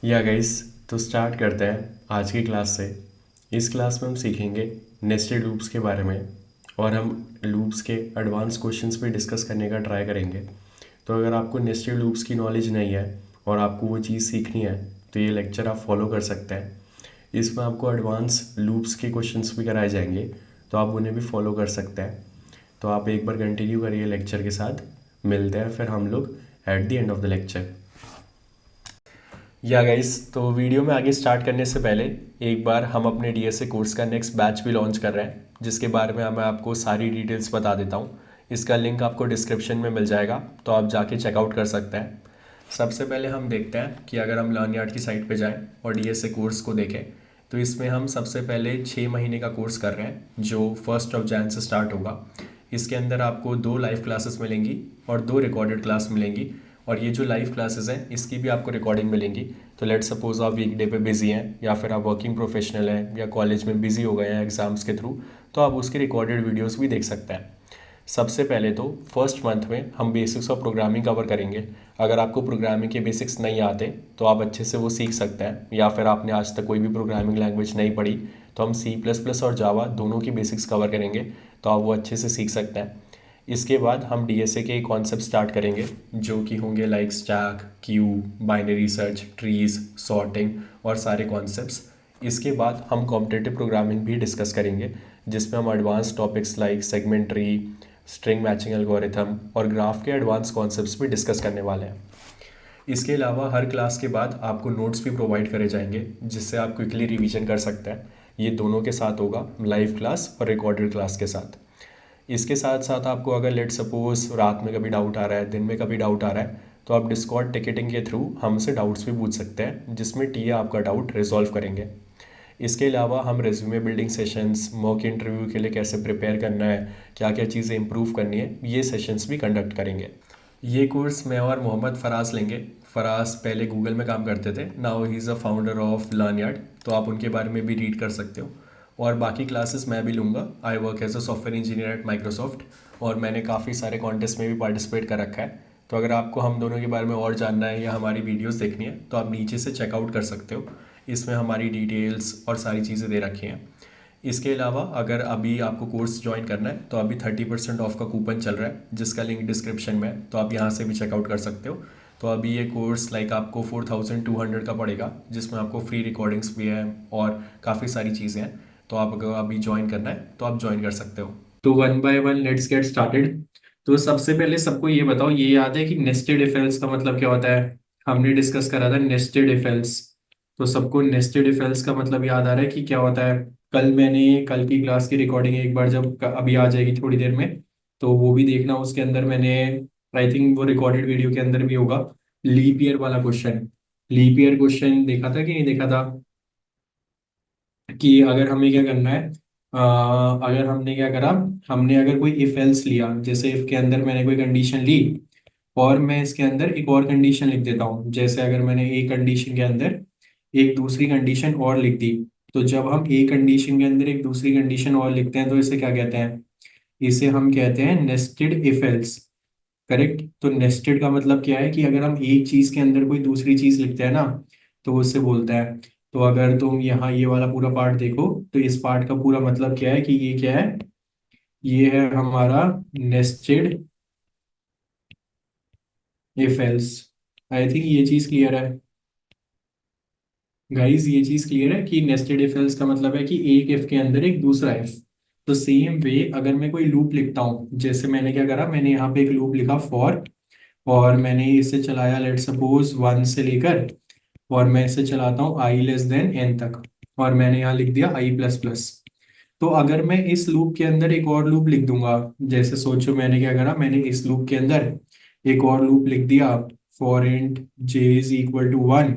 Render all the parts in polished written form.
या गाइस, तो स्टार्ट करते हैं आज की क्लास से। इस क्लास में हम सीखेंगे नेस्टेड लूप्स के बारे में, और हम लूप्स के एडवांस क्वेश्चंस भी डिस्कस करने का ट्राई करेंगे। तो अगर आपको नेस्टेड लूप्स की नॉलेज नहीं है और आपको वो चीज़ सीखनी है तो ये लेक्चर आप फॉलो कर सकते हैं। इसमें आपको एडवांस लूप्स के क्वेश्चंस भी कराए जाएंगे, तो आप उन्हें भी फॉलो कर सकते हैं। तो आप एक बार कंटिन्यू करिए लेक्चर के साथ। मिलते हैं फिर हम लोग at the end of the lecture. या गाइस, तो वीडियो में आगे स्टार्ट करने से पहले एक बार हम अपने डीएसए कोर्स का नेक्स्ट बैच भी लॉन्च कर रहे हैं, जिसके बारे में मैं आपको सारी डिटेल्स बता देता हूँ। इसका लिंक आपको डिस्क्रिप्शन में मिल जाएगा, तो आप जाके चेकआउट कर सकते हैं। सबसे पहले हम देखते हैं कि अगर हम लर्नयार्ड की साइट पे जाएं और डीएसए कोर्स को देखें, तो इसमें हम सबसे पहले 6 महीने का कोर्स कर रहे हैं जो 1 जनवरी से स्टार्ट होगा। इसके अंदर आपको 2 लाइव क्लासेस मिलेंगी और 2 रिकॉर्डेड क्लास मिलेंगी। और ये जो लाइव क्लासेस हैं इसकी भी आपको रिकॉर्डिंग मिलेंगी। तो लेट सपोज आप वीकडे पे बिजी हैं, या फिर आप वर्किंग प्रोफेशनल हैं, या कॉलेज में बिजी हो गए हैं एग्ज़ाम्स के थ्रू, तो आप उसकी रिकॉर्डेड वीडियोस भी देख सकते हैं। सबसे पहले तो फर्स्ट मंथ में हम बेसिक्स ऑफ प्रोग्रामिंग कवर करेंगे। अगर आपको प्रोग्रामिंग के बेसिक्स नहीं आते तो आप अच्छे से वो सीख सकते हैं, या फिर आपने आज तक कोई भी प्रोग्रामिंग लैंग्वेज नहीं पढ़ी तो हम C++ और जावा दोनों की बेसिक्स कवर करेंगे, तो आप वो अच्छे से सीख सकते हैं। इसके बाद हम डीएसए के कॉन्सेप्ट स्टार्ट करेंगे, जो कि होंगे like stack, Q, binary search, trees, sorting और सारे कॉन्सेप्ट्स। इसके बाद हम कॉम्पिटिटिव प्रोग्रामिंग भी डिस्कस करेंगे, जिसमें हम advance topics like segment tree, string matching algorithm और ग्राफ के एडवांस कॉन्सेप्ट्स भी डिस्कस करने वाले हैं। इसके अलावा हर क्लास के बाद आपको नोट्स भी प्रोवाइड करे जाएंगे, जिससे आप क्विकली रिवीजन कर सकते हैं। ये दोनों के साथ होगा, लाइव क्लास और रिकॉर्डेड क्लास के साथ। इसके साथ साथ आपको अगर लेट सपोज रात में कभी डाउट आ रहा है, दिन में कभी डाउट आ रहा है, तो आप डिस्कॉर्ड टिकटिंग के थ्रू हमसे डाउट्स भी पूछ सकते हैं, जिसमें टीए आपका डाउट रिजॉल्व करेंगे। इसके अलावा हम resume building sessions, mock interview के लिए कैसे प्रिपेयर करना है, क्या क्या चीज़ें इंप्रूव करनी है, ये सेशंस भी कंडक्ट करेंगे। ये कोर्स मैं और मोहम्मद फराज लेंगे। फराज पहले गूगल में काम करते थे, now he is a founder of Learnyard, तो आप उनके बारे में भी रीड कर सकते हो। और बाकी क्लासेस मैं भी लूँगा। I work as a software engineer at Microsoft, और मैंने काफ़ी सारे कॉन्टेस्ट में भी पार्टिसिपेट कर रखा है। तो अगर आपको हम दोनों के बारे में और जानना है या हमारी वीडियोस देखनी है तो आप नीचे से चेकआउट कर सकते हो। इसमें हमारी डिटेल्स और सारी चीज़ें दे रखी हैं। इसके अलावा अगर अभी आपको कोर्स ज्वाइन करना है तो अभी 30% ऑफ का कूपन चल रहा है, जिसका लिंक डिस्क्रिप्शन में है, तो आप यहाँ से भी चेकआउट कर सकते हो। तो अभी ये कोर्स लाइक आपको 4200 का पड़ेगा, जिसमें आपको फ्री रिकॉर्डिंग्स भी हैं और काफ़ी सारी चीज़ें हैं। तो आप अगर अभी ज्वाइन करना है तो आप ज्वाइन कर सकते हो। तो one by one let's get started. तो सबसे पहले सबको ये बताओ, ये याद है कि नेस्टेड इफ एल्स का मतलब क्या होता है? हमने डिस्कस करा था नेस्टेड इफ एल्स। तो सबको नेस्टेड इफ एल्स का मतलब याद आ रहा है कि क्या होता है? कल की क्लास की रिकॉर्डिंग एक बार जब अभी आ जाएगी थोड़ी देर में, तो वो भी देखना। उसके अंदर मैंने आई थिंक वो रिकॉर्डेड वीडियो के अंदर भी होगा लीप ईयर वाला क्वेश्चन। लीप ईयर क्वेश्चन देखा था कि नहीं देखा था? कि अगर हमें क्या करना है, अगर हमने क्या करा, हमने अगर कोई इफ एल्स लिया, जैसे इफ के अंदर मैंने कोई कंडीशन ली और मैं इसके अंदर एक और कंडीशन लिख देता हूँ। जैसे अगर मैंने एक कंडीशन के अंदर एक दूसरी कंडीशन और लिख दी, तो जब हम एक कंडीशन के अंदर एक दूसरी कंडीशन और लिखते हैं तो इसे क्या कहते हैं? इसे हम कहते हैं नेस्टेड इफ एल्स। करेक्ट। तो नेस्टेड का मतलब क्या है कि अगर हम एक चीज के अंदर कोई दूसरी चीज लिखते हैं ना, तो वो उससे बोलता है। तो अगर तुम यहाँ ये वाला पूरा पार्ट देखो, तो इस पार्ट का पूरा मतलब क्या है कि ये क्या है? ये है हमारा nested if else. I think ये चीज क्लियर है गाइस, ये चीज क्लियर है कि नेस्टेड इफ एल्स का मतलब है कि एक इफ के अंदर एक दूसरा इफ। तो सेम वे अगर मैं कोई लूप लिखता हूँ, जैसे मैंने क्या करा, मैंने यहाँ पे एक लूप लिखा फॉर, और मैंने इसे चलाया लेट सपोज 1 से लेकर, और मैं इसे चलाता हूँ i<n तक, और मैंने यहाँ लिख दिया i++। तो अगर मैं इस लूप के अंदर एक और लूप लिख दूंगा, जैसे सोचो मैंने क्या करा, मैंने इस लूप के अंदर एक और लूप लिख दिया फॉर इंट j=1,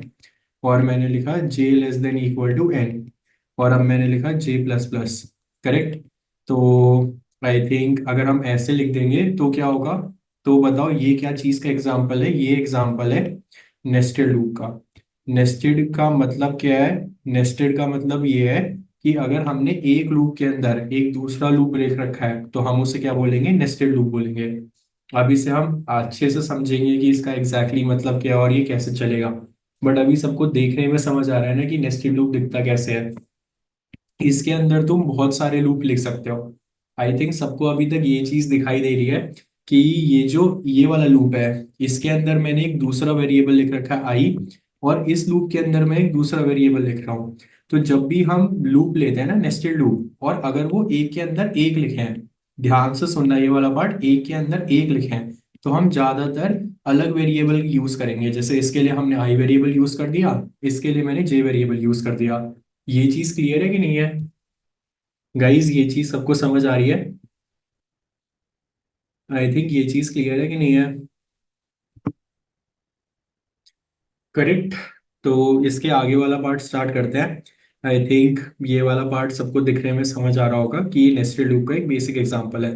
और मैंने लिखा j<n, और अब मैंने लिखा j++। करेक्ट। तो आई थिंक अगर हम ऐसे लिख देंगे तो क्या होगा? तो बताओ ये क्या चीज का एग्जाम्पल है? ये एग्जाम्पल है नेस्टेड लूप का। नेस्टेड का मतलब क्या है? नेस्टेड का मतलब ये है कि अगर हमने एक लूप के अंदर एक दूसरा लूप लिख रखा है तो हम उसे क्या बोलेंगे? नेस्टेड लूप बोलेंगे। अब इसे हम अच्छे से समझेंगे कि इसका एग्जैक्टली मतलब क्या है और ये कैसे चलेगा। बट अभी सबको देखने में समझ आ रहा है ना कि नेस्टेड लूप दिखता कैसे है। इसके अंदर तुम बहुत सारे लूप लिख सकते हो। आई थिंक सबको अभी तक ये चीज दिखाई दे रही है कि ये वाला लूप है, इसके अंदर मैंने एक दूसरा वेरिएबल लिख रखा है आई, और इस लूप के अंदर मैं एक दूसरा वेरिएबल लिख रहा हूँ। तो जब भी हम लूप लेते हैं ना, नेस्टेड लूप, और अगर वो एक के अंदर एक लिखे हैं, ध्यान से सुनना ये वाला पार्ट, एक के अंदर एक लिखे हैं, तो हम ज्यादातर अलग वेरिएबल यूज करेंगे। जैसे इसके लिए हमने आई वेरिएबल यूज कर दिया, इसके लिए मैंने जे वेरिएबल यूज कर दिया। ये चीज क्लियर है कि नहीं है गाइज? ये चीज सबको समझ आ रही है? आई थिंक ये चीज क्लियर है कि नहीं है? करेक्ट। तो इसके आगे वाला पार्ट स्टार्ट करते हैं। आई थिंक ये वाला पार्ट सबको दिखने में समझ आ रहा होगा कि ये नेस्टेड लूप का एक बेसिक एग्जांपल है।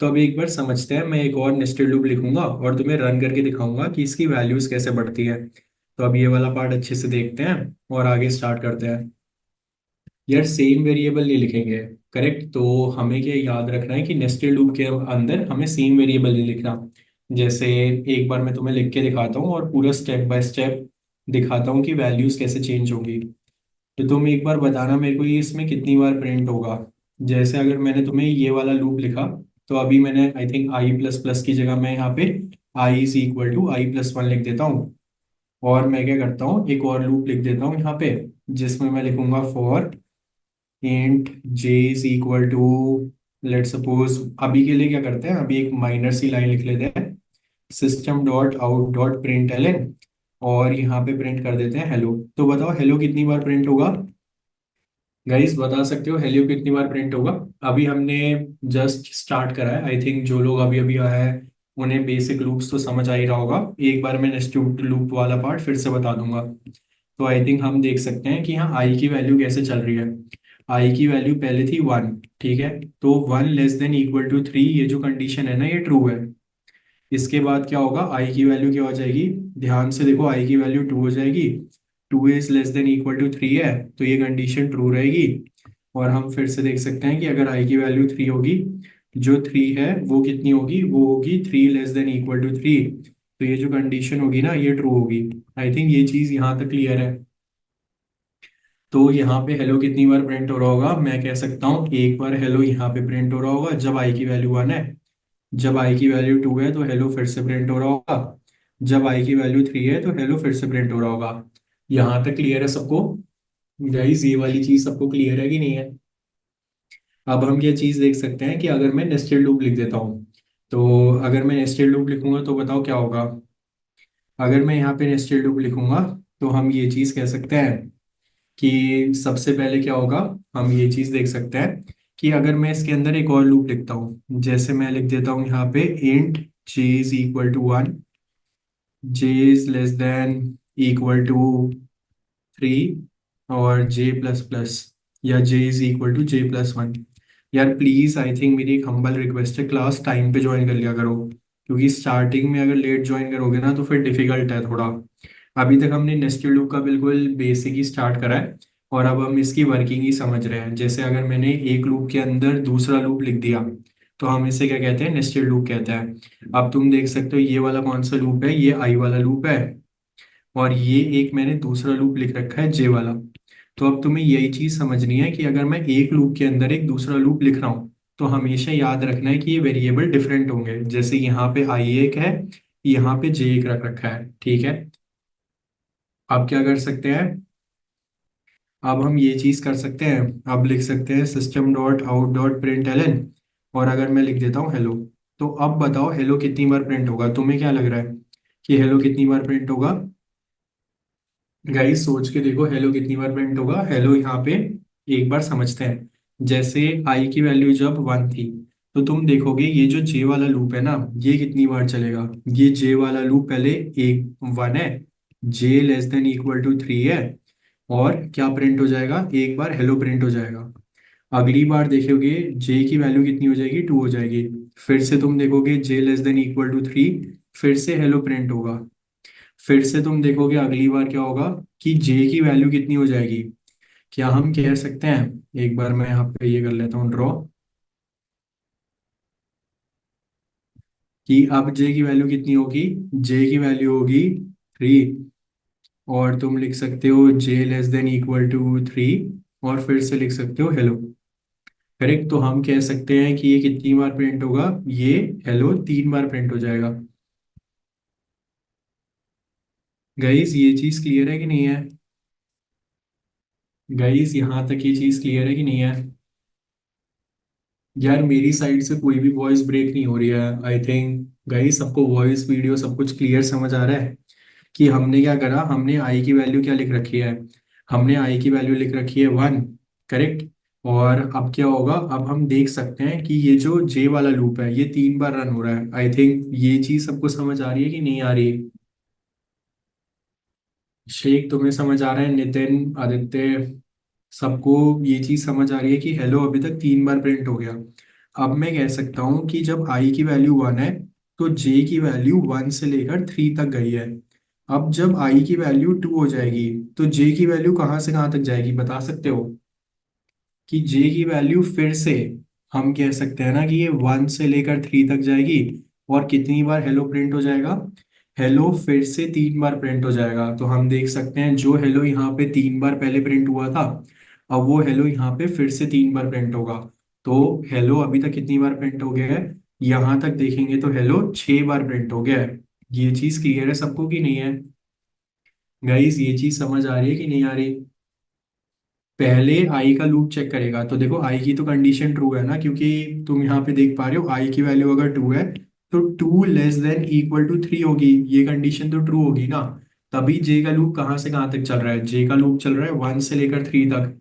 तो अब एक बार समझते हैं। मैं एक और नेस्टेड लूप लिखूंगा और तुम्हें रन करके दिखाऊंगा कि इसकी वैल्यूज कैसे बढ़ती है। तो अब ये वाला पार्ट अच्छे से देखते हैं और आगे स्टार्ट करते हैं। यार सेम वेरिएबल नहीं लिखेंगे। करेक्ट। तो हमें क्या याद रखना है कि नेस्टेड लूप के अंदर हमें सेम वेरिएबल नहीं लिखना। जैसे एक बार मैं तुम्हें लिख के दिखाता हूँ और पूरा स्टेप बाय स्टेप दिखाता हूँ कि वैल्यूज कैसे चेंज होंगी। तो तुम एक बार बताना मेरे को ये इसमें कितनी बार प्रिंट होगा। जैसे अगर मैंने तुम्हें ये वाला लूप लिखा, तो अभी मैंने I think i plus plus की जगह मैं यहाँ पे i is equal to i plus one लिख देता हूँ। और मैं क्या करता हूँ, एक और लूप लिख देता हूँ यहाँ पे, जिसमें मैं लिखूंगा for int J is equal to, let suppose, अभी के लिए क्या करते हैं, अभी एक माइनर सी लाइन लिख लेते हैं, system dot out dot print एलन, और यहाँ पे प्रिंट कर देते हैं हेलो। तो बताओ हेलो कितनी बार प्रिंट होगा? गाइस बता सकते हो हेलो कितनी बार प्रिंट होगा? अभी हमने जस्ट स्टार्ट करा है। आई थिंक जो लोग अभी अभी आए हैं उन्हें बेसिक लूप्स तो समझ आ ही रहा होगा। एक बार मैं नेस्टेड लूप वाला पार्ट फिर से बता दूंगा। तो आई थिंक हम देख सकते हैं कि यहाँ आई की वैल्यू कैसे चल रही है। आई की वैल्यू पहले थी वन, ठीक है। तो one less than equal to three, ये जो कंडीशन है ना, ये ट्रू है। इसके बाद क्या होगा, आई की वैल्यू क्या हो जाएगी? ध्यान से देखो, आई की वैल्यू टू हो जाएगी। Two is less than equal to three है, तो ये कंडीशन ट्रू रहेगी। और हम फिर से देख सकते हैं कि अगर आई की वैल्यू थ्री होगी, जो थ्री है वो कितनी होगी, वो होगी three less than equal to three. तो ये जो कंडीशन होगी ना, ये ट्रू होगी। आई थिंक ये चीज यहाँ तक क्लियर है। तो यहाँ पे हेलो कितनी बार प्रिंट हो रहा होगा, मैं कह सकता हूँ एक बार हेलो यहाँ पे प्रिंट हो रहा होगा जब आई की वैल्यू वन है। जब आई की वैल्यू टू है तो हेलो फिर से प्रिंट हो रहा होगा। जब आई की वैल्यू थ्री है तो हेलो फिर से प्रिंट हो रहा होगा। यहाँ तक क्लियर है सबको? गाइस ये वाली चीज सबको क्लियर है कि नहीं है? अब हम ये चीज देख सकते हैं कि अगर मैं नेस्टेड लूप लिख देता हूँ, तो अगर मैं नेस्टेड लूप लिखूंगा तो बताओ क्या होगा। अगर मैं यहाँ पे नेस्टेड लूप लिखूंगा तो हम ये चीज कह सकते हैं कि सबसे पहले क्या होगा, हम ये चीज देख सकते हैं कि अगर मैं इसके अंदर एक और लूप लिखता हूँ, जैसे मैं लिख देता हूँ यहाँ पे int J is equal to one, j is less than equal to three, और जे प्लस प्लस, या j is equal to j plus one. यार प्लीज, आई थिंक मेरी एक हम्बल रिक्वेस्ट है, क्लास टाइम पे ज्वाइन कर लिया करो, क्योंकि स्टार्टिंग में अगर लेट ज्वाइन करोगे ना तो फिर डिफिकल्ट है थोड़ा। अभी तक हमने नेस्टेड लूप का बिल्कुल बेसिक ही स्टार्ट करा है, और अब हम इसकी वर्किंग ही समझ रहे हैं। जैसे अगर मैंने एक लूप के अंदर दूसरा लूप लिख दिया, तो हम इसे क्या कहते हैं, नेस्टेड लूप कहते हैं। अब तुम देख सकते हो ये वाला कौन सा लूप है, ये आई वाला लूप है, और ये एक मैंने दूसरा लूप लिख रखा है जे वाला। तो अब तुम्हें यही चीज समझनी है कि अगर मैं एक लूप के अंदर एक दूसरा लूप लिख रहा हूँ, तो हमेशा याद रखना है कि ये वेरिएबल डिफरेंट होंगे। जैसे यहाँ पे आई एक है, यहाँ पे जे एक रख रखा है, ठीक है। अब क्या कर सकते हैं, अब हम ये चीज कर सकते हैं, अब लिख सकते हैं system dot out dot print एलन, और अगर मैं लिख देता हूँ हेलो। तो अब बताओ हेलो कितनी बार प्रिंट होगा? तुम्हें क्या लग रहा है कि हेलो कितनी बार प्रिंट होगा? गाइस सोच के देखो हेलो कितनी बार प्रिंट होगा। हेलो यहाँ पे एक बार समझते हैं। जैसे आई की वैल्यू जब वन थी, तो तुम देखोगे ये जो जे वाला लूप है ना, ये कितनी बार चलेगा। ये जे वाला लूप पहले एक वन है, j less than equal to three है, और क्या प्रिंट हो जाएगा, एक बार हेलो प्रिंट हो जाएगा। अगली बार देखोगे जे की वैल्यू कितनी हो जाएगी, टू हो जाएगी। फिर से तुम देखोगे j less than equal to three, फिर से हेलो प्रिंट होगा। फिर से तुम देखोगे अगली बार क्या होगा कि जे की वैल्यू कितनी हो जाएगी। क्या हम कह सकते हैं, एक बार मैं यहाँ पे ये कर लेता हूँ ड्रॉ, कि अब जे की वैल्यू कितनी होगी, जे की वैल्यू होगी थ्री। और तुम लिख सकते हो जे लेस देन इक्वल टू 3, और फिर से लिख सकते हो हेलो। करेक्ट, तो हम कह सकते हैं कि ये कितनी बार प्रिंट होगा, ये हेलो 3 बार प्रिंट हो जाएगा। गाइस ये चीज क्लियर है कि नहीं है? गाइस यहाँ तक ये चीज क्लियर है कि नहीं है? यार मेरी साइड से कोई भी वॉइस ब्रेक नहीं हो रही है, आई थिंक गाइस सबको वॉइस वीडियो सब कुछ क्लियर समझ आ रहा है कि हमने क्या करा। हमने आई की वैल्यू क्या लिख रखी है? हमने आई की वैल्यू लिख रखी है 1। करेक्ट। और अब क्या होगा, अब हम देख सकते हैं कि ये जो जे वाला लूप है ये 3 बार रन हो रहा है। आई थिंक ये चीज सबको समझ आ रही है कि नहीं आ रही? शेख तुम्हें समझ आ रहा है, नितिन, आदित्य, सबको ये चीज समझ आ रही है कि हेलो अभी तक 3 बार प्रिंट हो गया। अब मैं कह सकता हूँ कि जब आई की वैल्यू 1 है तो जे की वैल्यू 1 से लेकर 3 तक गई है। अब जब आई की वैल्यू 2 हो जाएगी तो जे की वैल्यू कहाँ से कहाँ तक जाएगी, बता सकते हो? कि जे की वैल्यू फिर से हम कह सकते हैं ना कि ये 1 से लेकर 3 तक जाएगी। और कितनी बार हेलो प्रिंट हो जाएगा? हेलो फिर से 3 बार प्रिंट हो जाएगा। तो हम देख सकते हैं जो हेलो यहाँ पे 3 बार पहले प्रिंट हुआ था, अब वो हेलो यहाँ पे फिर से 3 बार प्रिंट होगा। तो हेलो अभी तक कितनी बार प्रिंट हो गया है? यहाँ तक देखेंगे तो हेलो 6 बार प्रिंट हो गया है। ये चीज क्लियर है सबको कि नहीं है? गाइस ये चीज समझ आ रही है कि नहीं आ रही? पहले आई का लूप चेक करेगा तो देखो आई की तो कंडीशन ट्रू है ना, क्योंकि तुम यहाँ पे देख पा रहे हो आई की वैल्यू अगर 2 है तो 2 < 3 होगी, ये कंडीशन तो ट्रू होगी ना। तभी जे का लूप कहाँ से कहाँ तक चल रहा है? जे का लूप चल रहा है 1 से लेकर 3 तक।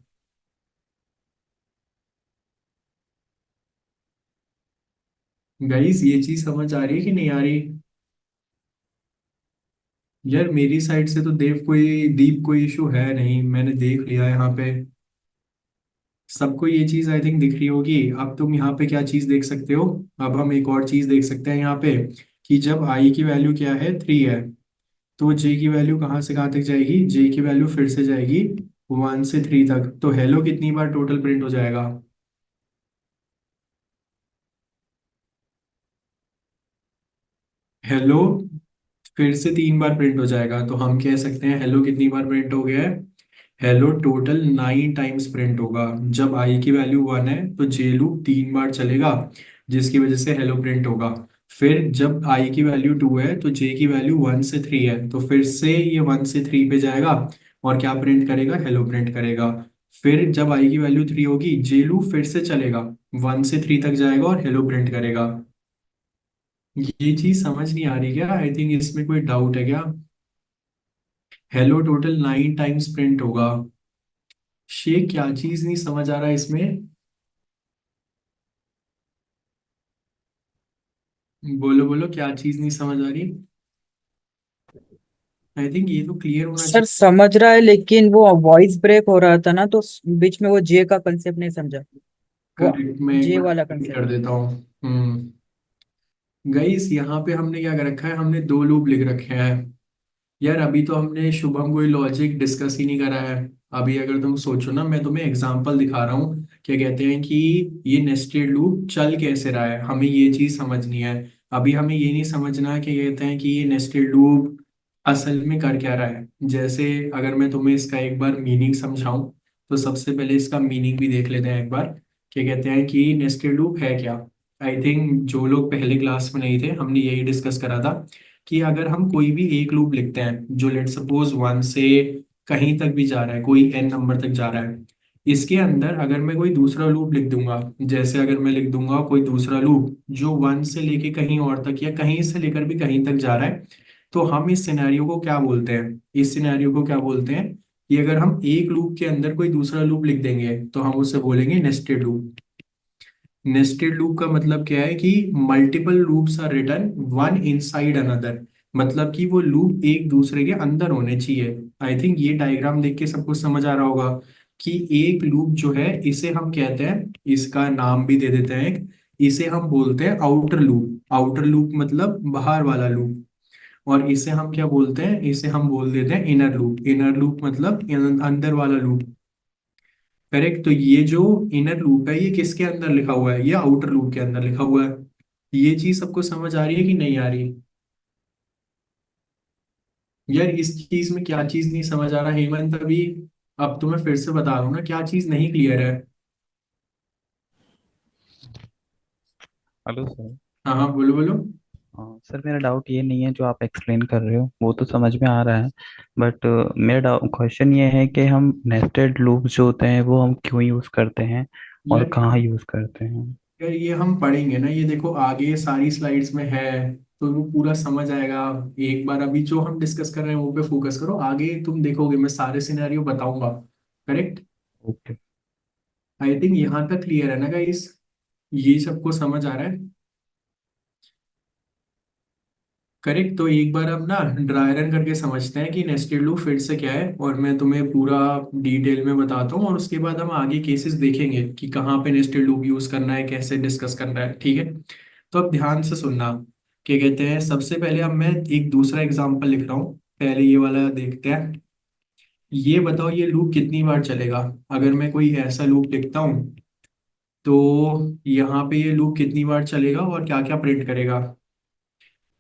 गाइस ये चीज समझ आ रही है कि नहीं आ रही? यार मेरी साइड से तो दीप कोई इशू है नहीं, मैंने देख लिया यहाँ पे। सबको ये चीज आई थिंक दिख रही होगी। अब तुम यहाँ पे क्या चीज देख सकते हो? अब हम एक और चीज देख सकते हैं यहाँ पे कि जब आई की वैल्यू क्या है, 3 है, तो जे की वैल्यू कहाँ से कहाँ तक जाएगी? जे की वैल्यू फिर से जाएगी 1 से 3 तक। तो हेलो कितनी बार टोटल प्रिंट हो जाएगा? हेलो फिर से 3 बार प्रिंट हो जाएगा। तो हम कह सकते हैं हेलो कितनी बार प्रिंट हो गया है? हेलो टोटल 9 टाइम्स प्रिंट होगा। जब आई की वैल्यू 1 है तो जे लूप 3 बार चलेगा, जिसकी वजह से हेलो प्रिंट होगा। फिर जब आई की वैल्यू 2 है तो जे की वैल्यू 1 से 3 है, तो फिर से ये 1 से 3 पे जाएगा और क्या प्रिंट करेगा? हेलो प्रिंट करेगा। फिर जब आई की वैल्यू 3 होगी जे लूप फिर से चलेगा, 1 से 3 तक जाएगा और हेलो प्रिंट करेगा। ये चीज समझ नहीं आ रही क्या? आई थिंक इसमें कोई डाउट है क्या? हेलो टोटल 9 टाइम्स प्रिंट होगा। शेख क्या चीज नहीं समझ आ रहा है इसमें? बोलो बोलो, क्या चीज नहीं समझ आ रही? आई थिंक ये तो क्लियर होना सर चाहिए। समझ रहा है, लेकिन वो वॉइस ब्रेक हो रहा था ना, तो बीच में वो जे का कंसेप्ट नहीं समझा। वो करेक्ट, मैं एक जे बार वाला repeat कंसेप्ट। कर देता हूँ। गाइस यहाँ पे हमने क्या कर रखा है, हमने 2 लूप लिख रखे हैं। यार अभी तो हमने शुभम कोई लॉजिक डिस्कस ही नहीं करा है। अभी अगर तुम सोचो ना, मैं तुम्हें एग्जांपल दिखा रहा हूँ, क्या कहते हैं कि ये नेस्टेड लूप चल कैसे रहा है, हमें ये चीज समझनी है। अभी हमें ये नहीं समझना कि कहते हैं कि ये नेस्टेड लूप असल में कर क्या रहा है। जैसे अगर मैं तुम्हें इसका एक बार मीनिंग समझाऊं, तो सबसे पहले इसका मीनिंग भी देख लेते हैं एक बार। क्या कहते हैं कि नेस्टेड लूप है क्या? आई थिंक जो लोग पहले क्लास में नहीं थे हमने यही डिस्कस करा था कि अगर हम कोई भी एक लूप लिखते हैं जो लेट सपोज 1 से कहीं तक भी जा रहा है, कोई n नंबर तक जा रहा है, इसके अंदर अगर मैं कोई दूसरा लूप लिख दूंगा, जैसे अगर मैं लिख दूंगा कोई दूसरा लूप जो 1 से लेके कहीं और तक या कहीं से लेकर भी कहीं तक जा रहा है, तो हम इस सिनेरियो को क्या बोलते हैं? इस सिनेरियो को क्या बोलते हैं कि अगर हम एक लूप के अंदर कोई दूसरा लूप लिख देंगे तो हम उसे बोलेंगे नेस्टेड लूप। नेस्टेड लूप का मतलब क्या है कि multiple loops are written one inside another, मतलब कि वो लूप एक दूसरे के अंदर होने चाहिए। आई थिंक ये डायग्राम देख के सबको समझ आ रहा होगा कि एक लूप जो है इसे हम कहते हैं, इसका नाम भी दे देते हैं एक, इसे हम बोलते हैं आउटर लूप। आउटर लूप मतलब बाहर वाला लूप। और इसे हम क्या बोलते हैं? इसे हम बोल देते हैं इनर लूप। इनर लूप मतलब अंदर वाला लूप। करेक्ट। तो ये जो इनर लूप है ये किसके अंदर लिखा हुआ है? ये आउटर लूप के अंदर लिखा हुआ है। ये चीज सबको समझ आ रही है कि नहीं आ रही? यार इस चीज में क्या चीज नहीं समझ आ रहा हेमंत अभी? अब तुम्हें फिर से बता रहा हूँ ना, क्या चीज नहीं क्लियर है? Hello sir. हाँ हाँ, बोलो बोलो। हाँ सर, मेरा डाउट ये नहीं है, जो आप एक्सप्लेन कर रहे हो वो तो समझ में आ रहा है। बट मेरा डाउट क्वेश्चन ये है कि हम नेस्टेड लूप जो होते हैं वो हम क्यों यूज़ करते हैं और यार कहाँ यूज़ करते हैं। यार ये हम पढ़ेंगे ना, ये देखो आगे सारी स्लाइड्स में है, तो वो पूरा समझ आएगा। एक बार अभी जो हम डिस्कस कर रहे हैं वो पे फोकस करो, आगे तुम देखोगे मैं सारे सिनेरियो बताऊंगा। करेक्ट। ओके। आई थिंक यहाँ तक क्लियर है ना गाइस? ये सबको समझ आ रहा है? करेक्ट। तो एक बार अब ना ड्राई रन करके समझते हैं कि नेस्टेड लूप फिर से क्या है, और मैं तुम्हें पूरा डिटेल में बताता हूँ, और उसके बाद हम आगे केसेस देखेंगे कि कहाँ पे नेस्टेड लूप यूज करना है, कैसे डिस्कस करना है। ठीक है। तो अब ध्यान से सुनना। क्या कहते हैं, सबसे पहले अब मैं एक दूसरा एग्जांपल लिख रहा हूँ, पहले ये वाला देखते हैं। ये बताओ ये लूप कितनी बार चलेगा? अगर मैं कोई ऐसा लूप लिखता हूँ, तो यहाँ पे ये लूप कितनी बार चलेगा और क्या क्या प्रिंट करेगा?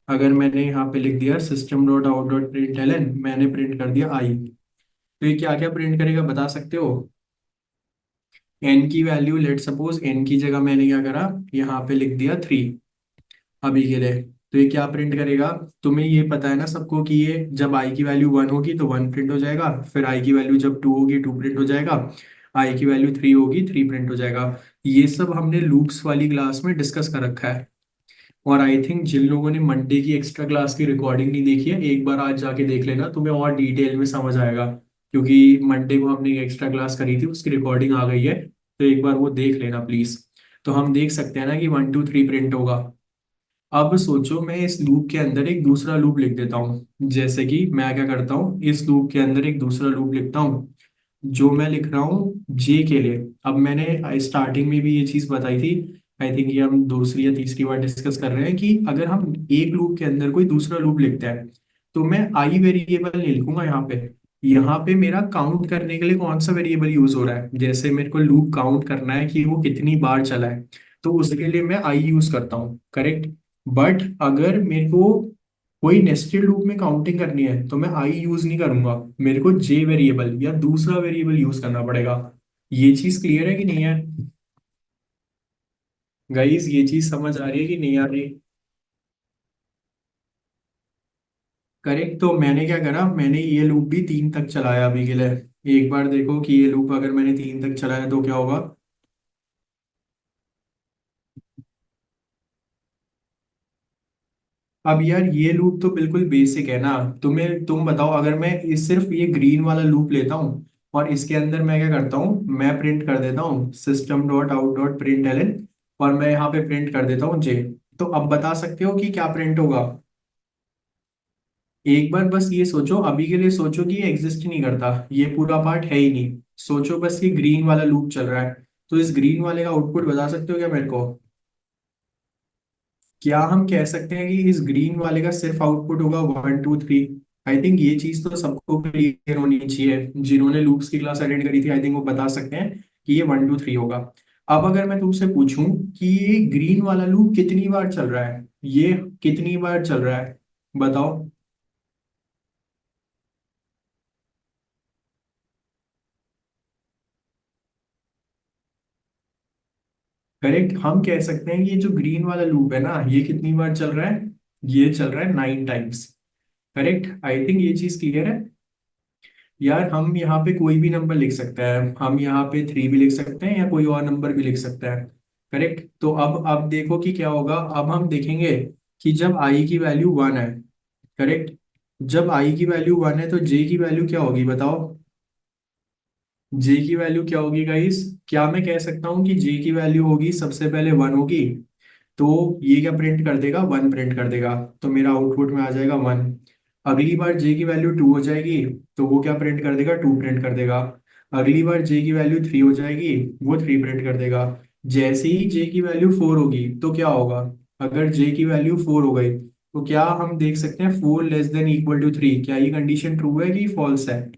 अगर मैंने यहाँ पे लिख दिया system dot out dot print एलन, मैंने प्रिंट कर दिया आई, तो ये क्या क्या प्रिंट करेगा बता सकते हो? एन की वैल्यू, लेट सपोज एन की जगह मैंने क्या करा, यहाँ पे लिख दिया 3 अभी के लिए। तो ये क्या प्रिंट करेगा? तुम्हें ये पता है ना सबको कि ये जब आई की वैल्यू 1 होगी तो 1 प्रिंट हो जाएगा, फिर आई की वैल्यू जब 2 होगी 2 प्रिंट हो जाएगा, आई की वैल्यू 3 होगी 3 प्रिंट हो जाएगा। ये सब हमने लूप्स वाली क्लास में डिस्कस कर रखा है। और आई थिंक जिन लोगों ने मंडे की एक्स्ट्रा क्लास की रिकॉर्डिंग नहीं देखी है, एक बार आज जाके देख लेना, तुम्हें और डिटेल में समझ आएगा। क्योंकि मंडे को हमने एक्स्ट्रा क्लास करी थी, उसकी रिकॉर्डिंग आ गई है, तो एक बार वो देख लेना प्लीज। तो हम देख सकते हैं ना कि 1 2 3 प्रिंट होगा। अब सोचो मैं इस लूप के अंदर एक दूसरा लूप लिख देता हूँ, जैसे कि मैं क्या करता हूँ, इस लूप के अंदर एक दूसरा लूप लिखता हूँ, जो मैं लिख रहा हूँ जे के लिए। अब मैंने स्टार्टिंग में भी ये चीज बताई थी, आई थिंक ये हम दूसरी या तीसरी बार डिस्कस कर रहे हैं कि अगर हम एक लूप के अंदर कोई दूसरा लूप लिखते हैं, तो मैं आई वेरिएबल नहीं लिखूंगा यहाँ पे। यहाँ पे मेरा काउंट करने के लिए कौन सा वेरिएबल यूज हो रहा है, जैसे मेरे को लूप काउंट करना है कि वो कितनी बार चला है, तो उसके लिए मैं आई यूज करता हूँ। करेक्ट। बट अगर मेरे को कोई नेस्टेड लूप में काउंटिंग करनी है, तो मैं आई यूज नहीं करूंगा, मेरे को जे वेरिएबल या दूसरा वेरिएबल यूज करना पड़ेगा। ये चीज क्लियर है कि नहीं है गाइस? ये चीज समझ आ रही है कि नहीं आ रही? करेक्ट। तो मैंने क्या करा, मैंने ये लूप भी 3 तक चलाया अभी के लिए। एक बार देखो कि ये लूप अगर मैंने 3 तक चलाया तो क्या होगा। अब यार ये लूप तो बिल्कुल बेसिक है ना। तुम बताओ, अगर मैं सिर्फ ये ग्रीन वाला लूप लेता हूँ, और इसके अंदर मैं क्या करता हूँ, मैं प्रिंट कर देता हूँ system dot out dot print एलन, और मैं यहाँ पे प्रिंट कर देता हूँ जे। तो अब बता सकते हो कि क्या प्रिंट होगा? एक बार बस ये सोचो, अभी के लिए सोचो कि ये एग्जिस्ट नहीं करता, ये पूरा पार्ट है ही नहीं। सोचो बस ये ग्रीन वाला लूप चल रहा है, तो इस ग्रीन वाले का आउटपुट बता सकते हो क्या मेरे को? क्या हम कह सकते हैं कि इस ग्रीन वाले का सिर्फ आउटपुट होगा 1 2 3? आई थिंक ये चीज तो सबको क्लियर होनी चाहिए, जिन्होंने लूप्स की क्लास अटेंड करी थी आई थिंक वो बता सकते हैं कि ये 1 2 3 होगा। अब अगर मैं तुमसे पूछूं कि ये ग्रीन वाला लूप कितनी बार चल रहा है, ये कितनी बार चल रहा है, बताओ। करेक्ट। हम कह सकते हैं कि ये जो ग्रीन वाला लूप है ना, ये कितनी बार चल रहा है? ये चल रहा है 9 टाइम्स। करेक्ट। आई थिंक ये चीज क्लियर है। यार हम यहाँ पे कोई भी नंबर लिख सकते हैं, हम यहाँ पे 3 भी लिख सकते हैं या कोई और नंबर भी लिख सकते हैं। करेक्ट। तो अब देखो कि क्या होगा, अब हम देखेंगे कि जब आई की वैल्यू 1 है। करेक्ट। जब आई की वैल्यू 1 है तो जे की वैल्यू क्या होगी बताओ? जे की वैल्यू क्या होगी गाइस? क्या मैं कह सकता हूँ कि जे की वैल्यू होगी, सबसे पहले 1 होगी, तो ये क्या प्रिंट कर देगा, 1 प्रिंट कर देगा, तो मेरा आउटपुट में आ जाएगा 1। अगली बार जे की वैल्यू 2 हो जाएगी, तो वो क्या प्रिंट कर देगा, 2 प्रिंट कर देगा। अगली बार जे की वैल्यू 3 हो जाएगी, वो 3 प्रिंट कर देगा। जैसे ही जे की वैल्यू 4 होगी तो क्या होगा? अगर जे की वैल्यू 4 हो गई, तो क्या हम देख सकते हैं 4 लेस देन इक्वल टू 3, क्या ये कंडीशन ट्रू है कि फॉल्स है?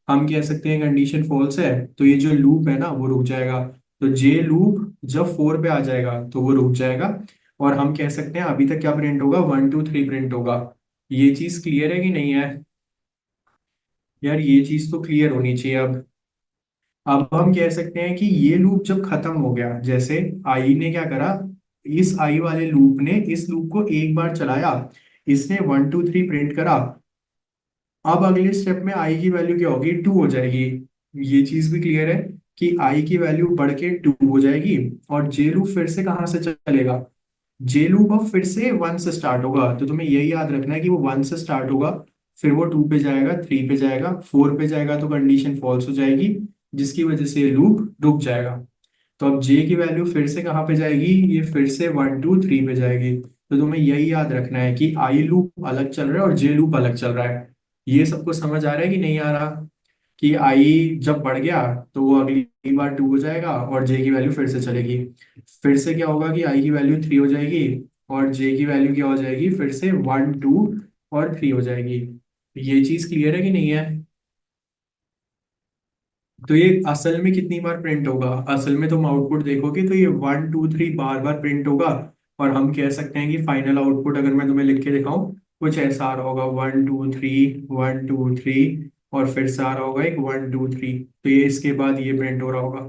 हम कह सकते हैं कंडीशन फॉल्स है, तो ये जो लूप है ना वो रुक जाएगा। तो जे लूप जब 4 पे आ जाएगा तो वो रुक जाएगा, और हम कह सकते हैं अभी तक क्या प्रिंट होगा, 1 2 3 प्रिंट होगा। ये चीज क्लियर है कि नहीं है? यार ये चीज तो क्लियर होनी चाहिए। अब हम कह सकते हैं कि ये लूप जब खत्म हो गया, जैसे आई ने क्या करा, इस आई वाले लूप ने इस लूप को एक बार चलाया, इसने 1 2 3 प्रिंट करा। अब अगले स्टेप में आई की वैल्यू क्या होगी, 2 हो जाएगी। ये चीज भी क्लियर है कि आई की वैल्यू बढ़ के 2 हो जाएगी। और जे लूप फिर से कहाँ से चलेगा, जे लूप अब फिर से 1 से स्टार्ट होगा। तो तुम्हें यही याद रखना है कि वो 1 से स्टार्ट होगा, फिर वो 2 पे जाएगा, 3 पे जाएगा, 4 पे जाएगा तो कंडीशन फॉल्स हो जाएगी, जिसकी वजह से ये लूप रुक जाएगा। तो अब जे की वैल्यू फिर से कहाँ पे जाएगी, ये फिर से 1 2 3 पे जाएगी। तो तुम्हें यही याद रखना है कि आई लूप अलग चल रहा है और जे लूप अलग चल रहा है। ये सबको समझ आ रहा है कि नहीं आ रहा, कि आई जब बढ़ गया तो वो अगली बार 2 हो जाएगा और जे की वैल्यू फिर से चलेगी। फिर से क्या होगा कि आई की वैल्यू 3 हो जाएगी और जे की वैल्यू क्या हो जाएगी, फिर से 1 2 और 3 हो जाएगी। ये चीज क्लियर है कि नहीं है। तो ये असल में कितनी बार प्रिंट होगा, असल में तुम आउटपुट देखोगे तो ये 1 2 3 बार बार प्रिंट होगा। और हम कह सकते हैं कि फाइनल आउटपुट अगर मैं तुम्हें लिख के दिखाऊं, कुछ ऐसा आ रहा होगा 1 2 3, 1 2 3, और फिर से आ रहा होगा एक 1 2 3। तो ये इसके बाद ये प्रिंट हो रहा होगा।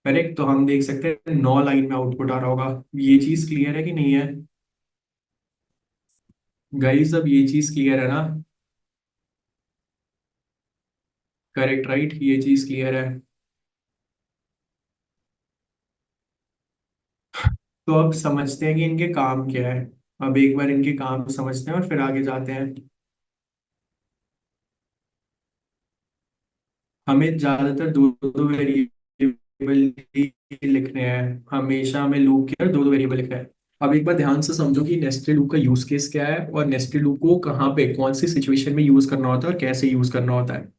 करेक्ट। तो हम देख सकते हैं 9 लाइन में आउटपुट आ रहा होगा। ये चीज क्लियर है कि नहीं है गाइस, अब ये चीज क्लियर है ना। करेक्ट, राइट, ये चीज क्लियर है। तो अब समझते हैं कि इनके काम क्या है। अब एक बार इनके काम समझते हैं और फिर आगे जाते हैं। हमें ज्यादातर दो दो वेरिएबल लिखने हैं, हमेशा हमें लूप के अंदर दो दो वेरिएबल लिखना है। अब एक बार ध्यान से समझो कि नेस्टेड लूप का यूज केस क्या है और नेस्टेड लूप को कहाँ पे कौन सी सिचुएशन में यूज करना होता है और कैसे यूज करना होता है।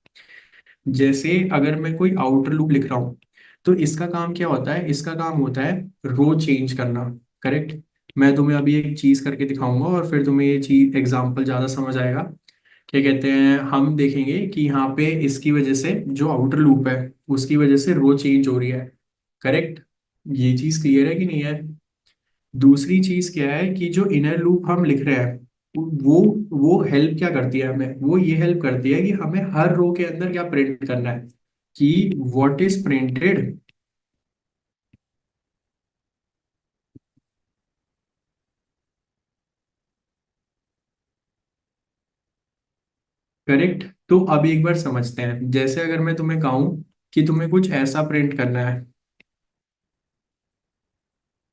जैसे अगर मैं कोई आउटर लूप लिख रहा हूँ, तो इसका काम क्या होता है, इसका काम होता है रो चेंज करना। करेक्ट। मैं तुम्हें अभी एक चीज करके दिखाऊंगा और फिर तुम्हें ये चीज एग्जांपल ज्यादा समझ आएगा। क्या कहते हैं, हम देखेंगे कि यहाँ पे इसकी वजह से जो आउटर लूप है उसकी वजह से रो चेंज हो रही है। करेक्ट। ये चीज क्लियर है कि नहीं है। दूसरी चीज क्या है कि जो इनर लूप हम लिख रहे हैं, वो वो हेल्प क्या करती है हमें, वो ये हेल्प करती है कि हमें हर रो के अंदर क्या प्रिंट करना है, कि व्हाट इज प्रिंटेड। करेक्ट। तो अब एक बार समझते हैं, जैसे अगर मैं तुम्हें कहूं कि तुम्हें कुछ ऐसा प्रिंट करना है।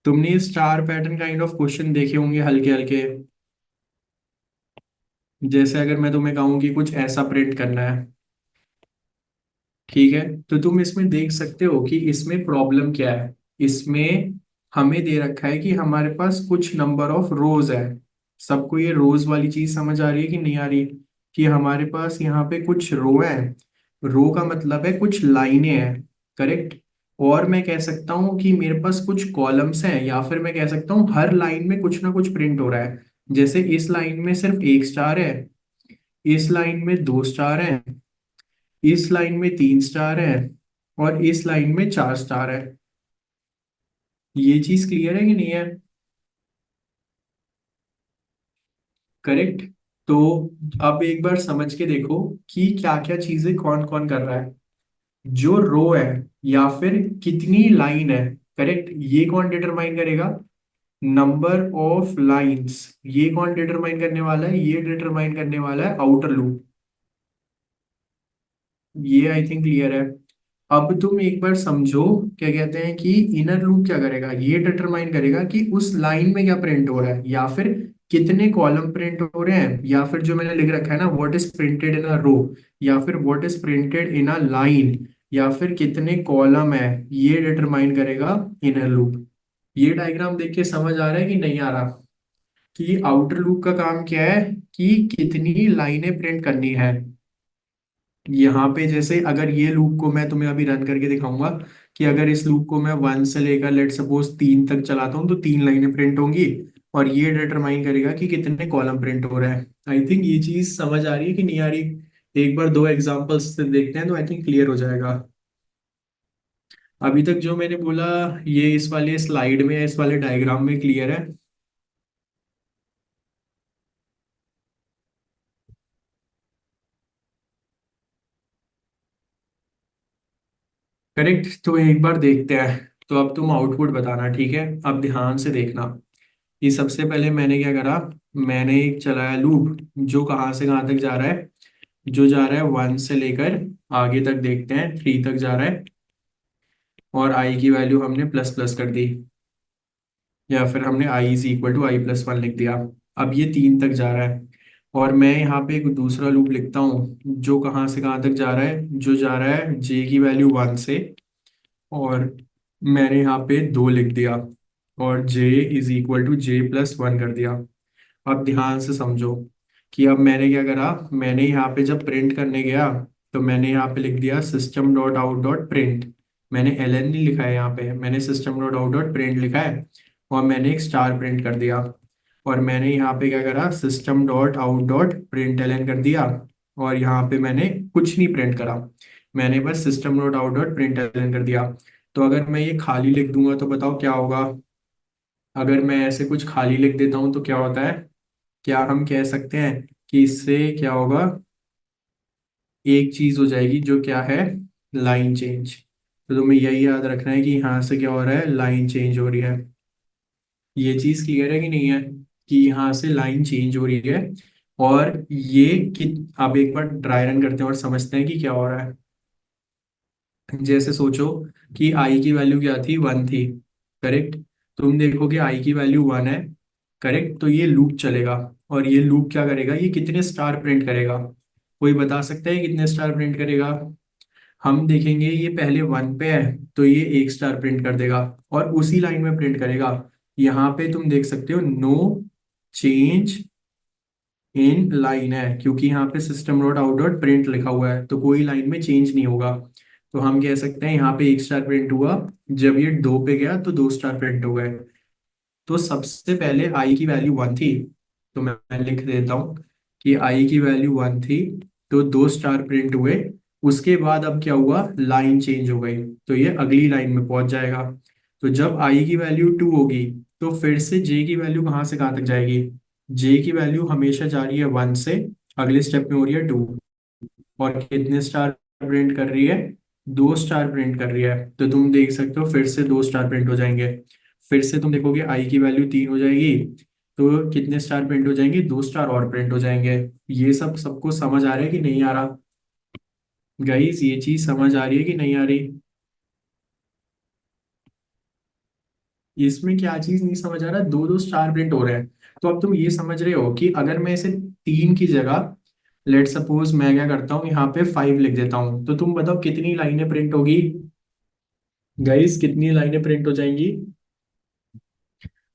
तुमने ये star pattern kind of question देखे होंगे हल्के हल्के। जैसे अगर मैं तुम्हें कहूँ कि कुछ ऐसा प्रिंट करना है, ठीक है, तो तुम इसमें देख सकते हो कि इसमें प्रॉब्लम क्या है। इसमें हमें दे रखा है कि हमारे पास कुछ नंबर ऑफ रोज है। सबको ये रोज वाली चीज समझ आ रही है कि नहीं आ रही, कि हमारे पास यहाँ पे कुछ रो है। रो का मतलब है कुछ लाइनें हैं। करेक्ट। और मैं कह सकता हूँ कि मेरे पास कुछ कॉलम्स हैं, या फिर मैं कह सकता हूँ हर लाइन में कुछ ना कुछ प्रिंट हो रहा है। जैसे इस लाइन में सिर्फ एक स्टार है, इस लाइन में 2 स्टार हैं, इस लाइन में 3 स्टार है, और इस लाइन में 4 स्टार है। ये चीज क्लियर है कि नहीं है। करेक्ट। तो अब एक बार समझ के देखो कि क्या क्या चीजें कौन कौन कर रहा है। जो रो है या फिर कितनी लाइन है, करेक्ट, ये कौन डिटरमाइन करेगा, नंबर ऑफ लाइंस। ये कौन डिटरमाइन करने वाला है, ये डिटरमाइन करने वाला है आउटर लूप। ये आई थिंक क्लियर है। अब तुम एक बार समझो, क्या कहते हैं कि इनर लूप क्या करेगा, ये डिटरमाइन करेगा कि उस लाइन में क्या प्रिंट हो रहा है, या फिर कितने कॉलम प्रिंट हो रहे हैं, या फिर जो मैंने लिख रखा है ना, व्हाट इज प्रिंटेड इन अ रो, या फिर what is printed in a line, या फिर कितने कॉलम है, ये डिटरमाइन करेगा इनर लूप। ये डायग्राम देख के समझ आ रहा है कि नहीं आ रहा, कि आउटर लूप का काम क्या है, कि कितनी लाइनें प्रिंट करनी है। यहाँ पे जैसे अगर ये लूप को मैं तुम्हें अभी रन करके दिखाऊंगा, कि अगर इस लूप को मैं 1 से लेकर लेट सपोज 3 तक चलाता हूँ तो 3 लाइनें प्रिंट होंगी। और ये डिटरमाइन करेगा कि कितने कॉलम प्रिंट हो रहे हैं। आई थिंक ये चीज समझ आ रही है कि नहीं आ रही। एक बार दो एग्जांपल्स से देखते हैं तो आई थिंक क्लियर हो जाएगा। अभी तक जो मैंने बोला, ये इस वाले स्लाइड में, इस वाले डायग्राम में क्लियर है। करेक्ट। तो एक बार देखते हैं। तो अब तुम आउटपुट बताना, ठीक है? अब ध्यान से देखना। ये सबसे पहले मैंने क्या करा, मैंने एक चलाया लूप जो कहाँ से कहाँ तक जा रहा है, जो जा रहा है 1 से लेकर आगे तक, देखते हैं 3 तक जा रहा है। और आई की वैल्यू हमने प्लस प्लस कर दी, या फिर हमने आई इज इक्वल टू आई+1 लिख दिया। अब ये 3 तक जा रहा है। और मैं यहाँ पे एक दूसरा लूप लिखता हूँ जो कहाँ से कहाँ तक जा रहा है, जो जा रहा है जे की वैल्यू 1 से, और मैंने यहाँ पे 2 लिख दिया, और जे इज इक्वल टू J+1 कर दिया। अब ध्यान से समझो कि अब मैंने क्या करा, मैंने यहाँ पे जब प्रिंट करने गया तो मैंने यहाँ पे लिख दिया system dot out dot print. मैंने एल नहीं लिखा है यहाँ पे, मैंने system dot out dot print लिखा है, और मैंने एक स्टार प्रिंट कर दिया। और मैंने यहाँ पे क्या करा, system dot out dot print L कर दिया, और यहाँ पे मैंने कुछ नहीं प्रिंट करा, मैंने बस system dot out dot print L कर दिया। तो अगर मैं ये खाली लिख दूंगा तो बताओ क्या होगा? अगर मैं ऐसे कुछ खाली लिख देता हूँ तो क्या होता है? क्या हम कह सकते हैं कि इससे क्या होगा? एक चीज हो जाएगी जो क्या है, लाइन चेंज। तो तुम्हें यही याद रखना है कि यहाँ से क्या हो रहा है, लाइन चेंज हो रही है। ये चीज क्लियर है कि नहीं है, कि यहाँ से लाइन चेंज हो रही है। और ये कि अब एक बार ड्राई रन करते हैं और समझते हैं कि क्या हो रहा है। जैसे सोचो कि आई की वैल्यू क्या थी, 1 थी, करेक्ट? तुम देखोगे आई की वैल्यू 1 है, करेक्ट? तो ये लूप चलेगा, और ये लूप क्या करेगा, ये कितने स्टार प्रिंट करेगा? कोई बता सकता है कितने स्टार प्रिंट करेगा? हम देखेंगे ये पहले 1 पे है, तो ये 1 स्टार प्रिंट कर देगा, और उसी लाइन में प्रिंट करेगा। यहाँ पे तुम देख सकते हो नो चेंज इन लाइन है, क्योंकि यहाँ पे system dot out dot print लिखा हुआ है, तो कोई लाइन में चेंज नहीं होगा। तो हम कह सकते हैं यहाँ पे 1 स्टार प्रिंट हुआ, जब ये 2 पे गया तो 2 स्टार प्रिंट हो गए। तो सबसे पहले आई की वैल्यू 1 थी, तो मैं लिख देता हूँ कि आई की वैल्यू 1 थी, तो 2 स्टार प्रिंट हुए। उसके बाद अब क्या हुआ, लाइन चेंज हो गई, तो ये अगली लाइन में पहुंच जाएगा। तो जब आई की वैल्यू 2 होगी, तो फिर से जे की वैल्यू कहाँ से कहाँ तक जाएगी? जे की वैल्यू हमेशा जा रही है 1 से, अगले स्टेप में हो रही है 2, और कितने स्टार प्रिंट कर रही है? 2 स्टार प्रिंट कर रही है। तो तुम देख सकते हो फिर से 2 स्टार प्रिंट हो जाएंगे। फिर से तुम देखोगे आई की वैल्यू 3 हो जाएगी, तो कितने स्टार प्रिंट हो जाएंगे? 2 स्टार और प्रिंट हो जाएंगे। ये सब सबको समझ आ रहा है कि नहीं आ रहा? गाइस ये चीज समझ आ रही है कि नहीं आ रही? इसमें क्या चीज नहीं समझ आ रहा, 2 2 स्टार प्रिंट हो रहे हैं। तो अब तुम ये समझ रहे हो कि अगर मैं इसे 3 की जगह, लेट सपोज मैं क्या करता हूँ, यहाँ पे 5 लिख देता हूँ, तो तुम बताओ कितनी लाइनें प्रिंट होगी? गाइस कितनी लाइनें प्रिंट हो जाएंगी?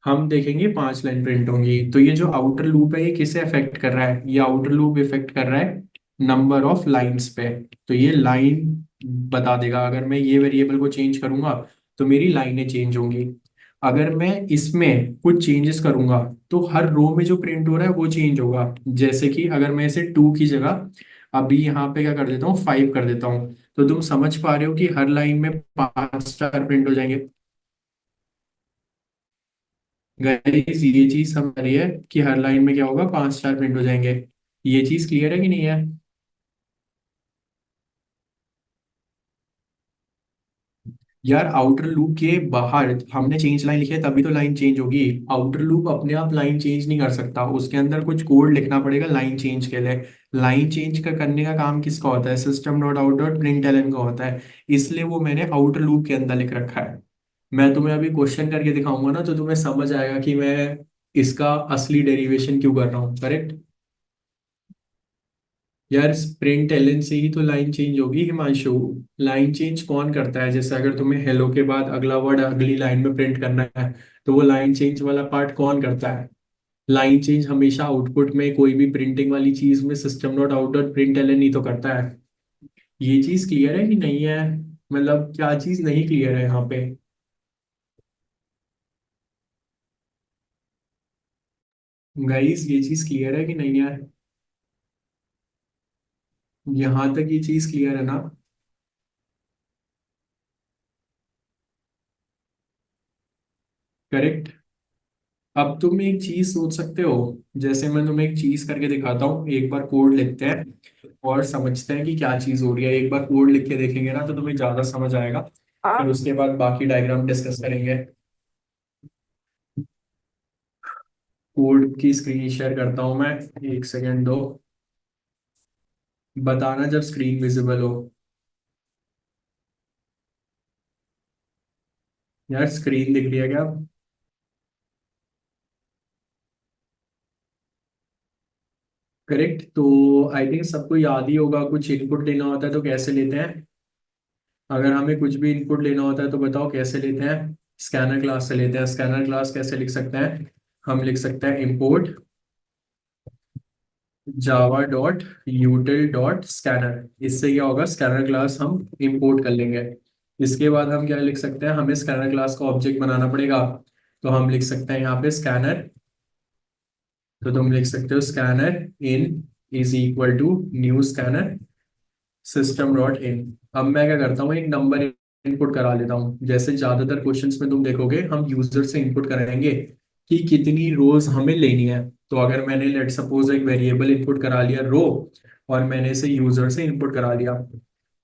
हम देखेंगे 5 लाइन प्रिंट होंगी। तो ये जो आउटर लूप है ये किसे अफेक्ट कर रहा है? ये आउटर लूप इफेक्ट कर रहा है नंबर ऑफ लाइंस पे। तो ये लाइन बता देगा, अगर मैं ये वेरिएबल को चेंज करूंगा तो मेरी लाइनें चेंज होंगी। अगर मैं इसमें कुछ चेंजेस करूंगा तो हर रो में जो प्रिंट हो रहा है वो चेंज होगा। जैसे कि अगर मैं इसे 2 की जगह अभी यहाँ पे क्या कर देता हूँ, 5 कर देता हूँ, तो तुम समझ पा रहे हो कि हर लाइन में 5 स्टार प्रिंट हो जाएंगे। गाइस ये चीज समझ रही है कि हर लाइन में क्या होगा, 5 स्टार प्रिंट हो जाएंगे? ये चीज क्लियर है कि नहीं है? यार आउटर लूप के बाहर हमने चेंज लाइन लिखी है तभी तो लाइन चेंज होगी। आउटर लूप अपने आप लाइन चेंज नहीं कर सकता, उसके अंदर कुछ कोड लिखना पड़ेगा लाइन चेंज के लिए। लाइन चेंज का करने का काम किसका होता है? System dot out dot print एलन का होता है। इसलिए वो मैंने आउटर लूप के अंदर लिख रखा है। मैं तुम्हें अभी क्वेश्चन करके दिखाऊंगा ना, तो तुम्हें समझ आएगा कि मैं इसका असली डेरिवेशन क्यों कर रहा हूँ, करेक्ट? यार स्प्रिंट एलन से ही तो लाइन चेंज होगी हिमांशु। लाइन चेंज कौन करता है? जैसे अगर तुम्हें हेलो के बाद अगला वर्ड अगली लाइन में प्रिंट करना है, तो वो लाइन चेंज वाला पार्ट कौन करता है? लाइन चेंज हमेशा आउटपुट में कोई भी प्रिंटिंग वाली चीज में system dot out dot print Elon ही तो करता है। ये चीज क्लियर है कि नहीं है? मतलब क्या चीज नहीं क्लियर है यहाँ पे? गाइस ये चीज क्लियर है कि नहीं है? यहाँ तक ये चीज क्लियर है ना? करेक्ट। अब तुम एक चीज सोच सकते हो, जैसे मैं तुम्हें एक चीज करके दिखाता हूँ, एक बार कोड लिखते हैं और समझते हैं कि क्या चीज हो रही है। एक बार कोड लिख के देखेंगे ना तो तुम्हें ज्यादा समझ आएगा, फिर उसके बाद बाकी डायग्राम डिस्कस करेंगे। कोड की स्क्रीन शेयर करता हूँ मैं, एक सेकेंड दो, बताना जब स्क्रीन विजिबल हो। यार स्क्रीन दिख रही है क्या? करेक्ट। तो आई थिंक सबको याद ही होगा, कुछ इनपुट लेना होता है तो कैसे लेते हैं। अगर हमें कुछ भी इनपुट लेना होता है तो बताओ कैसे लेते हैं। स्कैनर क्लास से लेते हैं। स्कैनर क्लास कैसे लिख सकते हैं? हम लिख सकते हैं import Java dot यूटिल dot scanner. इससे क्या होगा, स्कैनर क्लास हम इंपोर्ट कर लेंगे। इसके बाद हम क्या लिख सकते हैं, हमें स्कैनर क्लास का ऑब्जेक्ट बनाना पड़ेगा। तो हम लिख सकते हैं यहाँ पे स्कैनर। तो तुम लिख सकते हो scanner in is equal to new scanner system dot in. अब मैं क्या करता हूँ, एक नंबर इनपुट करा लेता हूँ। जैसे ज्यादातर क्वेश्चंस में तुम देखोगे हम यूजर से इनपुट कराएंगे कि कितनी रोज हमें लेनी है। तो अगर मैंने लेट सपोज एक वेरिएबल इनपुट करा लिया रो, और मैंने इसे यूजर से इनपुट करा लिया,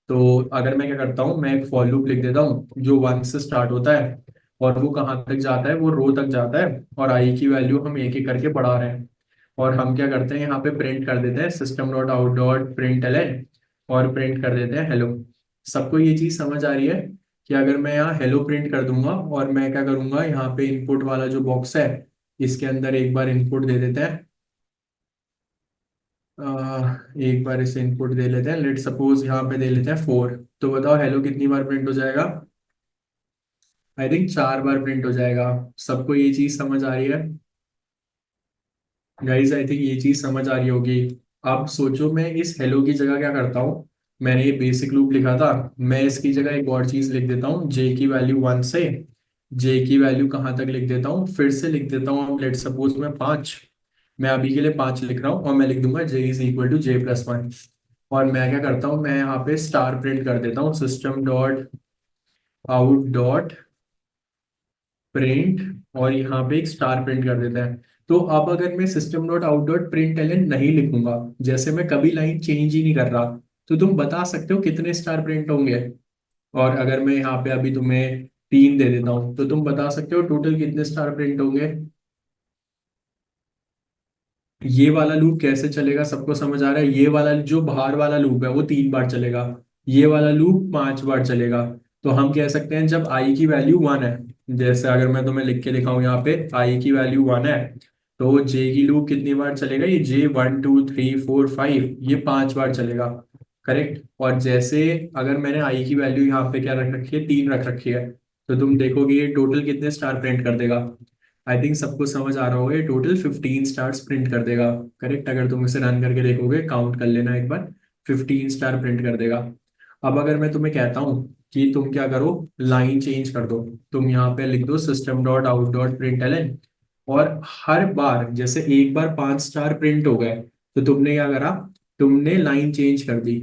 तो अगर मैं क्या करता हूँ, मैं एक फॉर लूप लिख देता हूँ जो 1 से स्टार्ट होता है, और वो कहाँ तक जाता है, वो रो तक जाता है, और आई की वैल्यू हम एक एक करके बढ़ा रहे हैं। और हम क्या करते हैं, यहाँ पे प्रिंट कर देते हैं system dot out dot print L, और प्रिंट कर देते हैं हेलो। सबको ये चीज समझ आ रही है कि अगर मैं यहाँ हेलो प्रिंट कर दूंगा, और मैं क्या करूंगा, यहाँ पे इनपुट वाला जो बॉक्स है इसके अंदर एक बार इनपुट दे देते हैं। एक बार इसे इनपुट दे लेते हैं, लेट सपोज यहाँ पे दे लेते हैं 4। तो बताओ हेलो कितनी बार प्रिंट हो जाएगा? आई थिंक 4 बार प्रिंट हो जाएगा। सबको ये चीज समझ आ रही है? गाइस आई थिंक ये चीज समझ आ रही होगी। अब सोचो, मैं इस हेलो की जगह क्या करता हूँ, मैंने ये बेसिक लूप लिखा था, मैं इसकी जगह एक और चीज लिख देता हूँ, जे की वैल्यू 1 से जे की वैल्यू कहाँ तक लिख देता हूँ, फिर से लिख देता हूँ। अब लेट सपोज मैं 5, मैं अभी के लिए 5 लिख रहा हूँ, और मैं लिख दूंगा j is equal to j plus 1। और मैं क्या करता हूँ, मैं यहाँ पे स्टार प्रिंट कर देता हूँ system dot out dot print, और यहाँ पे एक स्टार प्रिंट कर देता है। तो अब अगर मैं system dot out dot print एलन नहीं लिखूंगा, जैसे मैं कभी लाइन चेंज ही नहीं कर रहा, तो तुम बता सकते हो कितने स्टार प्रिंट होंगे। और अगर मैं यहाँ पे अभी तुम्हें 3 दे देता हूँ, तो तुम बता सकते हो टोटल कितने स्टार प्रिंट होंगे। ये वाला लूप कैसे चलेगा, सबको समझ आ रहा है? ये वाला जो बाहर वाला लूप है वो 3 बार चलेगा, ये वाला लूप 5 बार चलेगा। तो हम कह सकते हैं जब आई की वैल्यू 1 है, जैसे अगर मैं तुम्हें लिख के दिखाऊं यहाँ पे आई की वैल्यू 1 है, तो जे की लूप कितनी बार चलेगा, ये जे 1 2 3 4 5, ये 5 बार चलेगा। करेक्ट। और जैसे अगर मैंने आई की वैल्यू यहाँ पे क्या रख रखी है, 3 रख रखी है, तो तुम देखोगे ये टोटल कितने स्टार प्रिंट कर देगा। आई थिंक सबको समझ आ रहा होगा, ये टोटल 15 स्टार्स प्रिंट कर देगा। करेक्ट। अगर तुम इसे रन करके देखोगे, काउंट कर लेना एक बार, 15 स्टार प्रिंट कर देगा। अब अगर मैं तुम्हें कहता हूँ कि तुम क्या करो, लाइन चेंज कर दो, तुम यहाँ पे लिख दो system dot out dot print एलन, और हर बार जैसे एक बार 5 स्टार प्रिंट हो गए, तो तुमने क्या करा, तुमने लाइन चेंज कर दी।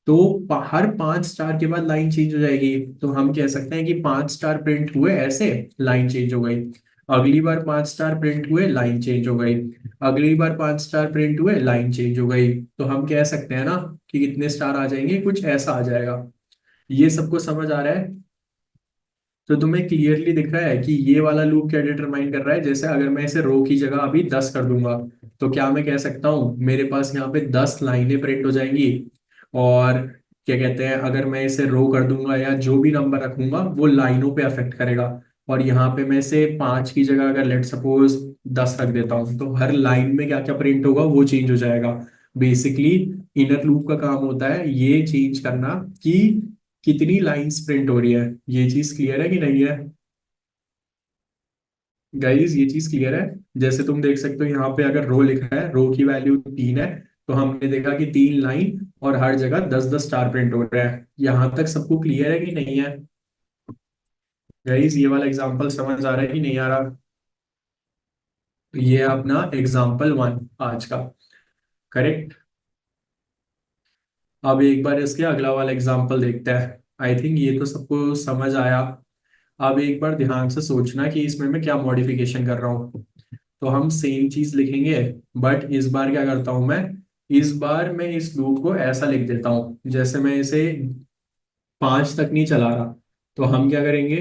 तो हर 5 स्टार के बाद लाइन चेंज हो जाएगी, तो हम कह सकते हैं कि 5 स्टार प्रिंट हुए ऐसे, लाइन चेंज हो गई। अगली बार 5 स्टार प्रिंट हुए, लाइन चेंज हो गई। अगली बार 5 स्टार प्रिंट हुए, लाइन चेंज हो गई। तो हम कह सकते हैं ना कि कितने स्टार आ जाएंगे, कुछ ऐसा आ जाएगा। ये सबको समझ आ रहा है? तो तुम्हें क्लियरली दिख रहा है कि ये वाला लूप क्या डिटरमाइन कर रहा है। जैसे अगर मैं इसे रो की जगह अभी 10 कर दूंगा, तो क्या मैं कह सकता हूँ मेरे पास यहाँ पे 10 लाइनें प्रिंट हो जाएंगी। और क्या कहते हैं, अगर मैं इसे रो कर दूंगा या जो भी नंबर रखूंगा वो लाइनों पे अफेक्ट करेगा। और यहाँ पे मैं इसे 5 की जगह अगर लेट सपोज 10 रख देता हूँ, तो हर लाइन में क्या क्या प्रिंट होगा वो चेंज हो जाएगा। बेसिकली इनर लूप का काम होता है ये चेंज करना कि कितनी लाइंस प्रिंट हो रही है। ये चीज क्लियर है कि नहीं है? गाइस ये चीज क्लियर है? जैसे तुम देख सकते हो यहाँ पे अगर रो लिखा है, रो की वैल्यू 3 है, तो हमने देखा कि 3 लाइन और हर जगह 10 10 स्टार प्रिंट हो रहे हैं। यहाँ तक सबको क्लियर है कि नहीं है? गाइस ये वाला एग्जांपल समझ आ रहा है कि नहीं आ रहा? तो ये है अपना एग्जांपल 1 आज का। करेक्ट। अब एक बार इसके अगला वाला एग्जांपल देखते हैं। आई थिंक ये तो सबको समझ आया। अब एक बार ध्यान से सोचना कि इसमें मैं क्या मॉडिफिकेशन कर रहा हूँ। तो हम सेम चीज लिखेंगे, बट इस बार क्या करता हूं मैं, इस बार मैं इस लूप को ऐसा लिख देता हूं, जैसे मैं इसे 5 तक नहीं चला रहा, तो हम क्या करेंगे,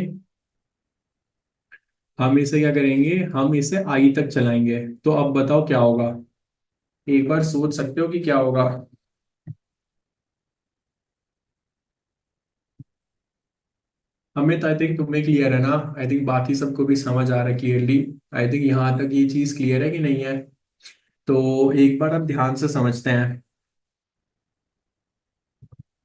हम इसे आई तक चलाएंगे। तो अब बताओ क्या होगा, एक बार सोच सकते हो कि क्या होगा। हमें तो आई थिंक तुम्हें क्लियर है ना, आई थिंक बाकी सबको भी समझ आ रहा है क्लियरली। आई थिंक यहाँ तक ये चीज क्लियर है कि नहीं है। तो एक बार अब ध्यान से समझते हैं।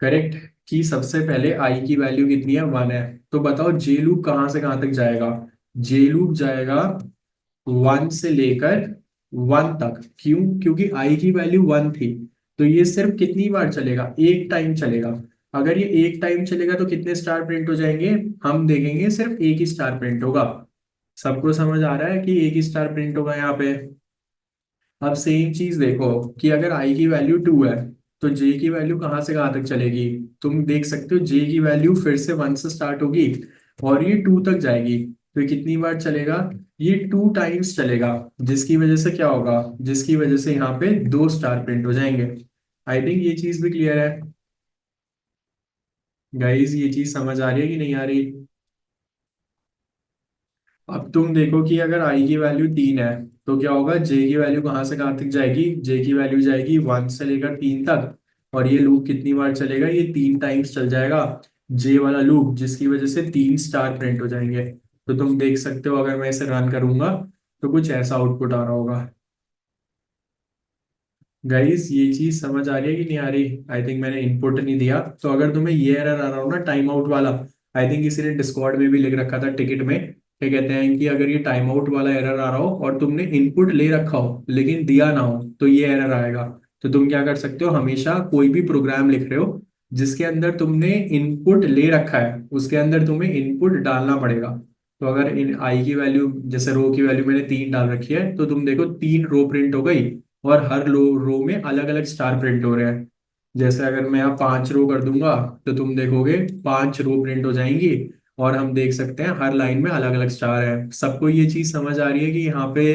करेक्ट, कि सबसे पहले आई की वैल्यू कितनी है, 1 है। तो बताओ जे लूप कहाँ से कहाँ तक जाएगा। जे लूप जाएगा 1 से लेकर 1 तक। क्यों, क्योंकि आई की वैल्यू 1 थी। तो ये सिर्फ कितनी बार चलेगा, एक टाइम चलेगा। अगर ये एक टाइम चलेगा तो कितने स्टार प्रिंट हो जाएंगे, हम देखेंगे सिर्फ एक ही स्टार प्रिंट होगा। सबको समझ आ रहा है कि एक ही स्टार प्रिंट होगा यहाँ पे। अब सेम चीज देखो कि अगर i की वैल्यू 2 है, तो j की वैल्यू कहाँ से कहाँ तक चलेगी। तुम देख सकते हो j की वैल्यू फिर से 1 से स्टार्ट होगी और ये 2 तक जाएगी। तो ये कितनी बार चलेगा, ये 2 टाइम्स चलेगा। जिसकी वजह से क्या होगा, जिसकी वजह से यहाँ पे 2 स्टार प्रिंट हो जाएंगे। आई थिंक ये चीज भी क्लियर है। गाइस ये चीज समझ आ रही है कि नहीं आ रही। अब तुम देखो कि अगर i की वैल्यू 3 है, तो क्या होगा, j की वैल्यू कहाँ से कहाँ तक जाएगी, j की वैल्यू जाएगी 1 से लेकर 3 तक। और ये लूप कितनी बार चलेगा, ये 3 टाइम्स चल जाएगा j वाला लूप, जिसकी वजह से 3 स्टार प्रिंट हो जाएंगे। तो तुम देख सकते हो अगर मैं इसे रन करूंगा तो कुछ ऐसा आउटपुट आ रहा होगा। गाइस ये चीज समझ आ रही है कि नहीं आ रही। आई थिंक मैंने इनपुट नहीं दिया, तो अगर तुम्हें ये एरर आ रहा हो ना टाइम आउट वाला, आई थिंक इसी ने डिस्कॉर्ड में भी लिख रखा था टिकट में, क्या कहते हैं कि अगर ये टाइम आउट वाला एरर आ रहा हो और तुमने इनपुट ले रखा हो लेकिन दिया ना हो, तो ये एरर आएगा। तो तुम क्या कर सकते हो, हमेशा कोई भी प्रोग्राम लिख रहे हो जिसके अंदर तुमने इनपुट ले रखा है, उसके अंदर तुम्हें इनपुट डालना पड़ेगा। तो अगर इन आई की वैल्यू, जैसे रो की वैल्यू मैंने 3 डाल रखी है, तो तुम देखो 3 रो प्रिंट हो गई और हर रो में अलग अलग स्टार प्रिंट हो रहे हैं। जैसे अगर मैं यहाँ 5 रो कर दूंगा, तो तुम देखोगे 5 रो प्रिंट हो जाएंगी। और हम देख सकते हैं हर लाइन में अलग अलग स्टार है। सबको ये चीज समझ आ रही है कि यहाँ पे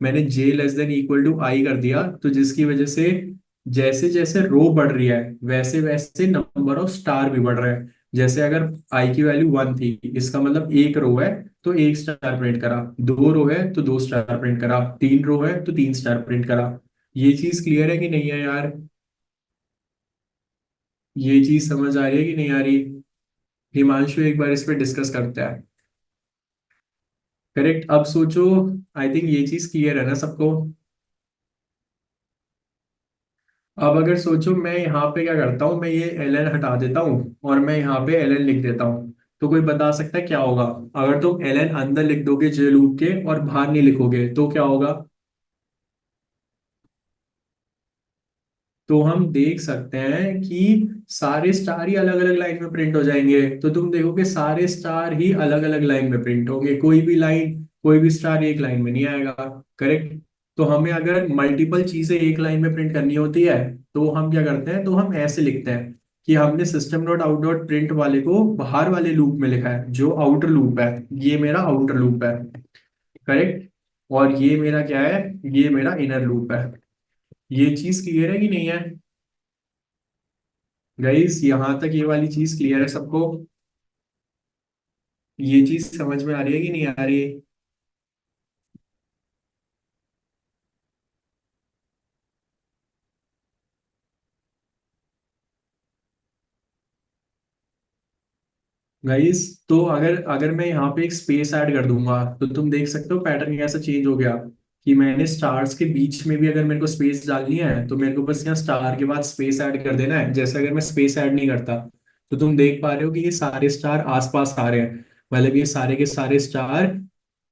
मैंने j less than equal to i कर दिया, तो जिसकी वजह से जैसे जैसे रो बढ़ रही है वैसे वैसे नंबर ऑफ स्टार भी बढ़ रहे हैं। जैसे अगर i की वैल्यू 1 थी, इसका मतलब एक रो है तो एक स्टार प्रिंट करा, 2 रो है तो 2 स्टार प्रिंट करा, 3 रो है तो 3 स्टार प्रिंट करा। ये चीज क्लियर है कि नहीं है यार। ये चीज समझ आ रही है कि नहीं आ रही। हिमांशु एक बार इस पे डिस्कस करते हैं। करेक्ट, अब सोचो। आई थिंक ये चीज क्लियर है ना सबको। अब अगर सोचो मैं यहाँ पे क्या करता हूँ, मैं ये एल एन हटा देता हूँ और मैं यहाँ पे एल एन लिख देता हूँ, तो कोई बता सकता है क्या होगा। अगर तुम एल एन अंदर लिख दोगे जे लूप के और बाहर नहीं लिखोगे तो क्या होगा। तो हम देख सकते हैं कि सारे स्टार ही अलग अलग लाइन में प्रिंट हो जाएंगे। तो तुम देखोगे सारे स्टार ही अलग अलग लाइन में प्रिंट होंगे, कोई भी स्टार एक लाइन में नहीं आएगा। करेक्ट। तो हमें अगर मल्टीपल चीजें एक लाइन में प्रिंट करनी होती है, तो हम क्या करते हैं, तो हम ऐसे लिखते हैं कि हमने system dot out dot print वाले को बाहर वाले लूप में लिखा है, जो आउटर लूप है। ये मेरा आउटर लूप है। करेक्ट। और ये मेरा क्या है, ये मेरा इनर लूप है। ये चीज क्लियर है कि नहीं है। गाइस यहाँ तक ये वाली चीज क्लियर है सबको। ये चीज समझ में आ रही है कि नहीं आ रही। गाइस तो अगर अगर मैं यहाँ पे एक स्पेस ऐड कर दूंगा, तो तुम देख सकते हो पैटर्न कैसा चेंज हो गया, कि मैंने स्टार्स के बीच में भी अगर मेरे को स्पेस डालनी है, तो मेरे को बस यहाँ स्टार के बाद स्पेस ऐड कर देना है। जैसे अगर मैं स्पेस ऐड नहीं करता, तो तुम देख पा रहे हो कि ये सारे स्टार आसपास आ रहे हैं, मतलब ये सारे के सारे स्टार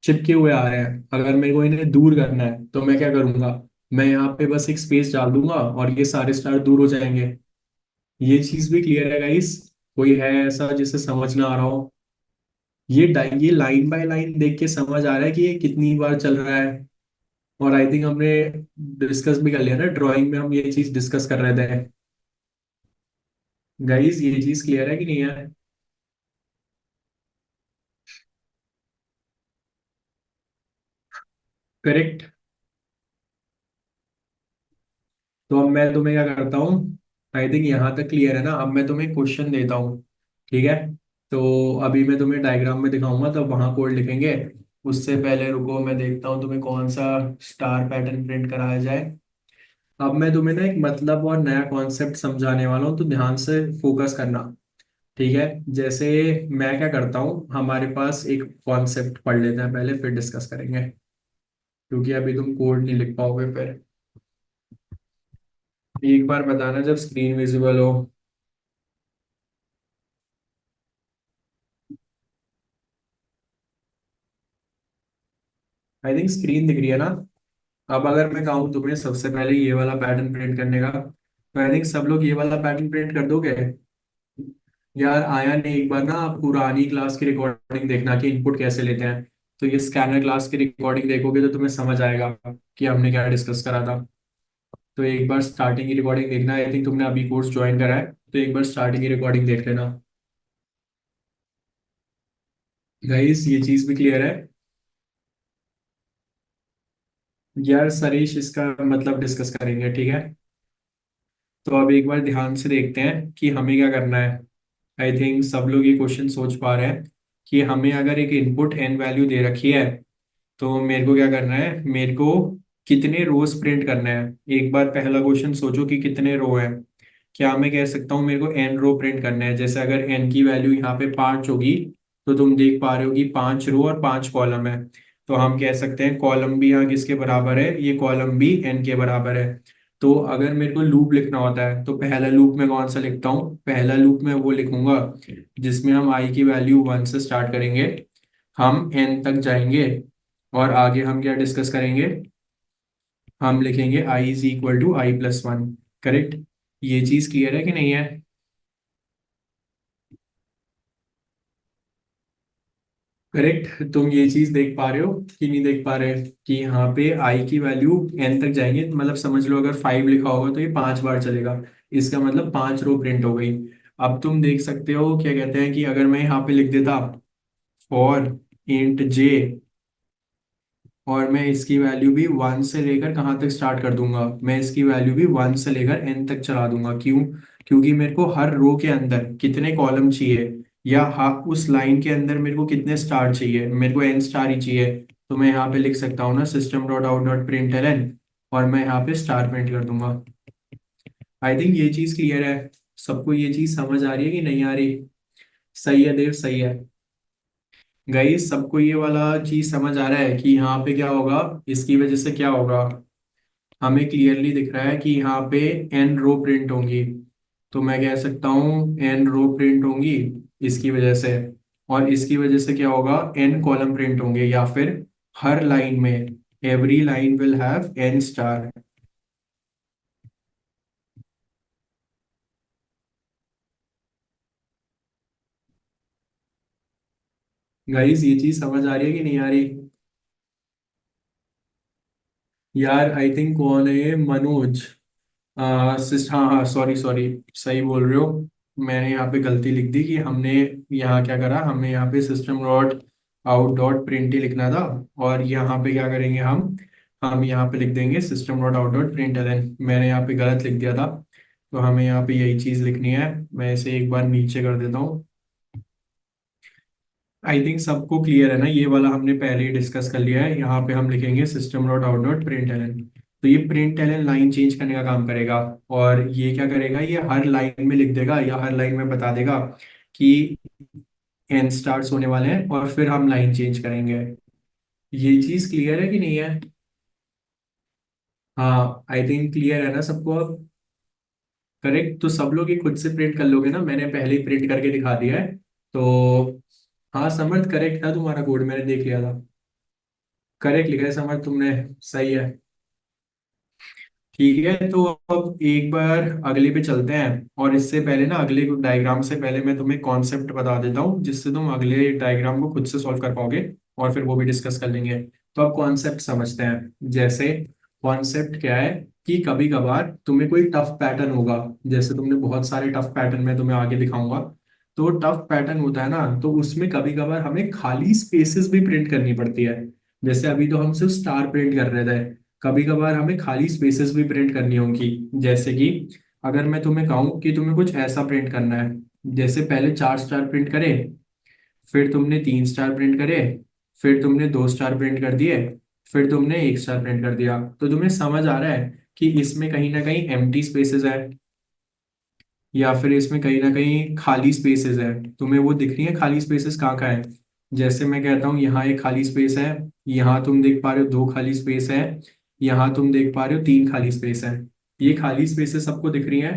चिपके हुए आ रहे हैं। अगर मेरे को इन्हें दूर करना है तो मैं क्या करूंगा, मैं यहाँ पे बस एक स्पेस डाल दूंगा और ये सारे स्टार दूर हो जाएंगे। ये चीज भी क्लियर है गाइस। कोई है ऐसा जिसे समझ ना आ रहा हो। ये लाइन बाय लाइन देख के समझ आ रहा है कि ये कितनी बार चल रहा है। और आई थिंक हमने डिस्कस भी कर लिया ना, ड्राइंग में हम ये चीज डिस्कस कर रहे थे। गाइस ये चीज क्लियर है कि नहीं है। करेक्ट। तो अब मैं तुम्हें क्या करता हूँ, आई थिंक यहाँ तक क्लियर है ना। अब मैं तुम्हें क्वेश्चन देता हूँ, ठीक है। तो अभी मैं तुम्हें डायग्राम में दिखाऊंगा, तब वहां कोड लिखेंगे। उससे पहले रुको, मैं देखता हूँ तुम्हें कौन सा स्टार पैटर्न प्रिंट कराया जाए। अब मैं तुम्हें ना एक मतलब और नया कॉन्सेप्ट समझाने वाला हूँ, तो ध्यान से फोकस करना, ठीक है। जैसे मैं क्या करता हूँ, हमारे पास एक कॉन्सेप्ट पढ़ लेते हैं पहले, फिर डिस्कस करेंगे, क्योंकि अभी तुम कोड नहीं लिख पाओगे फिर। एक बार बताना जब स्क्रीन विजिबल हो। आई थिंक स्क्रीन दिख रही है ना। अब अगर मैं कहूँ तुम्हें सबसे पहले ये वाला पैटर्न प्रिंट करने का, तो आई थिंक सब लोग ये वाला पैटर्न प्रिंट कर दोगे। यार आया नहीं, एक बार ना आप पुरानी क्लास की रिकॉर्डिंग देखना कि इनपुट कैसे लेते हैं। तो ये स्कैनर क्लास की रिकॉर्डिंग देखोगे तो तुम्हें समझ आएगा कि हमने क्या डिस्कस करा था। तो एक बार स्टार्टिंग की रिकॉर्डिंग देखना, आई थिंक तुमने अभी कोर्स ज्वाइन करा है, तो एक बार स्टार्टिंग की रिकॉर्डिंग देख लेना। गाइस ये चीज भी क्लियर है। यार सरीश इसका मतलब डिस्कस करेंगे, ठीक है। तो अब एक बार ध्यान से देखते हैं कि हमें क्या करना है। आई थिंक सब लोग ये क्वेश्चन सोच पा रहे हैं कि हमें अगर एक इनपुट एन वैल्यू दे रखी है, तो मेरे को क्या करना है, मेरे को कितने रोज प्रिंट करना है। एक बार पहला क्वेश्चन सोचो कि कितने रो है। क्या मैं कह सकता हूँ मेरे को एन रो प्रिंट करना है। जैसे अगर एन की वैल्यू यहाँ पे 5 होगी, तो तुम देख पा रहे हो कि 5 रो और 5 कॉलम है। तो हम कह सकते हैं कॉलम भी यहाँ किसके बराबर है, ये कॉलम भी एन के बराबर है। तो अगर मेरे को लूप लिखना होता है, तो पहला लूप में कौन सा लिखता हूँ, पहला लूप में वो लिखूंगा जिसमें हम आई की वैल्यू 1 से स्टार्ट करेंगे, हम एन तक जाएंगे, और आगे हम क्या डिस्कस करेंगे, हम लिखेंगे i is equal to i plus one. Correct. ये चीज क्लियर है कि नहीं है। करेक्ट। तुम ये चीज देख पा रहे हो कि नहीं देख पा रहे, कि यहाँ पे आई की वैल्यू एन तक जाएंगे, मतलब समझ लो अगर 5 लिखा होगा तो ये 5 बार चलेगा। इसका मतलब 5 रो प्रिंट हो गई। अब तुम देख सकते हो क्या कहते हैं कि अगर मैं यहाँ पे लिख देता फॉर इंट जे, और मैं इसकी वैल्यू भी 1 से लेकर कहाँ तक स्टार्ट कर दूंगा, मैं इसकी वैल्यू भी 1 से लेकर एन तक चला दूंगा। क्यों? क्योंकि मेरे को हर रो के अंदर कितने कॉलम चाहिए, या उस लाइन के अंदर मेरे को कितने स्टार चाहिए, मेरे को एन स्टार ही चाहिए। तो मैं यहाँ पे लिख सकता हूँ ना system dot out dot println एन, और मैं यहाँ पे स्टार प्रिंट कर दूंगा। आई थिंक ये चीज क्लियर है। सबको ये चीज समझ आ रही है कि नहीं आ रही। सही है देव, सही है। गाइस सबको ये वाला चीज समझ आ रहा है कि यहाँ पे क्या होगा, इसकी वजह से क्या होगा। हमें क्लियरली दिख रहा है कि यहाँ पे एन रो प्रिंट होंगी। तो मैं कह सकता हूँ एन रो प्रिंट होंगी इसकी वजह से, और इसकी वजह से क्या होगा, एन कॉलम प्रिंट होंगे, या फिर हर लाइन में every line will have an star. Guys ये चीज समझ आ रही है कि नहीं आ रही। यार आई थिंक कौन है ये, मनोज। हाँ हाँ, सॉरी सॉरी, सही बोल रहे हो। मैंने यहाँ पे गलती लिख दी कि हमने यहाँ क्या करा, हमने यहाँ पे system dot out dot print ही लिखना था। और यहाँ पे क्या करेंगे हम यहाँ पे लिख देंगे system dot out dot print एलन। मैंने यहाँ पे गलत लिख दिया था, तो हमें यहाँ पे यही चीज़ लिखनी है। मैं इसे एक बार नीचे कर देता हूँ। आई थिंक सबको क्लियर है ना, ये वाला हमने पहले ही डिस्कस कर लिया है। यहाँ पे हम लिखेंगे system dot out dot print एलन। तो ये प्रिंट एलन लाइन चेंज करने का काम करेगा। और ये क्या करेगा, ये हर लाइन में लिख देगा, या हर लाइन में बता देगा कि एन स्टार्स होने वाले हैं, और फिर हम लाइन चेंज करेंगे। ये चीज क्लियर है कि नहीं है। हाँ आई थिंक क्लियर है ना सबको अब। करेक्ट। तो सब लोग ये खुद से प्रिंट कर लोगे ना, मैंने पहले ही प्रिंट करके दिखा दिया है। तो हाँ समर्थ, करेक्ट था तुम्हारा कोड, मैंने देख लिया था। करेक्ट लिखा है समर तुमने। सही है। ठीक है, तो अब एक बार अगले पे चलते हैं। और इससे पहले ना, अगले डायग्राम से पहले मैं तुम्हें कॉन्सेप्ट बता देता हूँ, जिससे तुम अगले डायग्राम को खुद से सॉल्व कर पाओगे, और फिर वो भी डिस्कस कर लेंगे। तो अब कॉन्सेप्ट समझते हैं। जैसे कॉन्सेप्ट क्या है, कि कभी कभार तुम्हें कोई टफ पैटर्न होगा। जैसे तुमने बहुत सारे टफ पैटर्न में तुम्हें आगे दिखाऊंगा। तो टफ पैटर्न होता है ना, तो उसमें कभी कभार हमें खाली स्पेसेस भी प्रिंट करनी पड़ती है। जैसे अभी तो हम सिर्फ स्टार प्रिंट कर रहे थे, कभी कभार हमें खाली स्पेसेस भी प्रिंट करनी होंगी। जैसे कि अगर मैं तुम्हें कहूँ कि तुम्हें कुछ ऐसा प्रिंट करना है, जैसे पहले 4 स्टार प्रिंट करे, फिर तुमने 3 स्टार प्रिंट करे, फिर तुमने 2 स्टार प्रिंट कर दिए, फिर तुमने 1 स्टार प्रिंट कर दिया, तो तुम्हें समझ आ रहा है कि इसमें कहीं ना कहीं एम्प्टी स्पेसेस है, या फिर इसमें कहीं ना कहीं खाली स्पेसेस है। तुम्हें वो दिख रही है खाली स्पेसेस कहाँ कहाँ है? जैसे मैं कहता हूँ यहाँ एक खाली स्पेस है, यहाँ तुम देख पा रहे हो 2 खाली स्पेस है, यहाँ तुम देख पा रहे हो 3 खाली स्पेस है। ये खाली स्पेसेस सबको दिख रही है।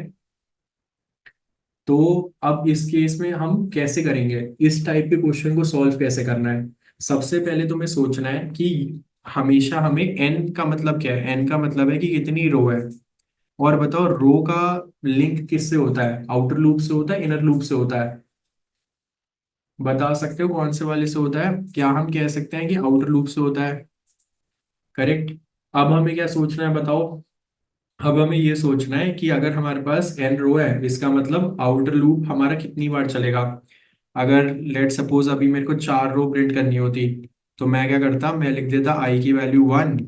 तो अब इस केस में हम कैसे करेंगे, इस टाइप के क्वेश्चन को सॉल्व कैसे करना है? सबसे पहले तुम्हें सोचना है कि हमेशा हमें एन का मतलब क्या है। एन का मतलब है कि कितनी रो है। और बताओ रो का लिंक किससे होता है? आउटर लूप से होता है, इनर लूप से होता है? बता सकते हो कौन से वाले से होता है? क्या हम कह सकते हैं कि आउटर लूप से होता है? करेक्ट। अब हमें क्या सोचना है बताओ? अब हमें ये सोचना है कि अगर हमारे पास एन रो है, इसका मतलब आउटर लूप हमारा कितनी बार चलेगा। अगर लेट सपोज अभी मेरे को 4 रो प्रिंट करनी होती, तो मैं क्या करता, मैं लिख देता आई की value 1,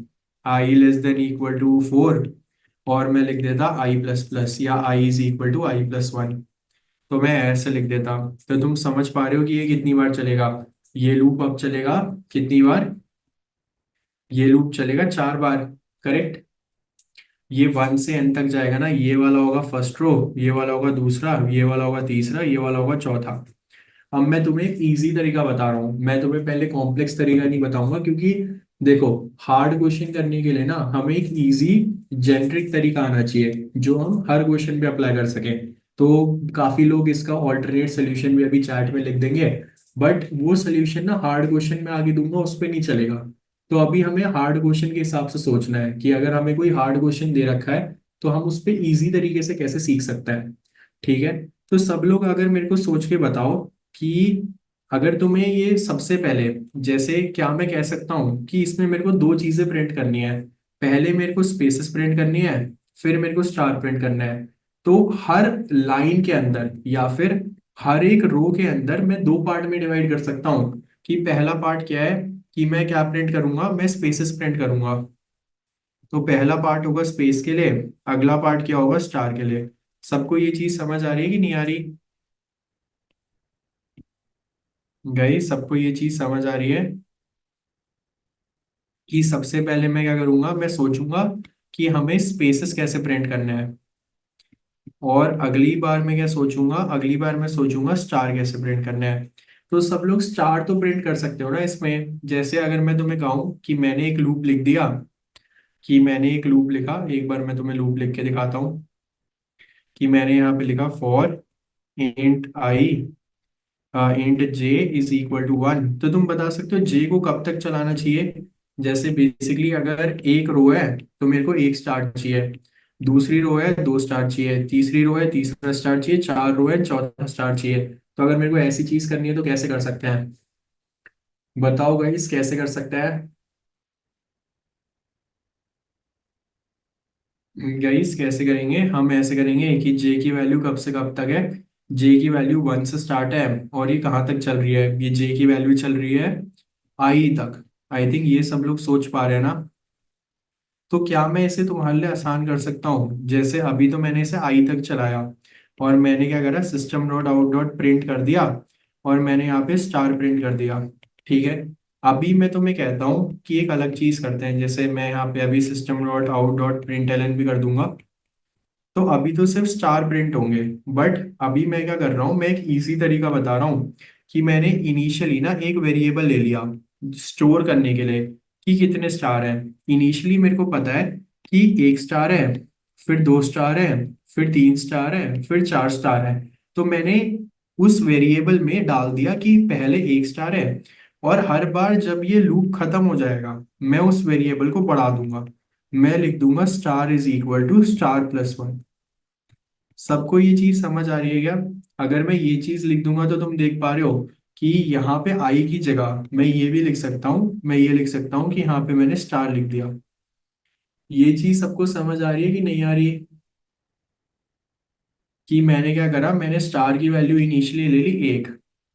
i less than equal to 4, और मैं लिख देता आई प्लस प्लस, या i is equal to i plus 1। तो मैं ऐसे लिख देता। तो तुम समझ पा रहे हो कि ये कितनी बार चलेगा? ये लूप अब चलेगा कितनी बार? ये लूप चलेगा 4 बार। करेक्ट। ये 1 से n तक जाएगा ना, ये वाला होगा फर्स्ट रो, ये वाला होगा दूसरा, ये वाला होगा तीसरा, ये वाला होगा चौथा। अब मैं तुम्हें एक इजी तरीका बता रहा हूँ, मैं तुम्हें पहले कॉम्प्लेक्स तरीका नहीं बताऊंगा, क्योंकि देखो हार्ड क्वेश्चन करने के लिए ना हमें एक इजी जेनरिक तरीका आना चाहिए जो हम हर क्वेश्चन पे अप्लाई कर सकें। तो काफी लोग इसका ऑल्टरनेट सोल्यूशन भी अभी चैट में लिख देंगे, बट वो सोल्यूशन ना हार्ड क्वेश्चन में आगे दूंगा उस पर नहीं चलेगा। तो अभी हमें हार्ड क्वेश्चन के हिसाब से सोचना है कि अगर हमें कोई हार्ड क्वेश्चन दे रखा है तो हम उस पर इजी तरीके से कैसे सीख सकते हैं। ठीक है। तो सब लोग अगर मेरे को सोच के बताओ कि अगर तुम्हें ये सबसे पहले, जैसे क्या मैं कह सकता हूँ कि इसमें मेरे को 2 चीजें प्रिंट करनी है। पहले मेरे को स्पेसेस प्रिंट करनी है, फिर मेरे को स्टार प्रिंट करना है। तो हर लाइन के अंदर या फिर हर एक रो के अंदर मैं 2 पार्ट में डिवाइड कर सकता हूँ। कि पहला पार्ट क्या है, कि मैं क्या प्रिंट करूंगा, मैं स्पेसेस प्रिंट करूंगा। तो पहला पार्ट होगा स्पेस के लिए, अगला पार्ट क्या होगा, स्टार के लिए। सबको ये चीज समझ आ रही है कि नहीं आ रही? गई सबको ये चीज समझ आ रही है कि सबसे पहले मैं क्या करूंगा, मैं सोचूंगा कि हमें स्पेसेस कैसे प्रिंट करने हैं। और अगली बार मैं क्या सोचूंगा, अगली बार मैं सोचूंगा स्टार कैसे प्रिंट करने हैं। तो सब लोग स्टार तो प्रिंट कर सकते हो ना इसमें। जैसे अगर मैं तुम्हें कहूँ कि मैंने एक लूप लिख दिया, कि मैंने एक लूप लिखा, एक बार मैं तुम्हें लूप लिख के दिखाता हूँ। कि मैंने यहाँ पे लिखा for int I int J is equal to 1। तो तुम बता सकते हो जे को कब तक चलाना चाहिए। जैसे बेसिकली अगर एक रो है तो मेरे को 1 स्टार चाहिए, दूसरी रो है 2 स्टार चाहिए, तीसरी रो है तीसरा स्टार चाहिए, 4 रो है चौथा स्टार चाहिए। तो अगर मेरे को ऐसी चीज करनी है तो कैसे कर सकते हैं? बताओ गाइस कैसे कर सकते हैं? गाइस कैसे करेंगे? हम ऐसे करेंगे कि जे की वैल्यू कब से कब तक है। जे की वैल्यू 1 से स्टार्ट है, और ये कहाँ तक चल रही है? ये जे की वैल्यू चल रही है आई तक। आई थिंक ये सब लोग सोच पा रहे हैं ना? तो क्या मैं इसे तुम्हारे लिए आसान कर सकता हूँ? जैसे अभी तो मैंने इसे आई तक चलाया, और मैंने क्या करा, system dot out dot print कर दिया, और मैंने यहाँ पे स्टार प्रिंट कर दिया। ठीक है। अभी मैं तुम्हें कहता हूँ कि एक अलग चीज करते हैं। जैसे मैं यहाँ पे अभी system dot out dot println एन भी कर दूंगा। तो अभी तो सिर्फ स्टार प्रिंट होंगे, बट अभी मैं क्या कर रहा हूँ, मैं एक इजी तरीका बता रहा हूँ कि मैंने इनिशियली ना एक वेरिएबल ले लिया स्टोर करने के लिए कि कितने स्टार हैं। इनिशियली मेरे को पता है कि 1 स्टार है, फिर 2 स्टार है, फिर 3 स्टार है, फिर 4 स्टार है। तो मैंने उस वेरिएबल में डाल दिया कि पहले 1 स्टार है, और हर बार जब ये लूप खत्म हो जाएगा मैं उस वेरिएबल को बढ़ा दूंगा। मैं लिख दूंगा star is equal to star plus 1। सबको ये चीज समझ आ रही है क्या? अगर मैं ये चीज लिख दूंगा तो तुम देख पा रहे हो कि यहाँ पे आई की जगह मैं ये भी लिख सकता हूँ, मैं ये लिख सकता हूँ कि यहाँ पे मैंने स्टार लिख दिया। ये चीज सबको समझ आ रही है कि नहीं आ रही है? कि मैंने क्या करा, मैंने स्टार की वैल्यू इनिशियली ले ली 1,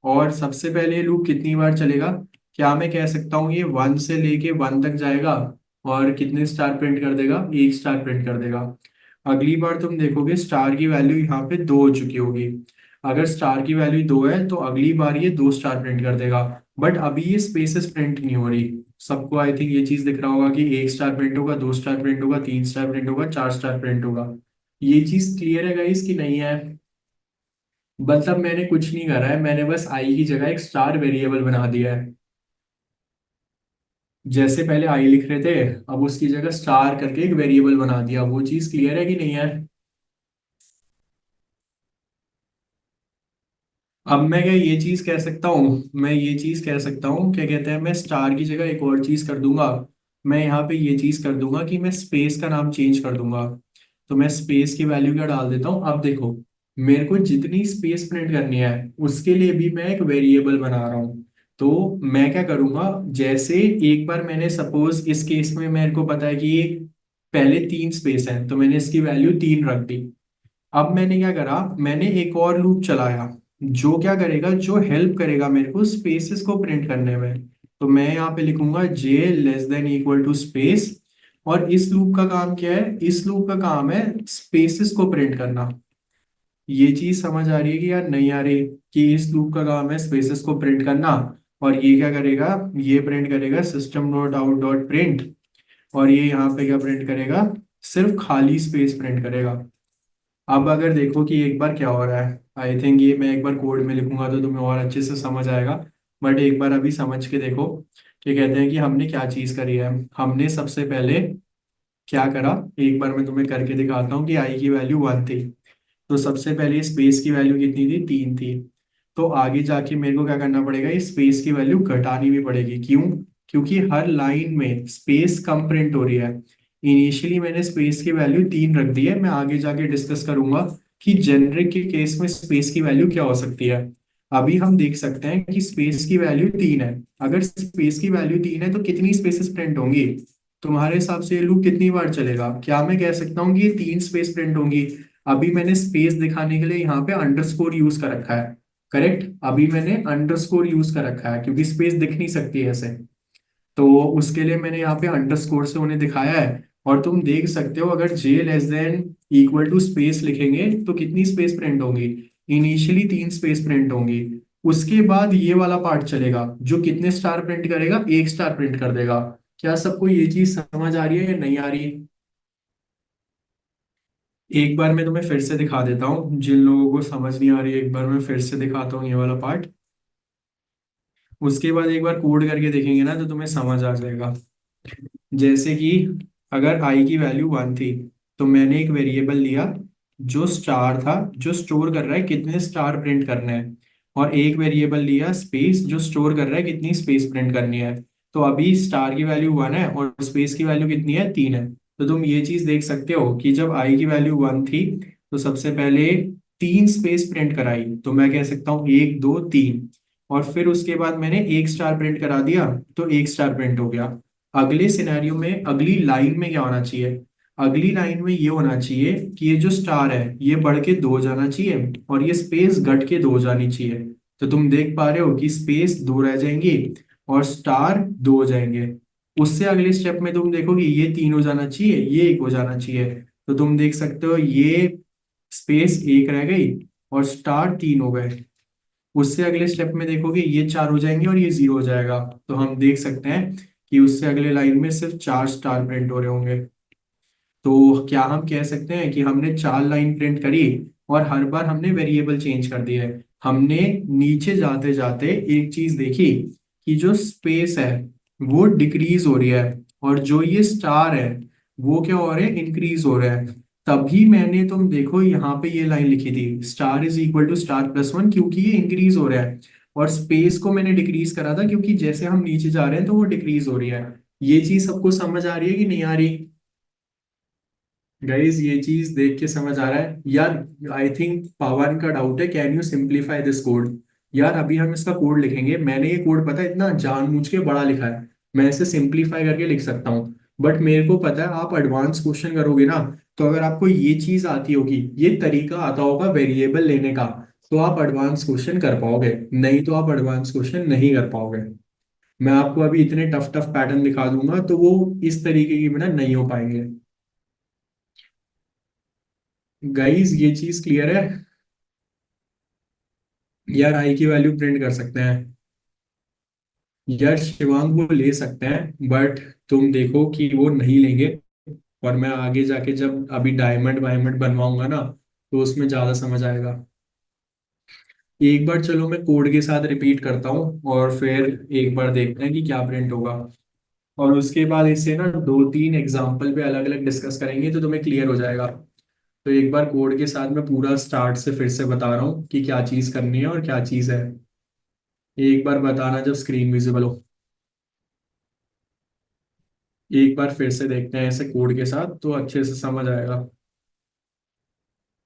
और सबसे पहले ये लूप कितनी बार चलेगा? क्या मैं कह सकता हूँ ये 1 से लेके 1 तक जाएगा? और कितने स्टार प्रिंट कर देगा, एक स्टार प्रिंट कर देगा। अगली बार तुम देखोगे स्टार की वैल्यू यहाँ पे 2 हो चुकी होगी। अगर स्टार की वैल्यू 2 है तो अगली बार ये 2 स्टार प्रिंट कर देगा। बट अभी ये स्पेसेस प्रिंट नहीं हो रही। सबको आई थिंक ये चीज दिख रहा होगा कि 1 स्टार प्रिंट होगा, 2 स्टार प्रिंट होगा, 3 स्टार प्रिंट होगा, 4 स्टार प्रिंट होगा। ये चीज क्लियर है गाइस कि नहीं है? मतलब मैंने कुछ नहीं करा है, मैंने बस आई की जगह एक स्टार वेरिएबल बना दिया है। जैसे पहले आई लिख रहे थे, अब उसकी जगह स्टार करके एक वेरिएबल बना दिया। वो चीज क्लियर है कि नहीं है? अब मैं क्या ये चीज कह सकता हूँ, मैं ये चीज कह सकता हूँ, क्या कहते हैं, मैं स्टार की जगह एक और चीज कर दूंगा। मैं यहाँ पे ये चीज कर दूंगा कि मैं स्पेस का नाम चेंज कर दूंगा। तो मैं स्पेस की वैल्यू क्या डाल देता हूँ, अब देखो मेरे को जितनी स्पेस प्रिंट करनी है उसके लिए भी मैं एक वेरिएबल बना रहा हूँ। तो मैं क्या करूंगा, जैसे एक बार मैंने सपोज इस केस में मेरे को पता है कि ये पहले 3 स्पेस है, तो मैंने इसकी वैल्यू 3 रख दी। अब मैंने क्या करा, मैंने एक और लूप चलाया जो क्या करेगा, जो हेल्प करेगा मेरे को स्पेसेस को प्रिंट करने में। तो मैं यहाँ पे लिखूंगा j less than equal to space. और इस लूप का काम क्या है, इस लूप का काम है स्पेसेस को प्रिंट करना। ये चीज समझ आ रही है कि यार नहीं आ रही, कि इस लूप का काम है स्पेसेस को प्रिंट करना। और ये क्या करेगा, ये प्रिंट करेगा system dot out dot print. और ये यहाँ पे क्या प्रिंट करेगा, सिर्फ खाली स्पेस प्रिंट करेगा। अब अगर देखो कि एक बार क्या हो रहा है, आई थिंक ये मैं एक बार कोड में लिखूंगा तो तुम्हें और अच्छे से समझ आएगा। बट एक बार अभी समझ के देखो कि कहते हैं कि हमने क्या चीज करी है। हमने सबसे पहले क्या करा, एक बार मैं तुम्हें करके दिखाता हूँ कि आई की वैल्यू 1 थी। तो सबसे पहले स्पेस की वैल्यू कितनी थी, 3 थी। तो आगे जाके मेरे को क्या करना पड़ेगा, इस स्पेस की वैल्यू घटानी भी पड़ेगी। क्यों? क्योंकि हर लाइन में स्पेस कम प्रिंट हो रही है। इनिशियली मैंने स्पेस की वैल्यू 3 रख दी है, मैं आगे जाके डिस्कस करूंगा कि जेनरिक के केस में स्पेस की वैल्यू क्या हो सकती है। अभी हम देख सकते हैं कि स्पेस की वैल्यू 3 है। अगर स्पेस की वैल्यू 3 है तो कितनी स्पेसेस प्रिंट होंगी? तुम्हारे हिसाब से ये लूप कितनी बार चलेगा? क्या मैं कह सकता हूँ कि ये 3 स्पेस प्रिंट होंगी? अभी मैंने स्पेस दिखाने के लिए यहाँ पे अंडरस्कोर यूज कर रखा है। करेक्ट, अभी मैंने अंडरस्कोर यूज कर रखा है क्योंकि स्पेस दिख नहीं सकती है ऐसे। तो उसके लिए मैंने यहाँ पे अंडरस्कोर से उन्हें दिखाया है। और तुम देख सकते हो अगर j less than equal to space लिखेंगे तो कितनी स्पेस प्रिंट होंगी? इनिशियली 3 स्पेस प्रिंट होंगी। उसके बाद ये वाला पार्ट चलेगा जो कितने स्टार प्रिंट करेगा, 1 स्टार प्रिंट कर देगा। क्या सबको ये चीज समझ आ रही है या नहीं आ रही? एक बार मैं तुम्हें फिर से दिखा देता हूँ, जिन लोगों को समझ नहीं आ रही एक बार मैं फिर से दिखाता हूँ ये वाला पार्ट। उसके बाद एक बार कोड करके देखेंगे ना तो तुम्हें समझ आ जाएगा। जैसे कि अगर आई की वैल्यू 1 थी तो मैंने एक वेरिएबल लिया जो स्टार था, जो स्टोर कर रहा है कितने स्टार प्रिंट करने हैं। और एक वेरिएबल लिया स्पेस जो स्टोर कर रहा है कितनी स्पेस प्रिंट करनी है। तो अभी स्टार की वैल्यू 1 है और स्पेस की वैल्यू कितनी है, 3 है। तो तुम ये चीज देख सकते हो कि जब आई की वैल्यू 1 थी तो सबसे पहले 3 स्पेस प्रिंट कराई, तो मैं कह सकता हूँ 1 2 3। और फिर उसके बाद मैंने 1 स्टार प्रिंट करा दिया तो 1 स्टार प्रिंट हो गया। अगले सिनेरियो में अगली लाइन में क्या होना चाहिए, अगली लाइन में ये होना चाहिए कि ये जो स्टार है ये बढ़ के 2 जाना चाहिए और ये स्पेस घट के 2 जानी चाहिए। तो तुम देख पा रहे हो कि स्पेस 2 रह जाएंगी और स्टार 2 हो जाएंगे। उससे अगले स्टेप में तुम देखोगे ये 3 हो जाना चाहिए, ये 1 हो जाना चाहिए। तो तुम देख सकते हो ये स्पेस 1 रह गई और स्टार 3 हो गए। उससे अगले स्टेप में देखोगे ये 4 हो जाएंगे और ये 0 हो जाएगा। तो हम देख सकते हैं कि उससे अगले लाइन में सिर्फ 4 स्टार प्रिंट हो रहे होंगे। तो क्या हम कह सकते हैं कि हमने 4 लाइन प्रिंट करी और हर बार हमने वेरिएबल चेंज कर दिया है। हमने नीचे जाते जाते एक चीज देखी कि जो स्पेस है वो डिक्रीज हो रही है और जो ये स्टार है वो क्या हो रहे हैं, इंक्रीज हो रहे हैं। तभी मैंने, तुम देखो यहाँ पे ये लाइन लिखी थी star is equal to star plus 1, क्योंकि ये इंक्रीज हो रहा है। और स्पेस को मैंने डिक्रीज करा था क्योंकि जैसे हम नीचे जा रहे हैं तो वो डिक्रीज हो रही है। ये चीज सबको समझ आ रही है कि नहीं आ रही? गाइज ये चीज देख के समझ आ रहा है यार? आई थिंक पवन का डाउट है, can you simplify this code? यार अभी हम इसका कोड लिखेंगे, मैंने ये कोड पता है इतना जानबूझ के बड़ा लिखा है, मैं इसे सिंप्लीफाई करके लिख सकता हूँ। बट मेरे को पता है आप एडवांस क्वेश्चन करोगे ना, तो अगर आपको ये चीज आती होगी, ये तरीका आता होगा वेरिएबल लेने का, तो आप एडवांस क्वेश्चन कर पाओगे, नहीं तो आप एडवांस क्वेश्चन नहीं कर पाओगे। मैं आपको अभी इतने टफ टफ पैटर्न दिखा दूंगा तो वो इस तरीके की बिना नहीं हो पाएंगे। गाइस ये चीज क्लियर है? यार आई की वैल्यू प्रिंट कर सकते हैं। यार शिवांग वो ले सकते हैं बट तुम देखो कि वो नहीं लेंगे। और मैं आगे जाके जब अभी डायमंड वायमंड बनवाऊंगा ना तो उसमें ज्यादा समझ आएगा। एक बार चलो मैं कोड के साथ रिपीट करता हूँ और फिर एक बार देखते हैं कि क्या प्रिंट होगा। और उसके बाद इससे ना दो तीन एग्जाम्पल पे अलग अलग डिस्कस करेंगे तो तुम्हें क्लियर हो जाएगा। तो एक बार कोड के साथ मैं पूरा स्टार्ट से फिर से बता रहा हूँ कि क्या चीज़ करनी है और क्या चीज़ है। एक बार बताना जब स्क्रीन विजिबल हो। एक बार फिर से देखते हैं ऐसे कोड के साथ तो अच्छे से समझ आएगा।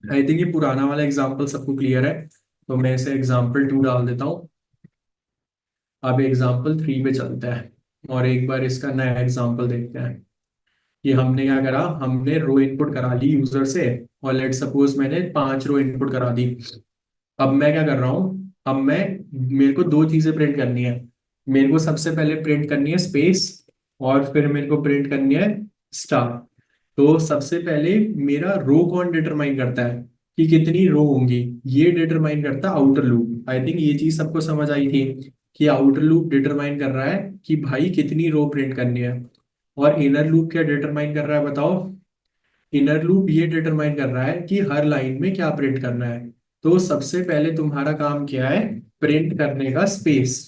आई थिंक ये पुराना वाला एग्जाम्पल सबको क्लियर है। तो मैं इसे एग्जाम्पल 2 डाल देता हूँ। अब एग्जाम्पल 3 पे चलते हैं और एक बार इसका नया एग्जाम्पल देखते हैं कि हमने क्या करा। हमने रो इनपुट करा ली यूजर से और लेट सपोज मैंने 5 रो इनपुट करा दी। अब मैं क्या कर रहा हूँ। अब मैं मेरे को दो चीजें प्रिंट करनी है। मेरे को सबसे पहले प्रिंट करनी है स्पेस और फिर मेरे को प्रिंट करनी है स्टार। तो सबसे पहले मेरा रो कौन डिटरमाइन करता है कि कितनी रो होंगी। ये डिटरमाइन करता है आउटर लूप। आई थिंक ये चीज सबको समझ आई थी कि आउटर लूप डिटरमाइन कर रहा है कि भाई कितनी रो प्रिंट करनी है। और इनर लूप क्या डिटरमाइन कर रहा है बताओ। इनर लूप ये डिटरमाइन कर रहा है कि हर लाइन में क्या प्रिंट करना है। तो सबसे पहले तुम्हारा काम क्या है प्रिंट करने का स्पेस।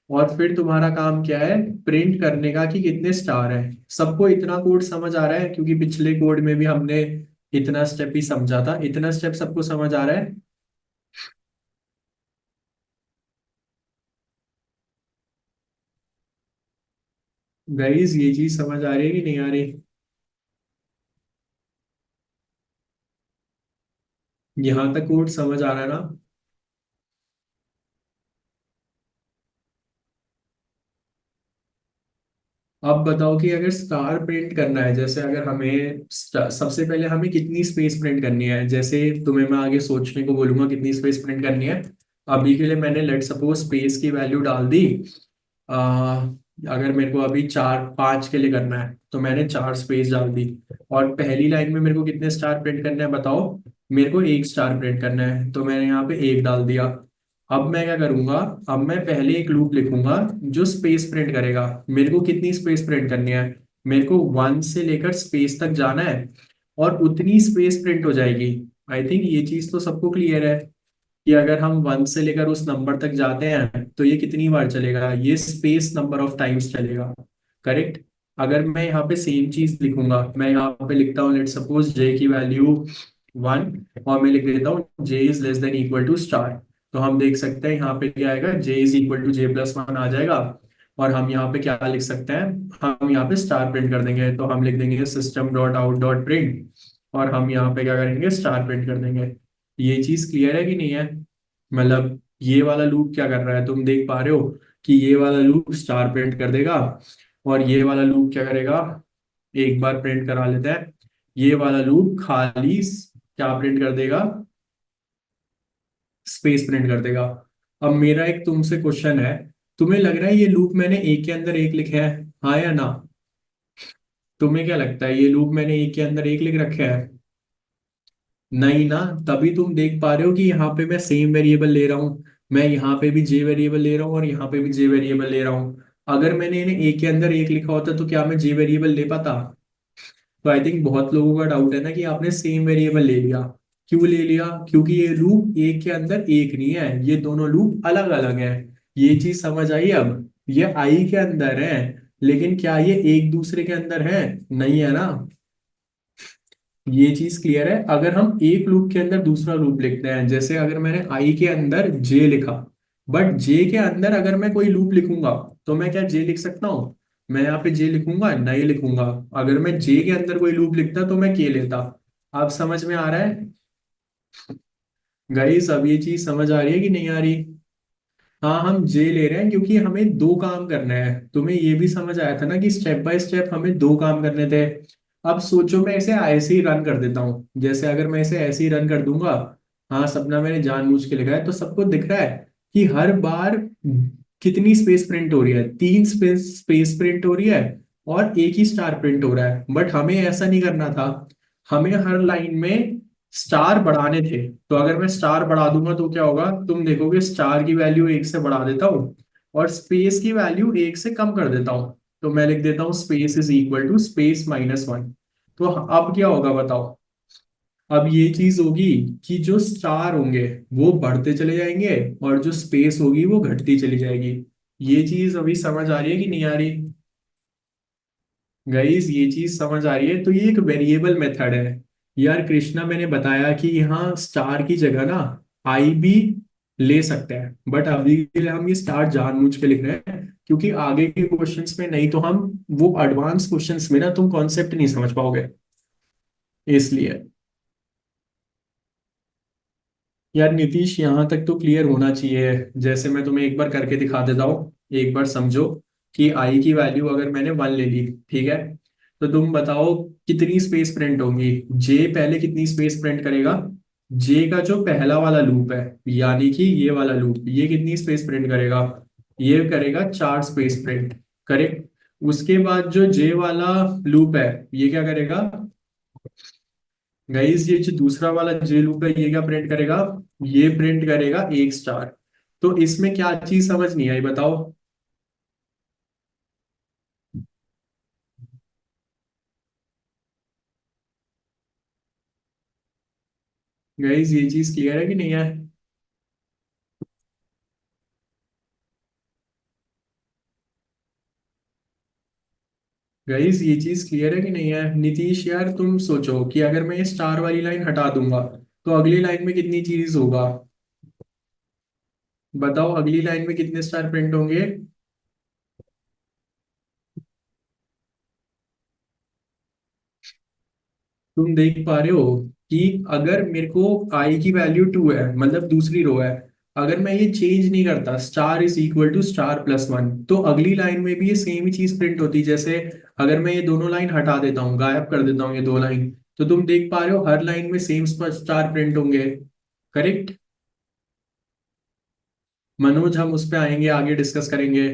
और फिर तुम्हारा काम क्या है प्रिंट करने का कि कितने स्टार हैं। सबको इतना कोड समझ आ रहा है क्योंकि पिछले कोड में भी हमने इतना स्टेप ही समझा था। इतना स्टेप सबको समझ आ रहा है। गाइस ये चीज समझ आ रही है कि नहीं आ रही? यहाँ तक कोड समझ आ रहा है ना? अब बताओ कि अगर स्टार प्रिंट करना है जैसे अगर हमें सबसे पहले हमें कितनी स्पेस प्रिंट करनी है। जैसे तुम्हें मैं आगे सोचने को बोलूंगा कितनी स्पेस प्रिंट करनी है। अभी के लिए मैंने लेट सपोज स्पेस की वैल्यू डाल दी। आ, अगर मेरे को अभी 4 5 के लिए करना है तो मैंने 4 स्पेस डाल दी। और पहली लाइन में मेरे को कितने स्टार प्रिंट करने हैं बताओ। मेरे को 1 स्टार प्रिंट करना है तो मैंने यहाँ पे 1 डाल दिया। अब मैं क्या करूंगा। अब मैं पहले एक लूप लिखूंगा जो स्पेस प्रिंट करेगा। मेरे को कितनी स्पेस प्रिंट करनी है। मेरे को 1 से लेकर स्पेस तक जाना है और उतनी स्पेस प्रिंट हो जाएगी। आई थिंक ये चीज तो सबको क्लियर है कि अगर हम 1 से लेकर उस नंबर तक जाते हैं तो ये कितनी बार चलेगा। ये स्पेस नंबर ऑफ टाइम्स चलेगा। करेक्ट। अगर मैं यहाँ पे सेम चीज लिखूंगा मैं यहाँ पे लिखता हूँ लेट सपोज जे की वैल्यू 1 और मैं लिख देता हूँ j is less than equal to star. तो हम देख सकते हैं यहाँ पे क्या आएगा j is equal to J+1 आ जाएगा। और हम यहाँ पे क्या लिख सकते हैं हम यहाँ पे स्टार प्रिंट कर देंगे तो हम लिख देंगे system dot out dot print. और हम यहाँ पे क्या करेंगे स्टार प्रिंट कर देंगे। ये चीज क्लियर है कि नहीं है? मतलब ये वाला लूप क्या कर रहा है तुम देख पा रहे हो कि ये वाला लूप स्टार प्रिंट कर देगा। और ये वाला लूप क्या करेगा एक बार प्रिंट करा लेते हैं। ये वाला लूप खाली क्या प्रिंट कर देगा स्पेस प्रिंट कर देगा। अब मेरा एक तुमसे क्वेश्चन है। तुम्हें लग रहा है ये लूप मैंने एक के अंदर एक लिखा है हाँ या ना? तुम्हें क्या लगता है ये लूप मैंने एक के अंदर एक लिख रखा है? नहीं ना। तभी तुम देख पा रहे हो कि यहाँ पे मैं सेम वेरिएबल ले रहा हूँ। मैं यहाँ पे भी जे वेरिएबल ले रहा हूँ और यहाँ पे भी जे वेरिएबल ले रहा हूँ। अगर मैंने इन्हें एक के अंदर एक लिखा होता तो क्या मैं जे वेरिएबल ले पाता? तो आई थिंक बहुत लोगों का डाउट है ना कि आपने सेम वेरिएबल ले लिया। क्यों ले लिया? क्योंकि ये लूप एक के अंदर एक नहीं है ये दोनों लूप अलग अलग है। ये चीज समझ आई अब? ये आई के अंदर है लेकिन क्या ये एक दूसरे के अंदर है? नहीं है ना। ये चीज क्लियर है। अगर हम एक लूप के अंदर दूसरा लूप लिखते हैं जैसे अगर मैंने आई के अंदर जे लिखा बट जे के अंदर अगर मैं कोई लूप लिखूंगा तो मैं क्या जे लिख सकता हूँ? मैं यहाँ पे जे लिखूंगा नहीं लिखूंगा। अगर मैं जे के अंदर कोई लूप लिखता तो मैं के लेता। आप समझ में आ रहा है? गाइस अब ये चीज समझ आ रही है कि नहीं आ रही? हाँ हम जे ले रहे हैं क्योंकि हमें दो काम करने हैं। तुम्हें ये भी समझ आया था ना कि स्टेप बाय स्टेप हमें दो काम करने थे। अब सोचो मैं इसे ऐसे ही रन कर देता हूँ जैसे अगर मैं इसे ऐसे ही रन कर दूंगा। हाँ सपना मैंने जानबूझ के लिखा है तो सबको दिख रहा है कि हर बार कितनी स्पेस प्रिंट हो रही है, 3 स्पेस प्रिंट हो रही है और एक ही स्टार प्रिंट हो रहा है। बट हमें ऐसा नहीं करना था, हमें हर लाइन में स्टार बढ़ाने थे। तो अगर मैं स्टार बढ़ा दूंगा तो क्या होगा, तुम देखोगे स्टार की वैल्यू 1 से बढ़ा देता हूँ और स्पेस की वैल्यू 1 से कम कर देता हूँ। तो मैं लिख देता हूँ space is equal to space -1। तो अब क्या होगा बताओ, अब ये चीज होगी कि जो स्टार होंगे वो बढ़ते चले जाएंगे और जो स्पेस होगी वो घटती चली जाएगी। ये चीज अभी समझ आ रही है कि नहीं आ रही? गाइस ये चीज समझ आ रही है? तो ये एक वेरिएबल मेथड है यार। कृष्णा मैंने बताया कि यहाँ स्टार की जगह ना आई भी ले सकते हैं, बट अभी के लिए हम ये स्टार जानबूझ के लिख रहे हैं क्योंकि आगे के क्वेश्चंस में नहीं तो हम वो एडवांस क्वेश्चंस में ना तुम कॉन्सेप्ट नहीं समझ पाओगे, इसलिए। यार नीतीश यहाँ तक तो क्लियर होना चाहिए। जैसे मैं तुम्हें एक बार करके दिखा देता हूँ, एक बार समझो कि आई की वैल्यू अगर मैंने 1 ले ली, ठीक है, तो तुम बताओ कितनी स्पेस प्रिंट होंगी। जे पहले कितनी स्पेस प्रिंट करेगा, जे का जो पहला वाला लूप है यानी कि ये वाला लूप, ये कितनी स्पेस प्रिंट करेगा, ये करेगा 4 स्पेस प्रिंट। करेक्ट। उसके बाद जो जे वाला लूप है ये क्या करेगा गाइस, ये जो दूसरा वाला जे लूप है ये क्या प्रिंट करेगा, ये प्रिंट करेगा 1 स्टार। तो इसमें क्या चीज समझ नहीं आई बताओ? गाइस ये चीज क्लियर है कि नहीं है? गाइस ये चीज क्लियर है कि नहीं है? नीतीश यार तुम सोचो कि अगर मैं ये स्टार वाली लाइन हटा दूंगा तो अगली लाइन में कितनी चीज होगा, बताओ अगली लाइन में कितने स्टार प्रिंट होंगे? तुम देख पा रहे हो कि अगर मेरे को आई की वैल्यू 2 है, मतलब दूसरी रो है, अगर मैं ये चेंज नहीं करता स्टार इज इक्वल टू स्टार+1, तो अगली लाइन में भी ये सेम ही चीज प्रिंट होती। जैसे अगर मैं ये दोनों लाइन हटा देता हूँ, गायब कर देता हूँ ये दो लाइन, तो तुम देख पा रहे हो हर लाइन में सेम स्टार प्रिंट होंगे। करेक्ट। मनोज हम उस पर आएंगे, आगे डिस्कस करेंगे।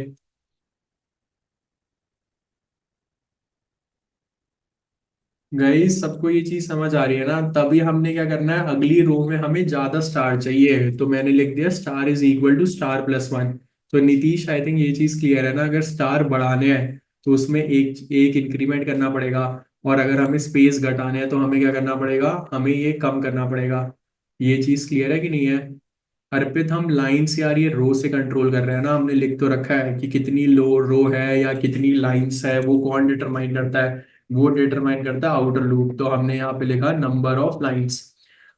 गाइस सबको ये चीज समझ आ रही है ना? तभी हमने क्या करना है, अगली रो में हमें ज्यादा स्टार चाहिए तो मैंने लिख दिया स्टार इज इक्वल टू स्टार+1। तो नीतीश आई थिंक ये चीज क्लियर है ना, अगर स्टार बढ़ाने हैं तो उसमें एक एक इंक्रीमेंट करना पड़ेगा, और अगर हमें स्पेस घटाने हैं तो हमें क्या करना पड़ेगा, हमें ये कम करना पड़ेगा। ये चीज क्लियर है कि नहीं है? अर्पित हम लाइन से यार ये रो से कंट्रोल कर रहे हैं ना, हमने लिख तो रखा है कि कितनी लो रो है या कितनी लाइंस है वो कौन डिटरमाइन करता है, वो डिटरमाइन करता है आउटर लूप। तो हमने यहाँ पे लिखा नंबर ऑफ लाइंस।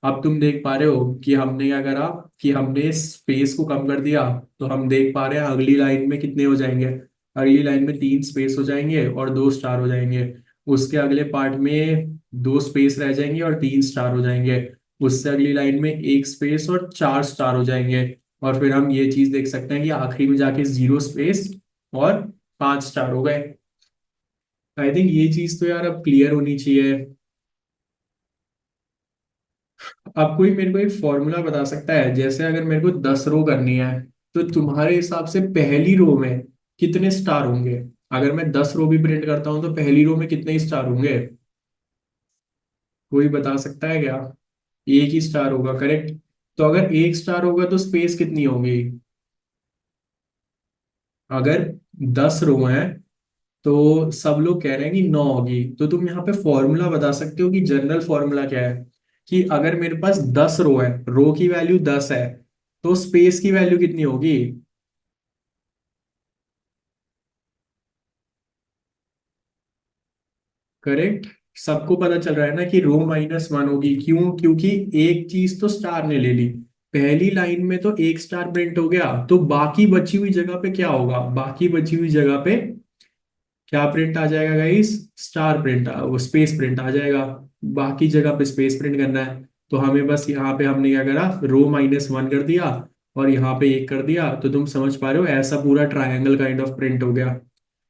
अब तुम देख पा रहे हो कि हमने क्या करा कि हमने स्पेस को कम कर दिया। तो हम देख पा रहे हैं अगली लाइन में कितने हो जाएंगे, अगली लाइन में 3 स्पेस हो जाएंगे और 2 स्टार हो जाएंगे। उसके अगले पार्ट में 2 स्पेस रह जाएंगे और 3 स्टार हो जाएंगे। उससे अगली लाइन में 1 स्पेस और 4 स्टार हो जाएंगे। और फिर हम ये चीज देख सकते हैं कि आखिरी में जाके 0 स्पेस और 5 स्टार हो गए। आई थिंक ये चीज तो यार अब क्लियर होनी चाहिए। अब कोई मेरे को एक फॉर्मूला बता सकता है, जैसे अगर मेरे को 10 रो करनी है तो तुम्हारे हिसाब से पहली रो में कितने स्टार होंगे? अगर मैं 10 रो भी प्रिंट करता हूँ तो पहली रो में कितने स्टार होंगे? कोई बता सकता है क्या? एक ही स्टार होगा, करेक्ट। तो अगर एक स्टार होगा तो स्पेस कितनी होगी? अगर 10 रो हैं तो सब लोग कह रहे हैं कि 9 होगी, तो तुम यहाँ पे फॉर्मूला बता सकते हो कि जनरल फॉर्मूला क्या है, कि अगर मेरे पास 10 रो है, रो की वैल्यू 10 है, तो स्पेस की वैल्यू कितनी होगी? करेक्ट। सबको पता चल रहा है ना कि रो -1 होगी, क्यों? क्योंकि एक चीज तो स्टार ने ले ली, पहली लाइन में तो एक स्टार प्रिंट हो गया, तो बाकी बची हुई जगह पे क्या होगा, बाकी बची हुई जगह पे क्या प्रिंट आ जाएगा गाइस? स्टार प्रिंट, वो स्पेस प्रिंट आ जाएगा। बाकी जगह पे स्पेस प्रिंट करना है। तो हमें बस यहाँ पे हमने क्या करा, रो -1 कर दिया और यहाँ पे 1 कर दिया। तो तुम समझ पा रहे हो ऐसा पूरा ट्रायंगल काइंड ऑफ प्रिंट हो गया।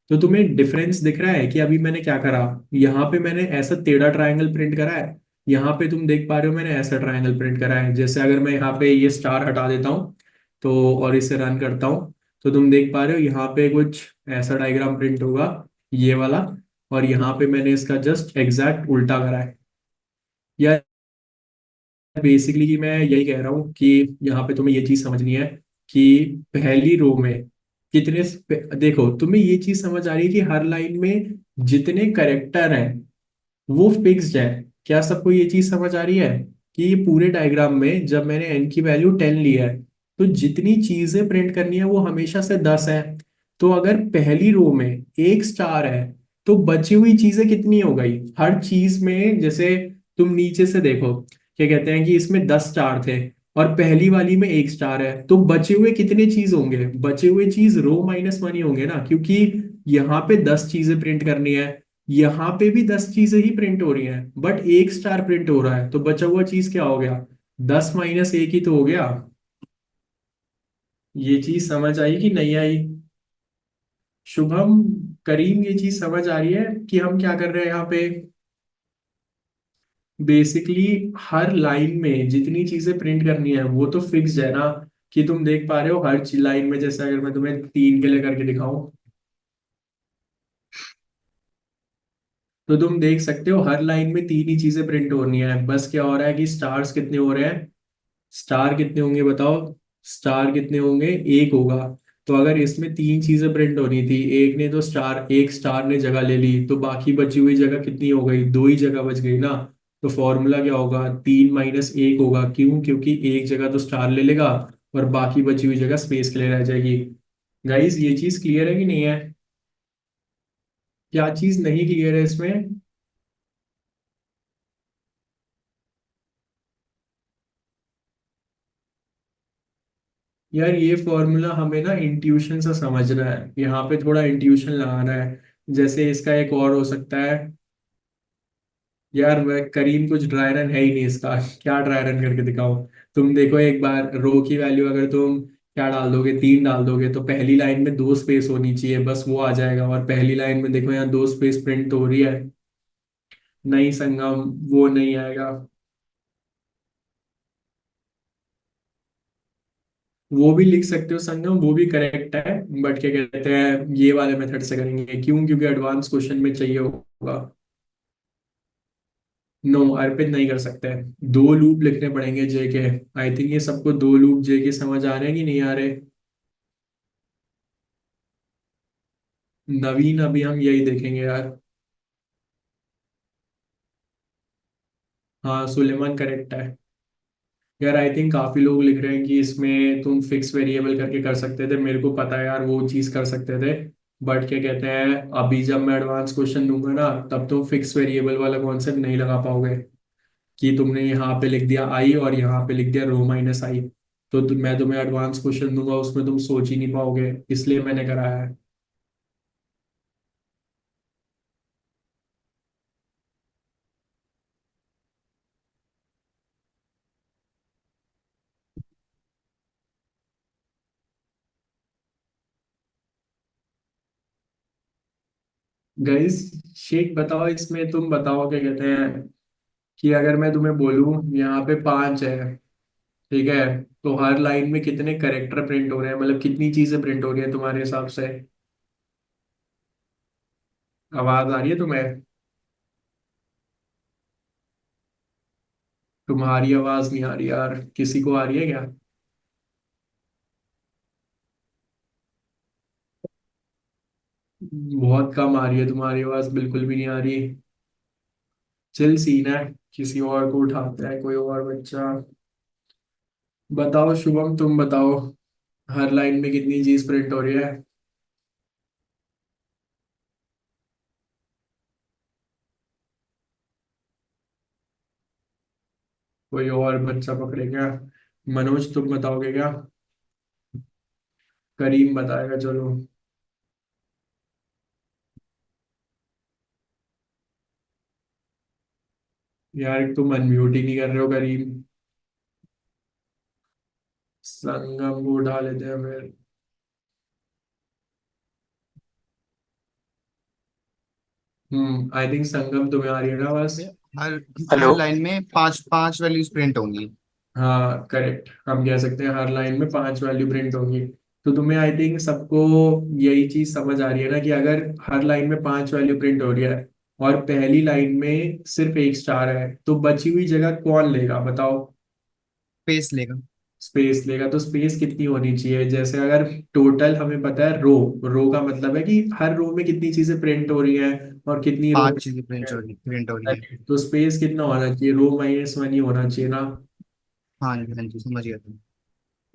तो तुम्हें डिफरेंस दिख रहा है कि अभी मैंने क्या करा, यहाँ पे मैंने ऐसा टेढ़ा ट्रायंगल प्रिंट करा है, यहाँ पे तुम देख पा रहे हो मैंने ऐसा ट्रायंगल प्रिंट करा है। जैसे अगर मैं यहाँ पे ये स्टार हटा देता हूँ तो और इसे रन करता हूँ तो तुम देख पा रहे हो यहाँ पे कुछ ऐसा डायग्राम प्रिंट होगा, ये वाला। और यहाँ पे मैंने इसका जस्ट एग्जैक्ट उल्टा करा है यार। बेसिकली मैं यही कह रहा हूँ कि यहाँ पे तुम्हें ये चीज समझनी है कि पहली रो में कितने, देखो तुम्हें ये चीज समझ आ रही है कि हर लाइन में जितने करेक्टर हैं वो फिक्स्ड है। क्या सबको ये चीज समझ आ रही है कि ये पूरे डायग्राम में जब मैंने एन की वैल्यू 10 ली है तो जितनी चीजें प्रिंट करनी है वो हमेशा से 10 है। तो अगर पहली रो में एक स्टार है तो बची हुई चीजें कितनी हो गई हर चीज में? जैसे तुम नीचे से देखो, क्या कहते हैं कि इसमें 10 स्टार थे और पहली वाली में एक स्टार है, तो बचे हुए कितने चीज होंगे? बचे हुए चीज रो माइनस वन ही होंगे ना, क्योंकि यहाँ पे 10 चीजें प्रिंट करनी है, यहाँ पे भी 10 चीजें ही प्रिंट हो रही हैं, बट एक स्टार प्रिंट हो रहा है, तो बचा हुआ चीज क्या हो गया? 10 माइनस एक ही तो हो गया। ये चीज समझ आई कि नहीं आई? शुभम, करीम, ये चीज समझ आ रही है कि हम क्या कर रहे हैं यहाँ पे? बेसिकली हर लाइन में जितनी चीजें प्रिंट करनी है वो तो फिक्स्ड है ना, कि तुम देख पा रहे हो हर लाइन में। जैसे अगर मैं तुम्हें 3 के लिए करके दिखाऊं तो तुम देख सकते हो हर लाइन में 3 ही चीजें प्रिंट होनी है। बस क्या हो रहा है कि स्टार्स कितने हो रहे हैं? स्टार कितने होंगे बताओ? स्टार कितने होंगे? एक होगा। तो अगर इसमें 3 चीजें प्रिंट होनी थी, एक ने तो स्टार, एक स्टार ने जगह ले ली, तो बाकी बची हुई जगह कितनी हो गई? 2 ही जगह बच गई ना। तो फॉर्मूला क्या होगा? 3 माइनस एक होगा। क्यों? क्योंकि एक जगह तो स्टार ले लेगा और बाकी बची हुई जगह स्पेस के लिए रह जाएगी। गाइस, ये चीज क्लियर है कि नहीं है? क्या चीज नहीं क्लियर है इसमें? यार ये फॉर्मूला हमें ना इंट्यूशन से समझना है, यहाँ पे थोड़ा इंट्यूशन लगाना है। जैसे इसका एक और हो सकता है, यार वह करीम कुछ ड्राई रन है ही नहीं इसका क्या ड्राई रन करके दिखाऊं? तुम देखो एक बार रो की वैल्यू अगर तुम क्या डाल दोगे, 3 डाल दोगे, तो पहली लाइन में 2 स्पेस होनी चाहिए, बस वो आ जाएगा। और पहली लाइन में देखो यहाँ 2 स्पेस प्रिंट तो हो रही है। नहीं संगम, वो नहीं आएगा। वो भी लिख सकते हो संगम, वो भी करेक्ट है, बट क्या कहते हैं ये वाले मेथड से करेंगे। क्यों? क्योंकि एडवांस क्वेश्चन में चाहिए होगा। नो, अर्पित नहीं कर सकते। 2 लूप लिखने पड़ेंगे जे के। आई थिंक ये सबको 2 लूप जे के समझ आ रहे हैं कि नहीं आ रहे? नवीन, अभी हम यही देखेंगे यार। हाँ, सुलेमान करेक्ट है। यार आई थिंक काफी लोग लिख रहे हैं कि इसमें तुम फिक्स वेरिएबल करके कर सकते थे। मेरे को पता है यार वो चीज कर सकते थे, बट क्या कहते हैं अभी जब मैं एडवांस क्वेश्चन दूंगा ना तब तुम फिक्स वेरिएबल वाला कॉन्सेप्ट नहीं लगा पाओगे। कि तुमने यहाँ पे लिख दिया आई और यहाँ पे लिख दिया रो माइनस आई, तो मैं तुम्हें एडवांस क्वेश्चन दूंगा उसमें तुम सोच ही नहीं पाओगे, इसलिए मैंने कराया है। गाइस, शेख बताओ, इसमें तुम बताओ क्या कहते हैं कि अगर मैं तुम्हें बोलूं यहाँ पे 5 है, ठीक है, तो हर लाइन में कितने करेक्टर प्रिंट हो रहे हैं, मतलब कितनी चीजें प्रिंट हो रही है तुम्हारे हिसाब से? आवाज आ रही है तुम्हें? तुम्हारी आवाज नहीं आ रही यार, किसी को आ रही है क्या? बहुत कम आ रही है तुम्हारी आवाज, बिल्कुल भी नहीं आ रही। चिल सीन है, किसी और को उठाता है कोई और बच्चा। बताओ शुभम, तुम बताओ हर लाइन में कितनी चीज प्रिंट हो रही है? कोई और बच्चा पकड़ेगा? मनोज, तुम बताओगे क्या? करीम बताएगा, चलो। यार एक तुम अनम्यूट ही नहीं कर रहे हो करीम। संगम को उठा लेते हैं फिर। आई थिंक संगम तुम्हें आ रही है ना बस? हर हेलो। हर लाइन में पांच पांच वैल्यूज प्रिंट होंगी। हाँ करेक्ट, हम कह सकते हैं हर लाइन में 5 वैल्यू प्रिंट होंगी। तो तुम्हें आई थिंक सबको यही चीज समझ आ रही है ना कि अगर हर लाइन में 5 वैल्यू प्रिंट हो रही है और पहली लाइन में सिर्फ एक स्टार है, तो बची हुई जगह कौन लेगा बताओ? स्पेस लेगा। स्पेस लेगा। तो स्पेस कितनी होनी चाहिए? जैसे अगर टोटल हमें पता है रो, रो का मतलब है कि हर रो में कितनी चीजें प्रिंट हो रही हैं और कितनी रो 5 चीजें प्रिंट हो रही है। तो स्पेस कितना होना चाहिए? रो -1 ही होना चाहिए ना। हाँ जी, हाँ जी, समझ गया तुम।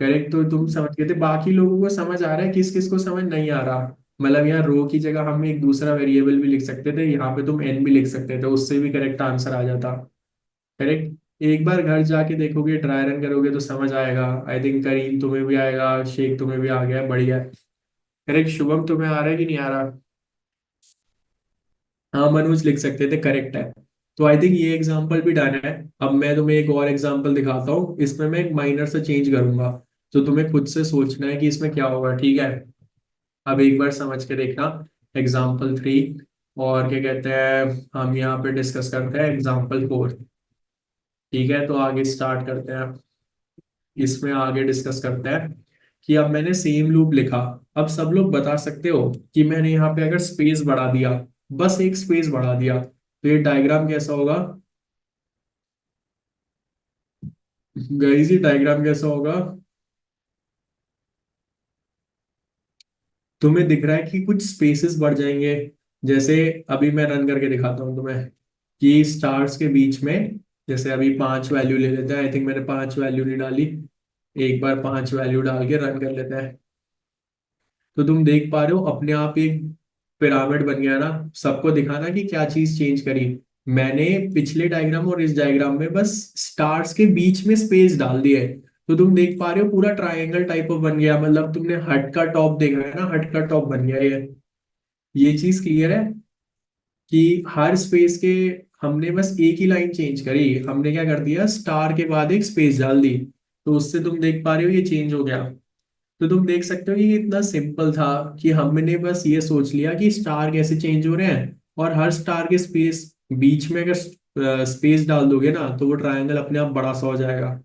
करेक्ट। तो तुम समझ गए थे, बाकी लोगों को समझ आ रहा है, किस किस को समझ नहीं आ रहा? मतलब यहाँ रो की जगह हम एक दूसरा वेरिएबल भी लिख सकते थे, यहाँ पे तुम एन भी लिख सकते थे, उससे भी करेक्ट आंसर आ जाता। करेक्ट। एक बार घर जाके देखोगे, ट्राई रन करोगे तो समझ आएगा। आई थिंक करीम तुम्हें भी आएगा, शेख तुम्हें भी आ गया है, बढ़िया है। करेक्ट। शुभम तुम्हें आ रहा है कि नहीं आ रहा? हाँ मनोज लिख सकते थे, करेक्ट है। तो आई थिंक ये एग्जांपल भी डन है। अब मैं तुम्हें एक और एग्जांपल दिखाता हूँ, इसमें मैं एक माइनर से चेंज करूंगा। तो तुम्हें खुद से सोचना है कि इसमें क्या होगा, ठीक है? अब एक बार समझ के देखना। एग्जाम्पल 3। और क्या कहते हैं, हम यहाँ पे डिस्कस करते हैं एग्जाम्पल 4। ठीक है, तो आगे स्टार्ट करते हैं। इसमें आगे डिस्कस करते हैं कि अब मैंने सेम लूप लिखा। अब सब लोग बता सकते हो कि मैंने यहाँ पे अगर स्पेस बढ़ा दिया, बस एक स्पेस बढ़ा दिया, तो ये डायग्राम कैसा होगा? गाइस ये डायग्राम कैसा होगा? तुम्हें दिख रहा है कि कुछ स्पेसेस बढ़ जाएंगे? जैसे अभी मैं रन करके दिखाता हूँ तुम्हें कि स्टार्स के बीच में, जैसे अभी 5 वैल्यू ले लेते हैं। आई थिंक मैंने 5 वैल्यू नहीं डाली। एक बार 5 वैल्यू डाल के रन कर लेते हैं। तो तुम देख पा रहे हो अपने आप एक पिरामिड बन गया ना। सबको दिखाना कि क्या चीज चेंज करी। मैंने पिछले डायग्राम और इस डायग्राम में बस स्टार्स के बीच में स्पेस डाल दिया है। तो तुम देख पा रहे हो पूरा ट्रायंगल टाइप ऑफ बन गया। मतलब तुमने हट का टॉप देखा है ना, हट का टॉप बन गया ये चीज क्लियर है कि हर स्पेस के हमने बस एक ही लाइन चेंज करी। हमने क्या कर दिया, स्टार के बाद एक स्पेस डाल दी। तो उससे तुम देख पा रहे हो ये चेंज हो गया। तो तुम देख सकते हो कि ये इतना सिंपल था कि हमने बस ये सोच लिया कि स्टार कैसे चेंज हो रहे हैं, और हर स्टार के स्पेस बीच में अगर स्पेस डाल दोगे ना, तो वो ट्रायंगल अपने आप बड़ा सा हो जाएगा।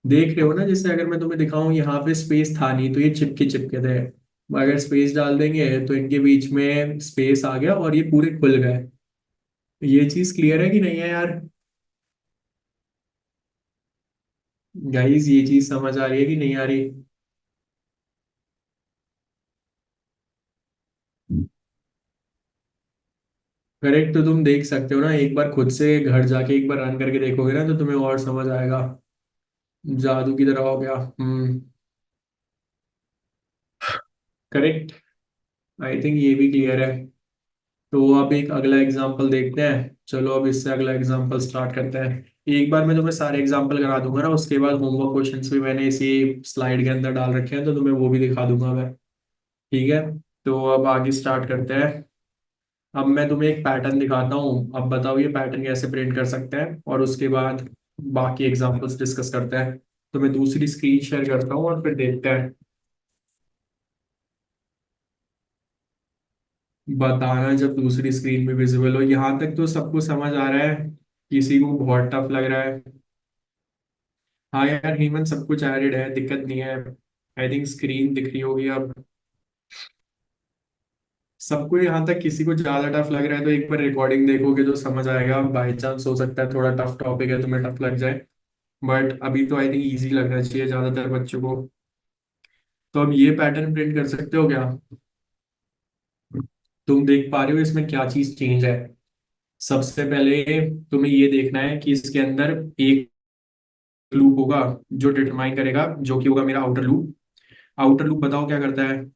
देख रहे हो ना? जैसे अगर मैं तुम्हें दिखाऊं, यहाँ पे स्पेस था नहीं तो ये चिपके चिपके थे। अगर स्पेस डाल देंगे तो इनके बीच में स्पेस आ गया और ये पूरे खुल गए। ये चीज क्लियर है कि नहीं है यार? गाइस ये चीज समझ आ रही है कि नहीं आ रही? करेक्ट। तो तुम देख सकते हो ना, एक बार खुद से घर जाके एक बार रन करके देखोगे ना, तो तुम्हें और समझ आएगा। जादू की तरह हो गया। करेक्ट। आई थिंक ये भी क्लियर है। तो अब एक अगला एग्जांपल देखते हैं। चलो अब इससे अगला एग्जांपल स्टार्ट करते हैं। एक बार मैं तुम्हें सारे एग्जांपल करा दूंगा ना, उसके बाद होमवर्क क्वेश्चंस भी मैंने इसी स्लाइड के अंदर डाल रखे हैं, तो तुम्हें वो भी दिखा दूंगा मैं। ठीक है। तो अब आगे स्टार्ट करते हैं। अब मैं तुम्हें एक पैटर्न दिखाता हूँ, अब बताओ ये पैटर्न कैसे प्रिंट कर सकते हैं, और उसके बाद बाकी एग्जांपल्स डिस्कस करते हैं। तो मैं दूसरी स्क्रीन शेयर करता हूँ और फिर देखते हैं। बताना जब दूसरी स्क्रीन में विजिबल हो। यहाँ तक तो सबको समझ आ रहा है? किसी को बहुत टफ लग रहा है? हाँ यार हेमंत, सब कुछ एडेड है, दिक्कत नहीं है। आई थिंक स्क्रीन दिख रही होगी अब सबको। यहाँ तक किसी को ज्यादा टफ लग रहा है तो एक बार रिकॉर्डिंग देखोगे तो समझ आएगा। बाई चांस हो सकता है थोड़ा टफ टॉपिक है, तुम्हें टफ लग जाए। बट अभी तो आई थिंक इजी लगना चाहिए ज्यादातर बच्चों को। तो अब ये पैटर्न प्रिंट कर सकते हो क्या? तुम देख पा रहे हो इसमें क्या चीज चेंज है? सबसे पहले तुम्हें ये देखना है कि इसके अंदर एक लूप होगा जो डिटरमाइन करेगा, जो कि होगा मेरा आउटर लूप। आउटर लूप बताओ क्या करता है?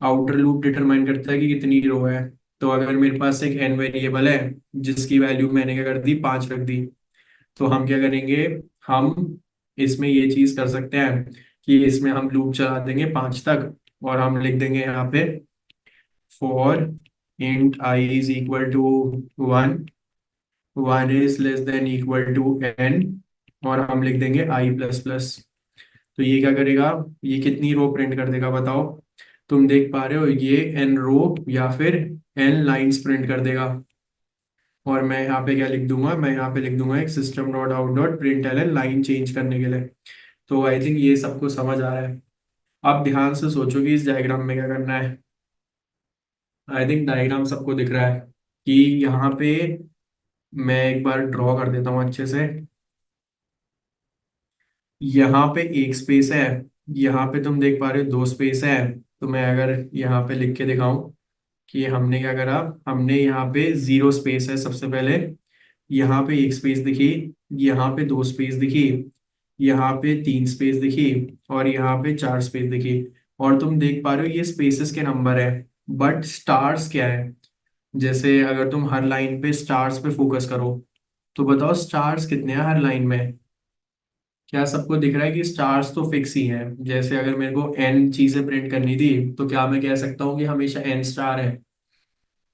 आउटर लूप डिटरमाइन करता है कि कितनी रो है। तो अगर मेरे पास एक एन वेरिएबल है जिसकी वैल्यू मैंने क्या कर दी, 5 रख दी, तो हम क्या करेंगे, हम इसमें ये चीज कर सकते हैं कि इसमें हम लूप चला देंगे 5 तक, और हम लिख देंगे यहाँ पे for int I is equal to 1, 1 is less than equal to N, और हम लिख देंगे आई प्लस प्लस। तो ये क्या करेगा, ये कितनी रो प्रिंट कर देगा बताओ? तुम देख पा रहे हो ये एन रो या फिर एन लाइंस प्रिंट कर देगा। और मैं यहाँ पे क्या लिख दूंगा, मैं यहाँ पे लिख दूंगा एक system dot out dot println line लाइन चेंज करने के लिए। तो आई थिंक ये सबको समझ आ रहा है। अब ध्यान से सोचो कि इस डायग्राम में क्या करना है। आई थिंक डायग्राम सबको दिख रहा है कि यहाँ पे मैं एक बार ड्रॉ कर देता हूँ अच्छे से। यहाँ पे एक स्पेस है, यहाँ पे तुम देख पा रहे हो दो स्पेस है। तो मैं अगर यहाँ पे लिख के दिखाऊं कि हमने क्या करा, हमने यहाँ पे जीरो स्पेस है सबसे पहले, यहाँ पे एक स्पेस दिखी, यहाँ पे दो स्पेस दिखी, यहाँ पे तीन स्पेस दिखी, और यहाँ पे चार स्पेस दिखी। और तुम देख पा रहे हो ये स्पेसेस के नंबर है, बट स्टार्स क्या है। जैसे अगर तुम हर लाइन पे स्टार्स पे फोकस करो, तो बताओ स्टार्स कितने हैं हर लाइन में। क्या सबको दिख रहा है कि स्टार्स तो फिक्स ही हैं। जैसे अगर मेरे को एन चीजें प्रिंट करनी थी, तो क्या मैं कह सकता हूँ कि हमेशा एन स्टार है।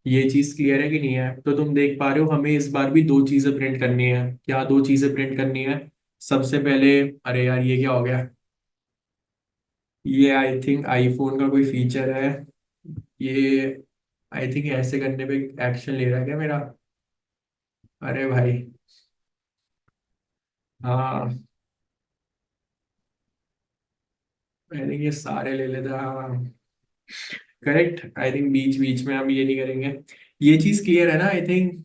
ये चीज क्लियर है कि नहीं है। तो तुम देख पा रहे हो हमें इस बार भी दो चीजें प्रिंट करनी है। क्या दो चीजें प्रिंट करनी है। सबसे पहले, अरे यार ये क्या हो गया, ये आई थिंक आईफोन का कोई फीचर है। ये आई थिंक ऐसे करने पे एक्शन ले रहा है क्या मेरा। अरे भाई, हाँ आई थिंक ये सारे ले लेता, हाँ करेक्ट। आई थिंक बीच बीच में हम ये नहीं करेंगे। ये चीज क्लियर है ना आई थिंक।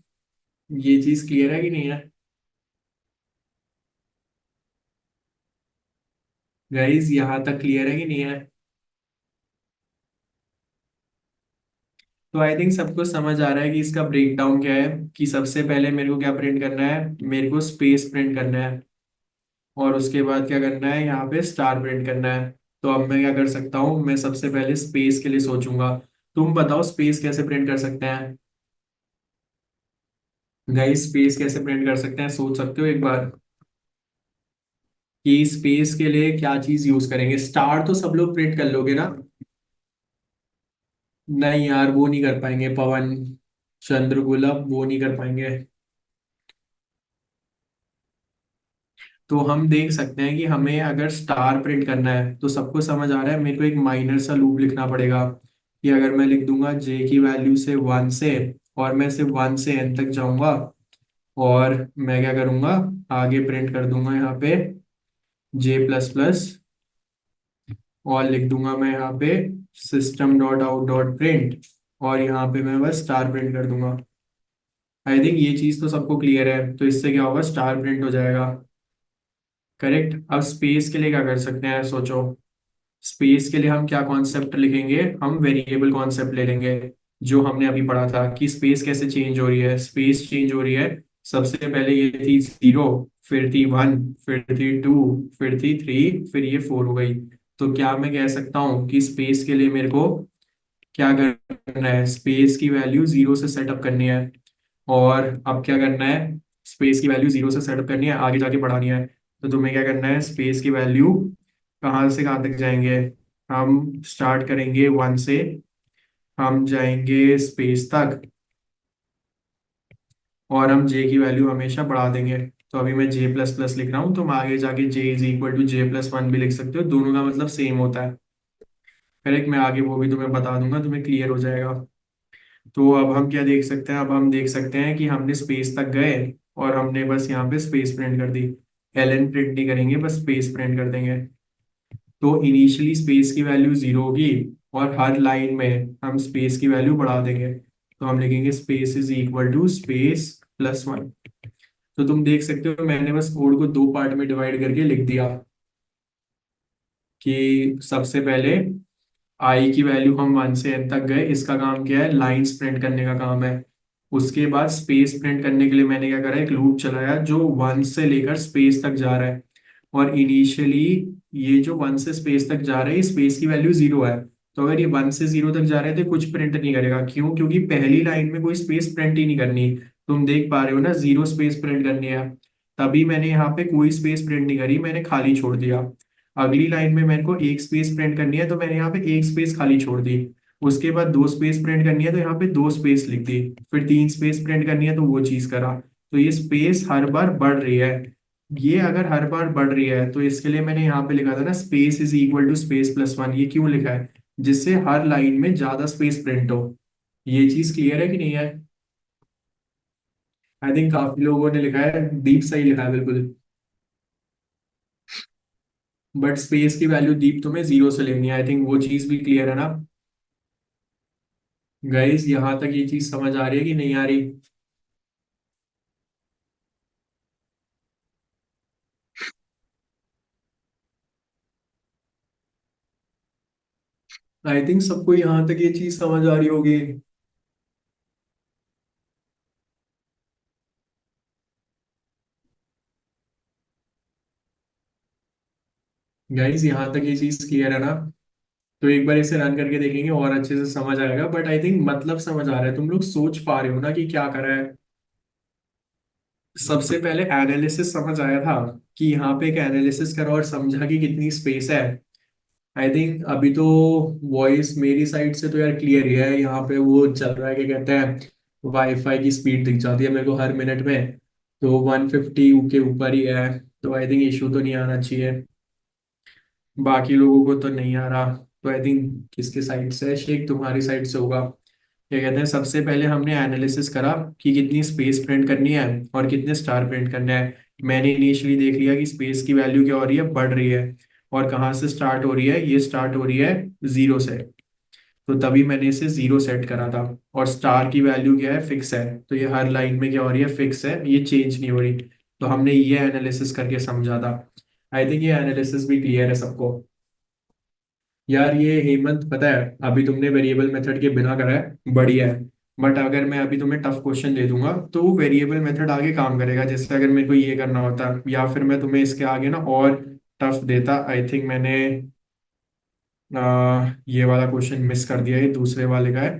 ये चीज क्लियर है कि नहीं है गाइज, यहाँ तक क्लियर है कि नहीं है। तो आई थिंक सबको समझ आ रहा है कि इसका ब्रेक डाउन क्या है। कि सबसे पहले मेरे को क्या प्रिंट करना है, मेरे को स्पेस प्रिंट करना है। और उसके बाद क्या करना है, यहाँ पे स्टार प्रिंट करना है। तो अब मैं क्या कर सकता हूँ, मैं सबसे पहले स्पेस के लिए सोचूंगा। तुम बताओ स्पेस कैसे प्रिंट कर सकते हैं। गाइस स्पेस कैसे प्रिंट कर सकते हैं, सोच सकते हो एक बार कि स्पेस के लिए क्या चीज यूज करेंगे। स्टार तो सब लोग प्रिंट कर लोगे ना। नहीं यार वो नहीं कर पाएंगे, पवन चंद्रगुप्त वो नहीं कर पाएंगे। तो हम देख सकते हैं कि हमें अगर स्टार प्रिंट करना है, तो सबको समझ आ रहा है मेरे को एक माइनर सा लूप लिखना पड़ेगा। कि अगर मैं लिख दूंगा जे की वैल्यू से वन से, और मैं सिर्फ वन से एन तक जाऊंगा, और मैं क्या करूंगा, आगे प्रिंट कर दूंगा यहाँ पे जे प्लस प्लस, और लिख दूंगा मैं यहाँ पे system dot out dot print, और यहाँ पे मैं बस स्टार प्रिंट कर दूंगा। आई थिंक ये चीज तो सबको क्लियर है। तो इससे क्या होगा, स्टार प्रिंट हो जाएगा। करेक्ट। अब स्पेस के लिए क्या कर सकते हैं सोचो। स्पेस के लिए हम क्या कॉन्सेप्ट लिखेंगे, हम वेरिएबल कॉन्सेप्ट ले लेंगे। जो हमने अभी पढ़ा था कि स्पेस कैसे चेंज हो रही है। स्पेस चेंज हो रही है, सबसे पहले ये थी जीरो, फिर थी वन, फिर थी टू, फिर थी थ्री, फिर ये फोर हो गई। तो क्या मैं कह सकता हूँ कि स्पेस के लिए मेरे को क्या करना है, स्पेस की वैल्यू जीरो से सेटअप करनी है। और अब क्या करना है, स्पेस की वैल्यू जीरो से सेटअप करनी है, आगे जाके बढ़ानी है। तो तुम्हें क्या करना है, स्पेस की वैल्यू कहाँ से कहाँ तक जाएंगे। हम स्टार्ट करेंगे वन से, हम जाएंगे स्पेस तक, और हम जे की वैल्यू हमेशा बढ़ा देंगे। तो अभी मैं जे प्लस प्लस लिख रहा हूँ, तुम आगे जाके j is equal to j plus one भी लिख सकते हो, दोनों का मतलब सेम होता है। करेक्ट। मैं आगे वो भी तुम्हें बता दूंगा, तुम्हें क्लियर हो जाएगा। तो अब हम क्या देख सकते हैं, अब हम देख सकते हैं कि हमने स्पेस तक गए, और हमने बस यहाँ पे स्पेस प्रिंट कर दी। एल प्रिंट नहीं करेंगे, बस स्पेस प्रिंट कर देंगे। तो इनिशियली स्पेस की वैल्यू जीरो होगी, और हर लाइन में हम स्पेस की वैल्यू बढ़ा देंगे। तो हम लिखेंगे space is equal to space plus one. तो तुम देख सकते हो मैंने बस कोड को दो पार्ट में डिवाइड करके लिख दिया। कि सबसे पहले आई की वैल्यू हम वन से एन तक गए, इसका काम क्या है, लाइंस प्रिंट करने का काम है। उसके बाद स्पेस प्रिंट करने के लिए मैंने क्या करा, एक लूप चलाया जो वन से लेकर स्पेस तक जा रहा है। और इनिशियली ये जो वन से स्पेस तक जा रहा है, स्पेस की वैल्यू जीरो है। तो अगर ये वन से जीरो तक जा रहे हैं तो कुछ प्रिंट नहीं करेगा। क्यों, क्योंकि पहली लाइन में कोई स्पेस प्रिंट ही नहीं करनी। तुम देख पा रहे हो ना, जीरो स्पेस प्रिंट करनी है। तभी मैंने यहाँ पे कोई स्पेस प्रिंट नहीं करी, मैंने खाली छोड़ दिया। अगली लाइन में मेरे को एक स्पेस प्रिंट करनी है, तो मैंने यहाँ पे एक स्पेस खाली छोड़ दी। उसके बाद दो स्पेस प्रिंट करनी है, तो यहाँ पे दो स्पेस लिख दी। फिर तीन स्पेस प्रिंट करनी है, तो वो चीज करा। तो ये स्पेस हर बार बढ़ रही है। ये अगर हर बार बढ़ रही है, तो इसके लिए मैंने यहाँ पे लिखा था ना space is equal to space plus one. ये क्यों लिखा है, जिससे हर लाइन में ज्यादा स्पेस प्रिंट हो। ये चीज क्लियर है कि नहीं है। आई थिंक काफी लोगों ने लिखा है, डीप सही लिखा है बिल्कुल। बट स्पेस की वैल्यू दीप तुम्हें जीरो से लेनी है। आई थिंक वो चीज भी क्लियर है ना गाइस? यहाँ तक ये चीज समझ आ रही है कि नहीं आ रही? आई थिंक सबको यहाँ तक ये चीज समझ आ रही होगी। गाइस यहाँ तक ये चीज क्लियर है ना? तो एक बार इसे रन करके देखेंगे और अच्छे से समझ आएगा। बट आई थिंक मतलब समझ आ रहा है, तुम लोग सोच पा रहे हो ना कि क्या करा है। सबसे पहले एनालिसिस समझ आया था कि यहाँ पे एक एनालिसिस करा और समझा कि कितनी स्पेस है। आई थिंक अभी तो वॉइस मेरी साइड से तो यार क्लियर ही है। यहाँ पे वो चल रहा है, क्या कहते हैं, वाईफाई की स्पीड दिख जाती है मेरे को हर मिनट में, तो 150 के ऊपर ही है। तो आई थिंक इशू तो नहीं आना चाहिए। बाकी लोगों को तो नहीं आ रहा। तो आई थिंक किसके साइड से है? शेख तुम्हारी साइड से होगा। क्या कहते हैं, सबसे पहले हमने एनालिसिस करा कि कितनी स्पेस प्रिंट करनी है और कितने स्टार प्रिंट करने हैं। मैंने इनिशियली देख लिया कि स्पेस की वैल्यू क्या हो रही है, बढ़ रही है। और कहाँ से स्टार्ट हो रही है? ये स्टार्ट हो रही है जीरो से। तो तभी मैंने इसे जीरो सेट करा था। और स्टार की वैल्यू क्या है? फिक्स है। तो ये हर लाइन में क्या हो रही है? फिक्स है, ये चेंज नहीं हो रही। तो हमने ये एनालिसिस करके समझा था। आई थिंक ये एनालिसिस भी क्लियर है सबको। यार ये हेमंत, पता है अभी तुमने वेरिएबल मेथड के बिना करा है, बढ़िया है। बट अगर मैं अभी तुम्हें टफ क्वेश्चन दे दूंगा तो वो वेरिएबल मेथड आगे काम करेगा। जैसे अगर मेरे को ये करना होता या फिर मैं तुम्हें इसके आगे ना और टफ देता। आई थिंक मैंने ये वाला क्वेश्चन मिस कर दिया, ये दूसरे वाले का है।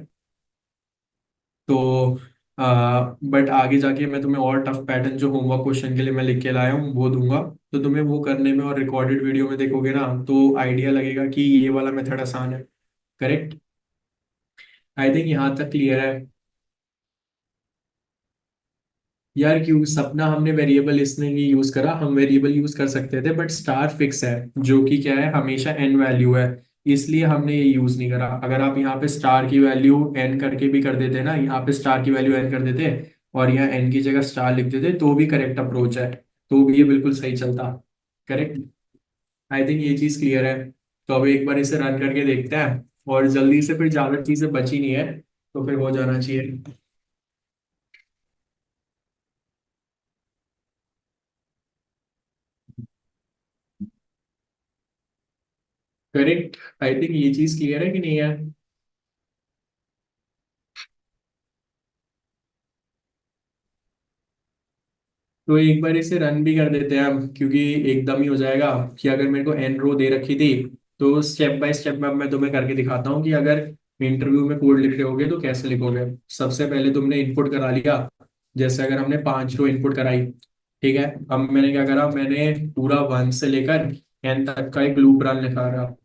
तो बट आगे जाके मैं तुम्हें और टफ पैटर्न जो होमवर्क क्वेश्चन के लिए मैं लिख के लाया हूँ वो दूंगा। तो तुम्हें वो करने में और रिकॉर्डेड वीडियो में देखोगे ना तो आइडिया लगेगा कि ये वाला मेथड आसान है। करेक्ट? आई थिंक यहाँ तक क्लियर है। यार क्यों सपना हमने वेरिएबल इसने नहीं यूज करा, हम वेरिएबल यूज कर सकते थे बट स्टार फिक्स है जो कि क्या है, हमेशा एन वैल्यू है। इसलिए हमने ये यूज नहीं करा। अगर आप यहाँ पे स्टार की वैल्यू एन करके भी कर देते ना, यहाँ पे स्टार की वैल्यू एन कर देते और यहाँ एन की जगह स्टार लिख देते तो भी करेक्ट अप्रोच है। तो भी ये बिल्कुल सही चलता। करेक्ट? आई थिंक ये चीज क्लियर है। तो अब एक बार इसे रन करके देखते हैं और जल्दी से, फिर ज्यादा चीजें बची नहीं है तो फिर हो जाना चाहिए। करेक्ट? आई थिंक ये चीज क्लियर है कि नहीं है? तो एक बार इसे रन भी कर देते हैं हम, क्योंकि एकदम ही हो जाएगा। कि अगर मेरे को एन रो दे रखी थी तो स्टेप बाय स्टेप में अब मैं तुम्हें करके दिखाता हूँ कि अगर इंटरव्यू में कोड लिख रहे होगे तो कैसे लिखोगे। सबसे पहले तुमने इनपुट करा लिया। जैसे अगर हमने 5 रो इनपुट कराई, ठीक है। अब मैंने क्या करा, मैंने पूरा 1 से लेकर एन तक का एक लूप रन लिखा रहा।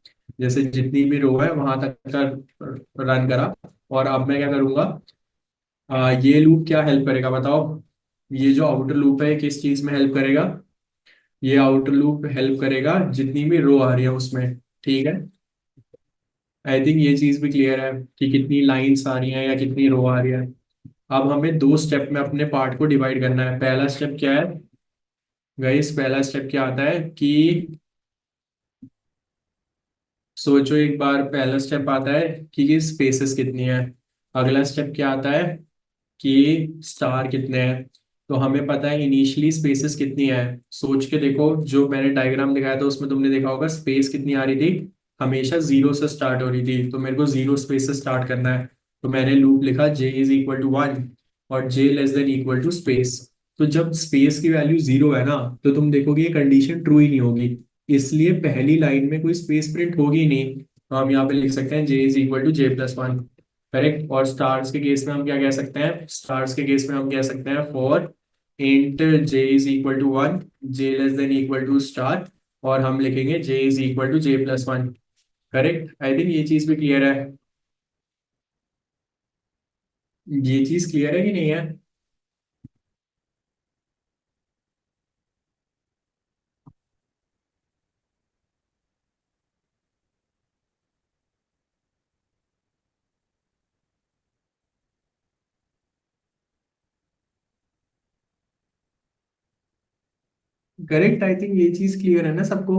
जैसे जितनी भी रो है वहां तक का रन करा। और अब मैं क्या करूंगा, ये लूप क्या हेल्प करेगा बताओ? ये जो आउटर लूप है ये किस चीज में हेल्प करेगा? ये आउटर लूप हेल्प करेगा जितनी भी रो आ रही है उसमें। ठीक है? आई थिंक ये चीज भी क्लियर है कि कितनी लाइंस आ रही हैं या कितनी रो आ रही है। अब हमें 2 स्टेप में अपने पार्ट को डिवाइड करना है। पहला स्टेप क्या है गाइस? पहला स्टेप क्या आता है कि सोचो एक बार, पहला स्टेप आता है कि स्पेसेस कितनी है। अगला स्टेप क्या आता है कि स्टार कितने हैं। तो हमें पता है इनिशियली स्पेसेस कितनी है। सोच के देखो, जो मैंने डायग्राम दिखाया था उसमें तुमने देखा होगा स्पेस कितनी आ रही थी, हमेशा जीरो से स्टार्ट हो रही थी। तो मेरे को जीरो स्पेस से स्टार्ट करना है। तो मैंने लूप लिखा j इज इक्वल टू 1 और j less than equal to space. तो जब स्पेस की वैल्यू जीरो है ना तो तुम देखोगे ये कंडीशन ट्रू ही नहीं होगी। इसलिए पहली लाइन में कोई स्पेस प्रिंट होगी ही नहीं। तो हम यहाँ पे लिख सकते हैं j is equal to j+1। Correct? और स्टार्स के केस में हम क्या कह सकते हैं? स्टार्स के केस में हम कह सकते हैं for int j is equal to 1, j less than equal to star, और हम लिखेंगे j is equal to j+1। Correct? I think ये चीज भी क्लियर है। ये चीज क्लियर है कि नहीं है? करेक्ट? आई थिंक ये चीज क्लियर है ना सबको?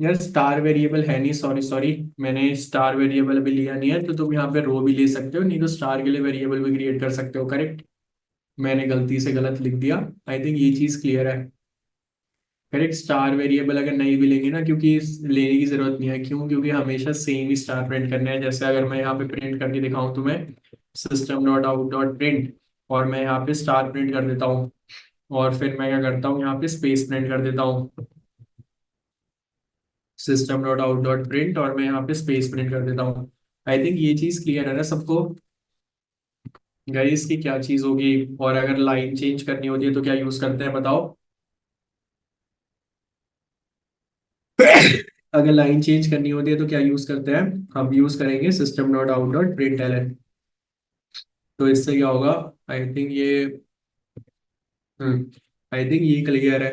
यार स्टार वेरिएबल है नहीं, सॉरी सॉरी, मैंने स्टार वेरिएबल अभी लिया नहीं है, तो तुम यहाँ पे रो भी ले सकते हो, नहीं तो स्टार के लिए वेरिएबल भी क्रिएट कर सकते हो। करेक्ट, मैंने गलती से गलत लिख दिया। आई थिंक ये चीज क्लियर है। करेक्ट, स्टार वेरिएबल अगर नहीं भी लेंगे ना, क्योंकि लेने की जरूरत नहीं है। क्यों? क्योंकि हमेशा सेम ही स्टार प्रिंट करना है। जैसे अगर मैं यहाँ पे प्रिंट करके दिखाऊं तुम्हें, system dot out dot print, और मैं यहाँ पे स्टार प्रिंट कर देता हूँ, और फिर मैं क्या करता हूँ, यहाँ पे स्पेस प्रिंट कर देता हूँ, system dot out dot print, और मैं यहाँ पे स्पेस प्रिंट कर देता हूँ। आई थिंक ये चीज क्लियर है ना सबको? गाइस की क्या चीज होगी? और अगर लाइन चेंज करनी होती है तो क्या यूज करते हैं बताओ? अगर लाइन चेंज करनी होती है तो क्या यूज करते हैं? हम यूज करेंगे system dot out dot print एलन। तो इससे क्या होगा? आई थिंक ये आई थिंक ये क्लियर है।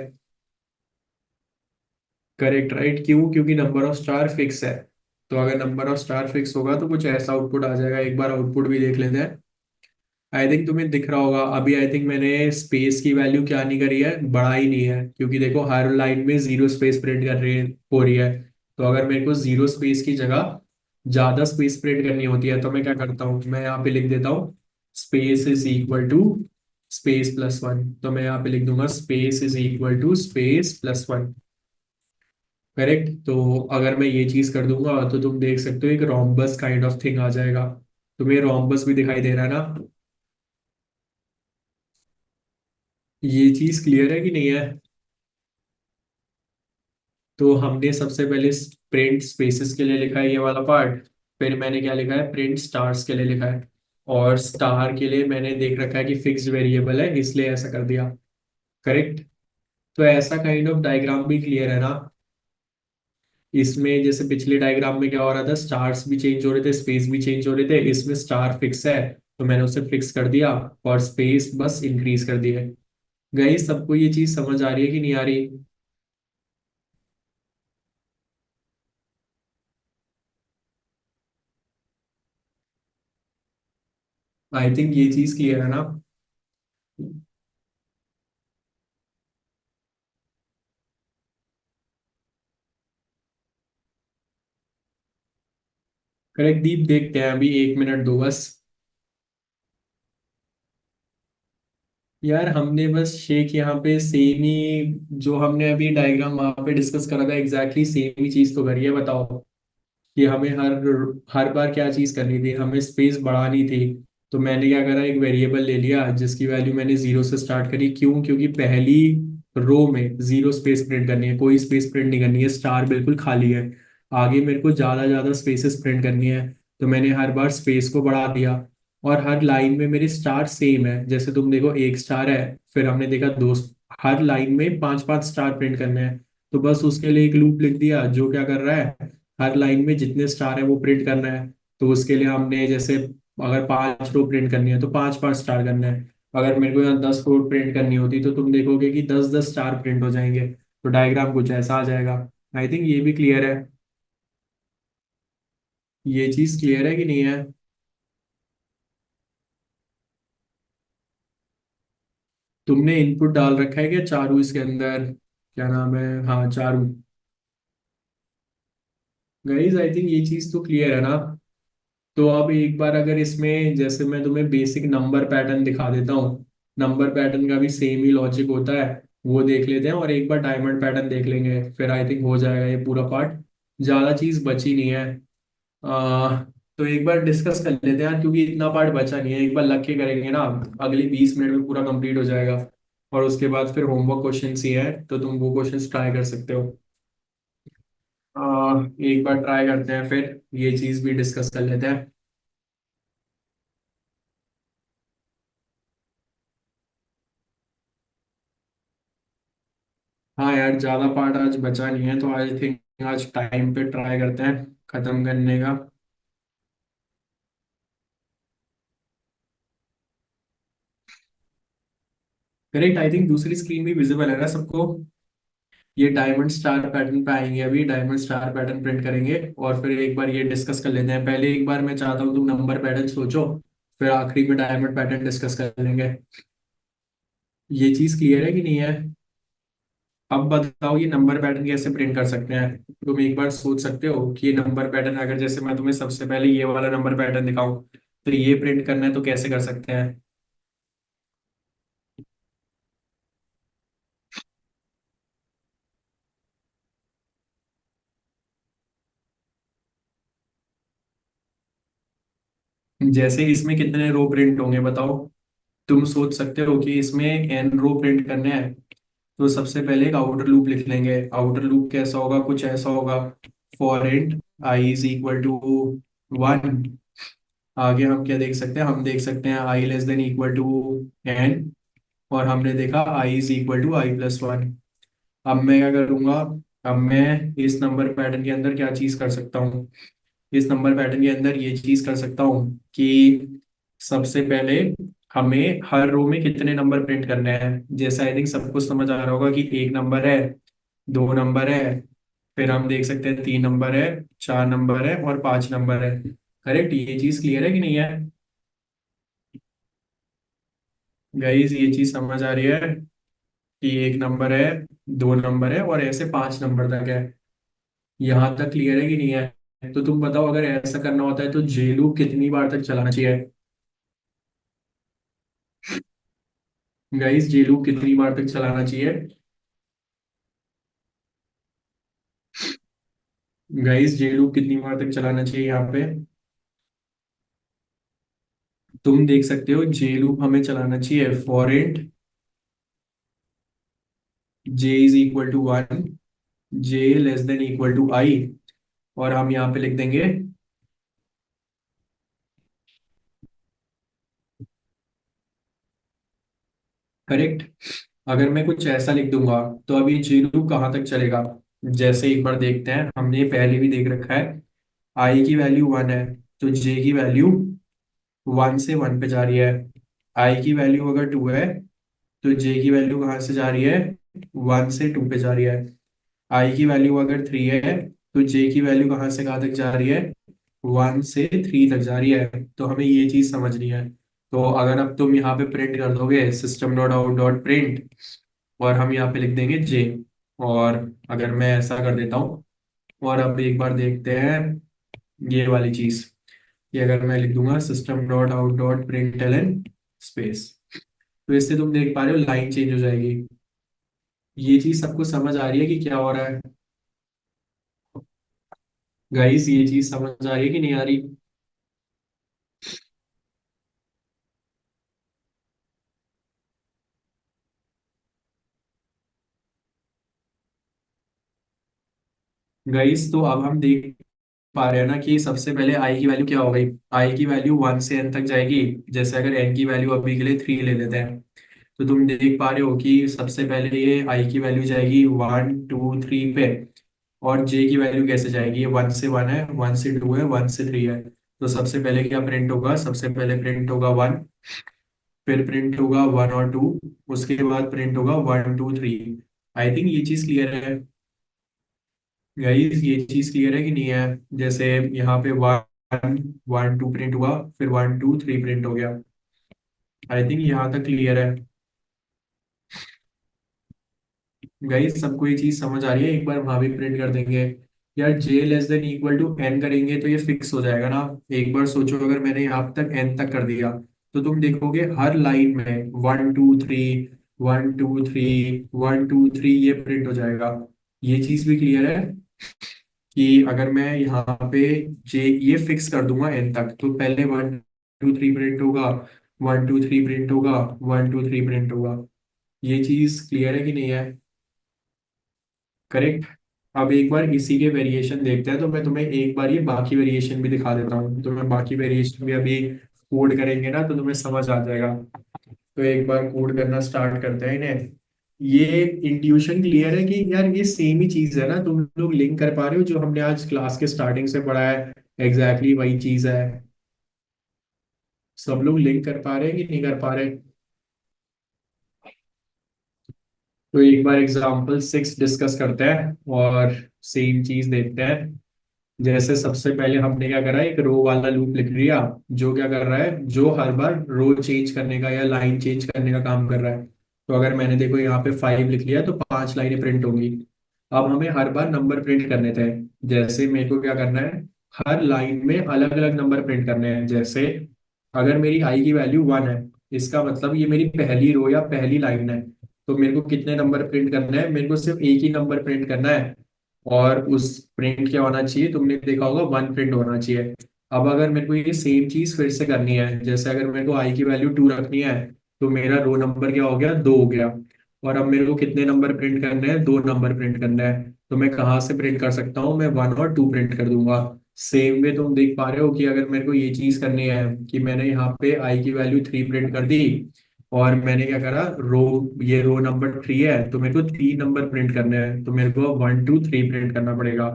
Correct, right. क्यों? क्योंकि नंबर ऑफ स्टार फिक्स है। तो अगर नंबर ऑफ स्टार फिक्स होगा तो कुछ ऐसा आउटपुट आ जाएगा। एक बार आउटपुट भी देख लेते हैं। आई थिंक तुम्हें दिख रहा होगा अभी। आई थिंक मैंने स्पेस की वैल्यू क्या नहीं करी है, बढ़ा ही नहीं है, क्योंकि देखो हर लाइन में जीरो स्पेस प्रिंट कर रही हो रही है। तो अगर मेरे को जीरो स्पेस की जगह ज्यादा स्पेस प्रिंट करनी होती है तो मैं क्या करता हूँ, मैं यहाँ पे लिख देता हूँ space is equal to space plus one. तो मैं यहाँ पे लिख दूंगा space is equal to space plus one. Correct. तो अगर मैं ये चीज कर दूंगा तो तुम देख सकते हो एक रोम्बस काइंड ऑफ थिंग आ जाएगा। तुम्हें रोम्बस भी दिखाई दे रहा है ना? ये चीज क्लियर है कि नहीं है? तो हमने सबसे पहले प्रिंट स्पेसेस के लिए लिखा है ये वाला पार्ट, फिर मैंने क्या लिखा है, प्रिंट स्टार्स के लिए लिखा है। और स्टार के लिए मैंने देख रखा है कि फिक्स्ड वेरिएबल है, इसलिए ऐसा कर दिया। करेक्ट। तो ऐसा काइंड ऑफ डायग्राम भी क्लियर है ना? इसमें जैसे पिछले डायग्राम में क्या हो रहा था, स्टार्स भी चेंज हो रहे थे, स्पेस भी चेंज हो रहे थे, इसमें स्टार फिक्स है तो मैंने उसे फिक्स कर दिया, और स्पेस बस इंक्रीज कर दी है। गई सबको ये चीज समझ आ रही है कि नहीं आ रही? आई थिंक ये चीज क्लियर है ना? करेक्ट दीप, देखते हैं अभी, एक मिनट दो बस। यार हमने बस शेख यहाँ पे सेम ही, जो हमने अभी डायग्राम वहां पे डिस्कस करा था, एग्जैक्टली सेम ही चीज तो करी है। बताओ कि हमें हर हर बार क्या चीज करनी थी, हमें स्पेस बढ़ानी थी। तो मैंने क्या करा, एक वेरिएबल ले लिया जिसकी वैल्यू मैंने जीरो से स्टार्ट करी। क्यों? क्योंकि पहली रो में जीरो स्पेस प्रिंट करनी है, कोई स्पेस प्रिंट नहीं करनी है, स्टार बिल्कुल खाली है। आगे मेरे को ज्यादा ज्यादा स्पेसेस प्रिंट करनी है, तो मैंने हर बार स्पेस को बढ़ा दिया। और हर लाइन में मेरे स्टार सेम है, जैसे तुम देखो एक स्टार है, फिर हमने देखा दो, हर लाइन में पांच पांच स्टार प्रिंट करने हैं। तो बस उसके लिए एक लूप लिख दिया जो क्या कर रहा है, हर लाइन में जितने स्टार है वो प्रिंट करना है। तो उसके लिए हमने जैसे अगर पांच रो प्रिंट करनी है तो पांच पांच स्टार करना है। अगर मेरे को यहाँ 10 रो प्रिंट करनी होती तो तुम देखोगे कि 10 10 स्टार प्रिंट हो जाएंगे। तो डायग्राम कुछ ऐसा आ जाएगा। आई थिंक ये भी क्लियर है। ये चीज क्लियर है कि नहीं है? तुमने इनपुट डाल रखा है क्या चारू इसके अंदर? क्या नाम है, हाँ चारू। गाइज आई थिंक ये चीज तो क्लियर है ना? तो अब एक बार अगर इसमें जैसे मैं तुम्हें बेसिक नंबर पैटर्न दिखा देता हूँ, नंबर पैटर्न का भी सेम ही लॉजिक होता है, वो देख लेते हैं, और एक बार डायमंड पैटर्न देख लेंगे, फिर आई थिंक हो जाएगा ये पूरा पार्ट। ज्यादा चीज बची नहीं है। आ, तो एक बार डिस्कस कर लेते हैं यार, क्योंकि इतना पार्ट बचा नहीं है। एक बार लग के करेंगे ना, अगली 20 मिनट में पूरा कंप्लीट हो जाएगा। और उसके बाद फिर होमवर्क क्वेश्चन ही है, तो तुम वो क्वेश्चन ट्राई कर सकते हो। एक बार ट्राई करते हैं, फिर ये चीज भी डिस्कस कर लेते हैं। हाँ यार, ज्यादा पार्ट आज बचा नहीं है, तो आई थिंक आज टाइम पे ट्राई करते हैं खत्म करने का। करेक्ट, आई थिंक दूसरी स्क्रीन भी विजिबल है ना सबको? ये डायमंड स्टार पैटर्न पे आएंगे, अभी डायमंड स्टार पैटर्न प्रिंट करेंगे, और फिर एक बार ये डिस्कस कर लेते हैं। पहले एक बार मैं चाहता हूँ तुम नंबर पैटर्न सोचो, फिर आखिरी में डायमंड पैटर्न डिस्कस कर लेंगे। ये चीज क्लियर है कि नहीं है? अब बताओ ये नंबर पैटर्न कैसे प्रिंट कर सकते हैं। तुम एक बार सोच सकते हो कि ये नंबर पैटर्न, अगर जैसे मैं तुम्हें सबसे पहले ये वाला नंबर पैटर्न दिखाऊं तो ये प्रिंट करना है तो कैसे कर सकते हैं। जैसे इसमें कितने रो प्रिंट होंगे बताओ। तुम सोच सकते हो कि इसमें एन रो प्रिंट करने हैं, तो सबसे पहले एक आउटर लूप लिख लेंगे। आउटर लूप कैसा होगा, कुछ ऐसा होगा, for int I is equal to 1। आगे हम क्या देख सकते हैं, हम देख सकते हैं i less than equal to N, और हमने देखा आई इज इक्वल टू आई+1। अब मैं क्या करूंगा, अब मैं इस नंबर पैटर्न के अंदर क्या चीज कर सकता हूँ, इस नंबर पैटर्न के अंदर ये चीज कर सकता हूँ कि सबसे पहले हमें हर रो में कितने नंबर प्रिंट करने हैं। जैसे आई थिंक सबको समझ आ रहा होगा कि एक नंबर है, दो नंबर है, फिर हम देख सकते हैं तीन नंबर है, चार नंबर है और पांच नंबर है। करेक्ट, ये चीज क्लियर है कि नहीं है गाइस, ये चीज समझ आ रही है कि एक नंबर है, दो नंबर है और ऐसे पांच नंबर तक है। यहाँ तक क्लियर है कि नहीं है। तो तुम बताओ अगर ऐसा करना होता है तो जे लूप कितनी बार तक चलाना चाहिए। गाइस जे लूप कितनी बार तक चलाना चाहिए। गाइस जे लूप कितनी बार तक चलाना चाहिए यहाँ पे। तुम देख सकते हो जे लूप हमें चलाना चाहिए for int J is equal to 1, j less than equal to i, और हम यहाँ पे लिख देंगे करेक्ट। अगर मैं कुछ ऐसा लिख दूंगा तो अब ये जे लूप कहाँ तक चलेगा। जैसे एक बार देखते हैं, हमने ये पहले भी देख रखा है, आई की वैल्यू 1 है तो जे की वैल्यू 1 से 1 पे जा रही है। आई की वैल्यू अगर 2 है तो जे की वैल्यू कहाँ से जा रही है, 1 से 2 पे जा रही है। आई की वैल्यू अगर 3 है तो जे की वैल्यू कहाँ से कहाँ तक जा रही है, 1 से 3 तक जा रही है। तो हमें ये चीज समझनी है। तो अगर अब तुम यहाँ पे प्रिंट कर दोगे system dot out dot print, और हम यहाँ पे लिख देंगे जे, और अगर मैं ऐसा कर देता हूँ, और अब एक बार देखते हैं ये वाली चीज, कि अगर मैं लिख दूंगा system dot out dot print एलन स्पेस, तो इससे तुम देख पा रहे हो लाइन चेंज हो जाएगी। ये चीज सबको समझ आ रही है कि क्या हो रहा है। गाइस ये चीज समझ आ रही है कि नहीं आ रही। गाइस तो अब हम देख पा रहे हैं ना कि सबसे पहले आई की वैल्यू क्या हो गई, आई की वैल्यू 1 से एन तक जाएगी। जैसे अगर एन की वैल्यू अभी के लिए 3 ले लेते हैं, तो तुम देख पा रहे हो कि सबसे पहले ये आई की वैल्यू जाएगी 1 2 3 पे, और जे की वैल्यू कैसे जाएगी, ये 1 से 1 है, 1 से 2 है, 1 से 3 है। तो सबसे पहले क्या प्रिंट होगा, सबसे पहले प्रिंट होगा 1, फिर प्रिंट होगा 1 और 2, उसके बाद प्रिंट होगा 1 2 3। आई थिंक ये चीज क्लियर है गाइस, ये चीज क्लियर है कि नहीं है। जैसे यहाँ पे 1 1 2 प्रिंट हुआ, फिर 1 2 3 प्रिंट हो गया। आई थिंक यहाँ तक क्लियर है गाइस, सबको ये चीज समझ आ रही है। एक बार वहां भी प्रिंट कर देंगे यार, j less than equal to n करेंगे तो ये फिक्स हो जाएगा ना। एक बार सोचो अगर मैंने यहाँ तक एन तक कर दिया तो तुम देखोगे हर लाइन में 1 2 3 1 2 3 1 2 3 ये प्रिंट हो जाएगा। ये चीज भी क्लियर है कि अगर मैं यहाँ पे जे ये फिक्स कर दूंगा एन तक, तो पहले 1 2 3 प्रिंट होगा, 1 2 3 प्रिंट होगा, 1 2 3 प्रिंट होगा। ये चीज क्लियर है कि नहीं है। करेक्ट। अब एक बार इसी के वेरिएशन देखते हैं, तो मैं तुम्हें एक बार ये बाकी वेरिएशन भी दिखा देता हूँ। तो मैं बाकी वेरिएशन भी अभी कोड करेंगे ना तो तुम्हें समझ आ जाएगा। तो एक बार कोड करना स्टार्ट करते हैं इन्हें। ये इंट्यूशन क्लियर है कि यार ये सेम ही चीज है ना, तुम लोग लिंक कर पा रहे हो जो हमने आज क्लास के स्टार्टिंग से पढ़ा है। एग्जैक्टली वही चीज है। सब लोग लिंक कर पा रहे हैं कि नहीं कर पा रहे। तो एक बार एग्जाम्पल 6 डिस्कस करते हैं और सेम चीज देखते हैं। जैसे सबसे पहले हमने क्या करा, एक रो वाला लूप लिख लिया, जो क्या कर रहा है, जो हर बार रो चेंज करने का या लाइन चेंज करने का काम कर रहा है। तो अगर मैंने देखो यहाँ पे 5 लिख लिया तो 5 लाइनें प्रिंट होंगी। अब हमें हर बार नंबर प्रिंट करने थे। जैसे मेरे को क्या करना है, हर लाइन में अलग अलग नंबर प्रिंट करने हैं। जैसे अगर मेरी आई की वैल्यू 1 है, इसका मतलब ये मेरी पहली रो या पहली लाइन है। तो मेरे को कितने नंबर प्रिंट करना है, मेरे को सिर्फ एक ही नंबर प्रिंट करना है। और उस प्रिंट क्या होना चाहिए, तुमने देखा होगा 1 प्रिंट होना चाहिए। अब अगर मेरे को ये सेम चीज फिर से करनी है, जैसे अगर मेरे को आई की वैल्यू 2 रखनी है, तो मेरा रो नंबर क्या हो गया, 2 हो गया। और अब मेरे को कितने नंबर प्रिंट करने हैं, 2 नंबर प्रिंट करना है। तो मैं कहाँ से प्रिंट कर सकता हूँ, मैं 1 और 2 प्रिंट कर दूंगा। सेम वे तुम देख पा रहे हो कि अगर मेरे को ये चीज करनी है कि मैंने यहाँ पे आई की वैल्यू 3 प्रिंट कर दी, और मैंने क्या करा, रो ये रो नंबर 3 है तो मेरे को 3 नंबर प्रिंट करने हैं, तो मेरे को 1 2 3 प्रिंट करना पड़ेगा।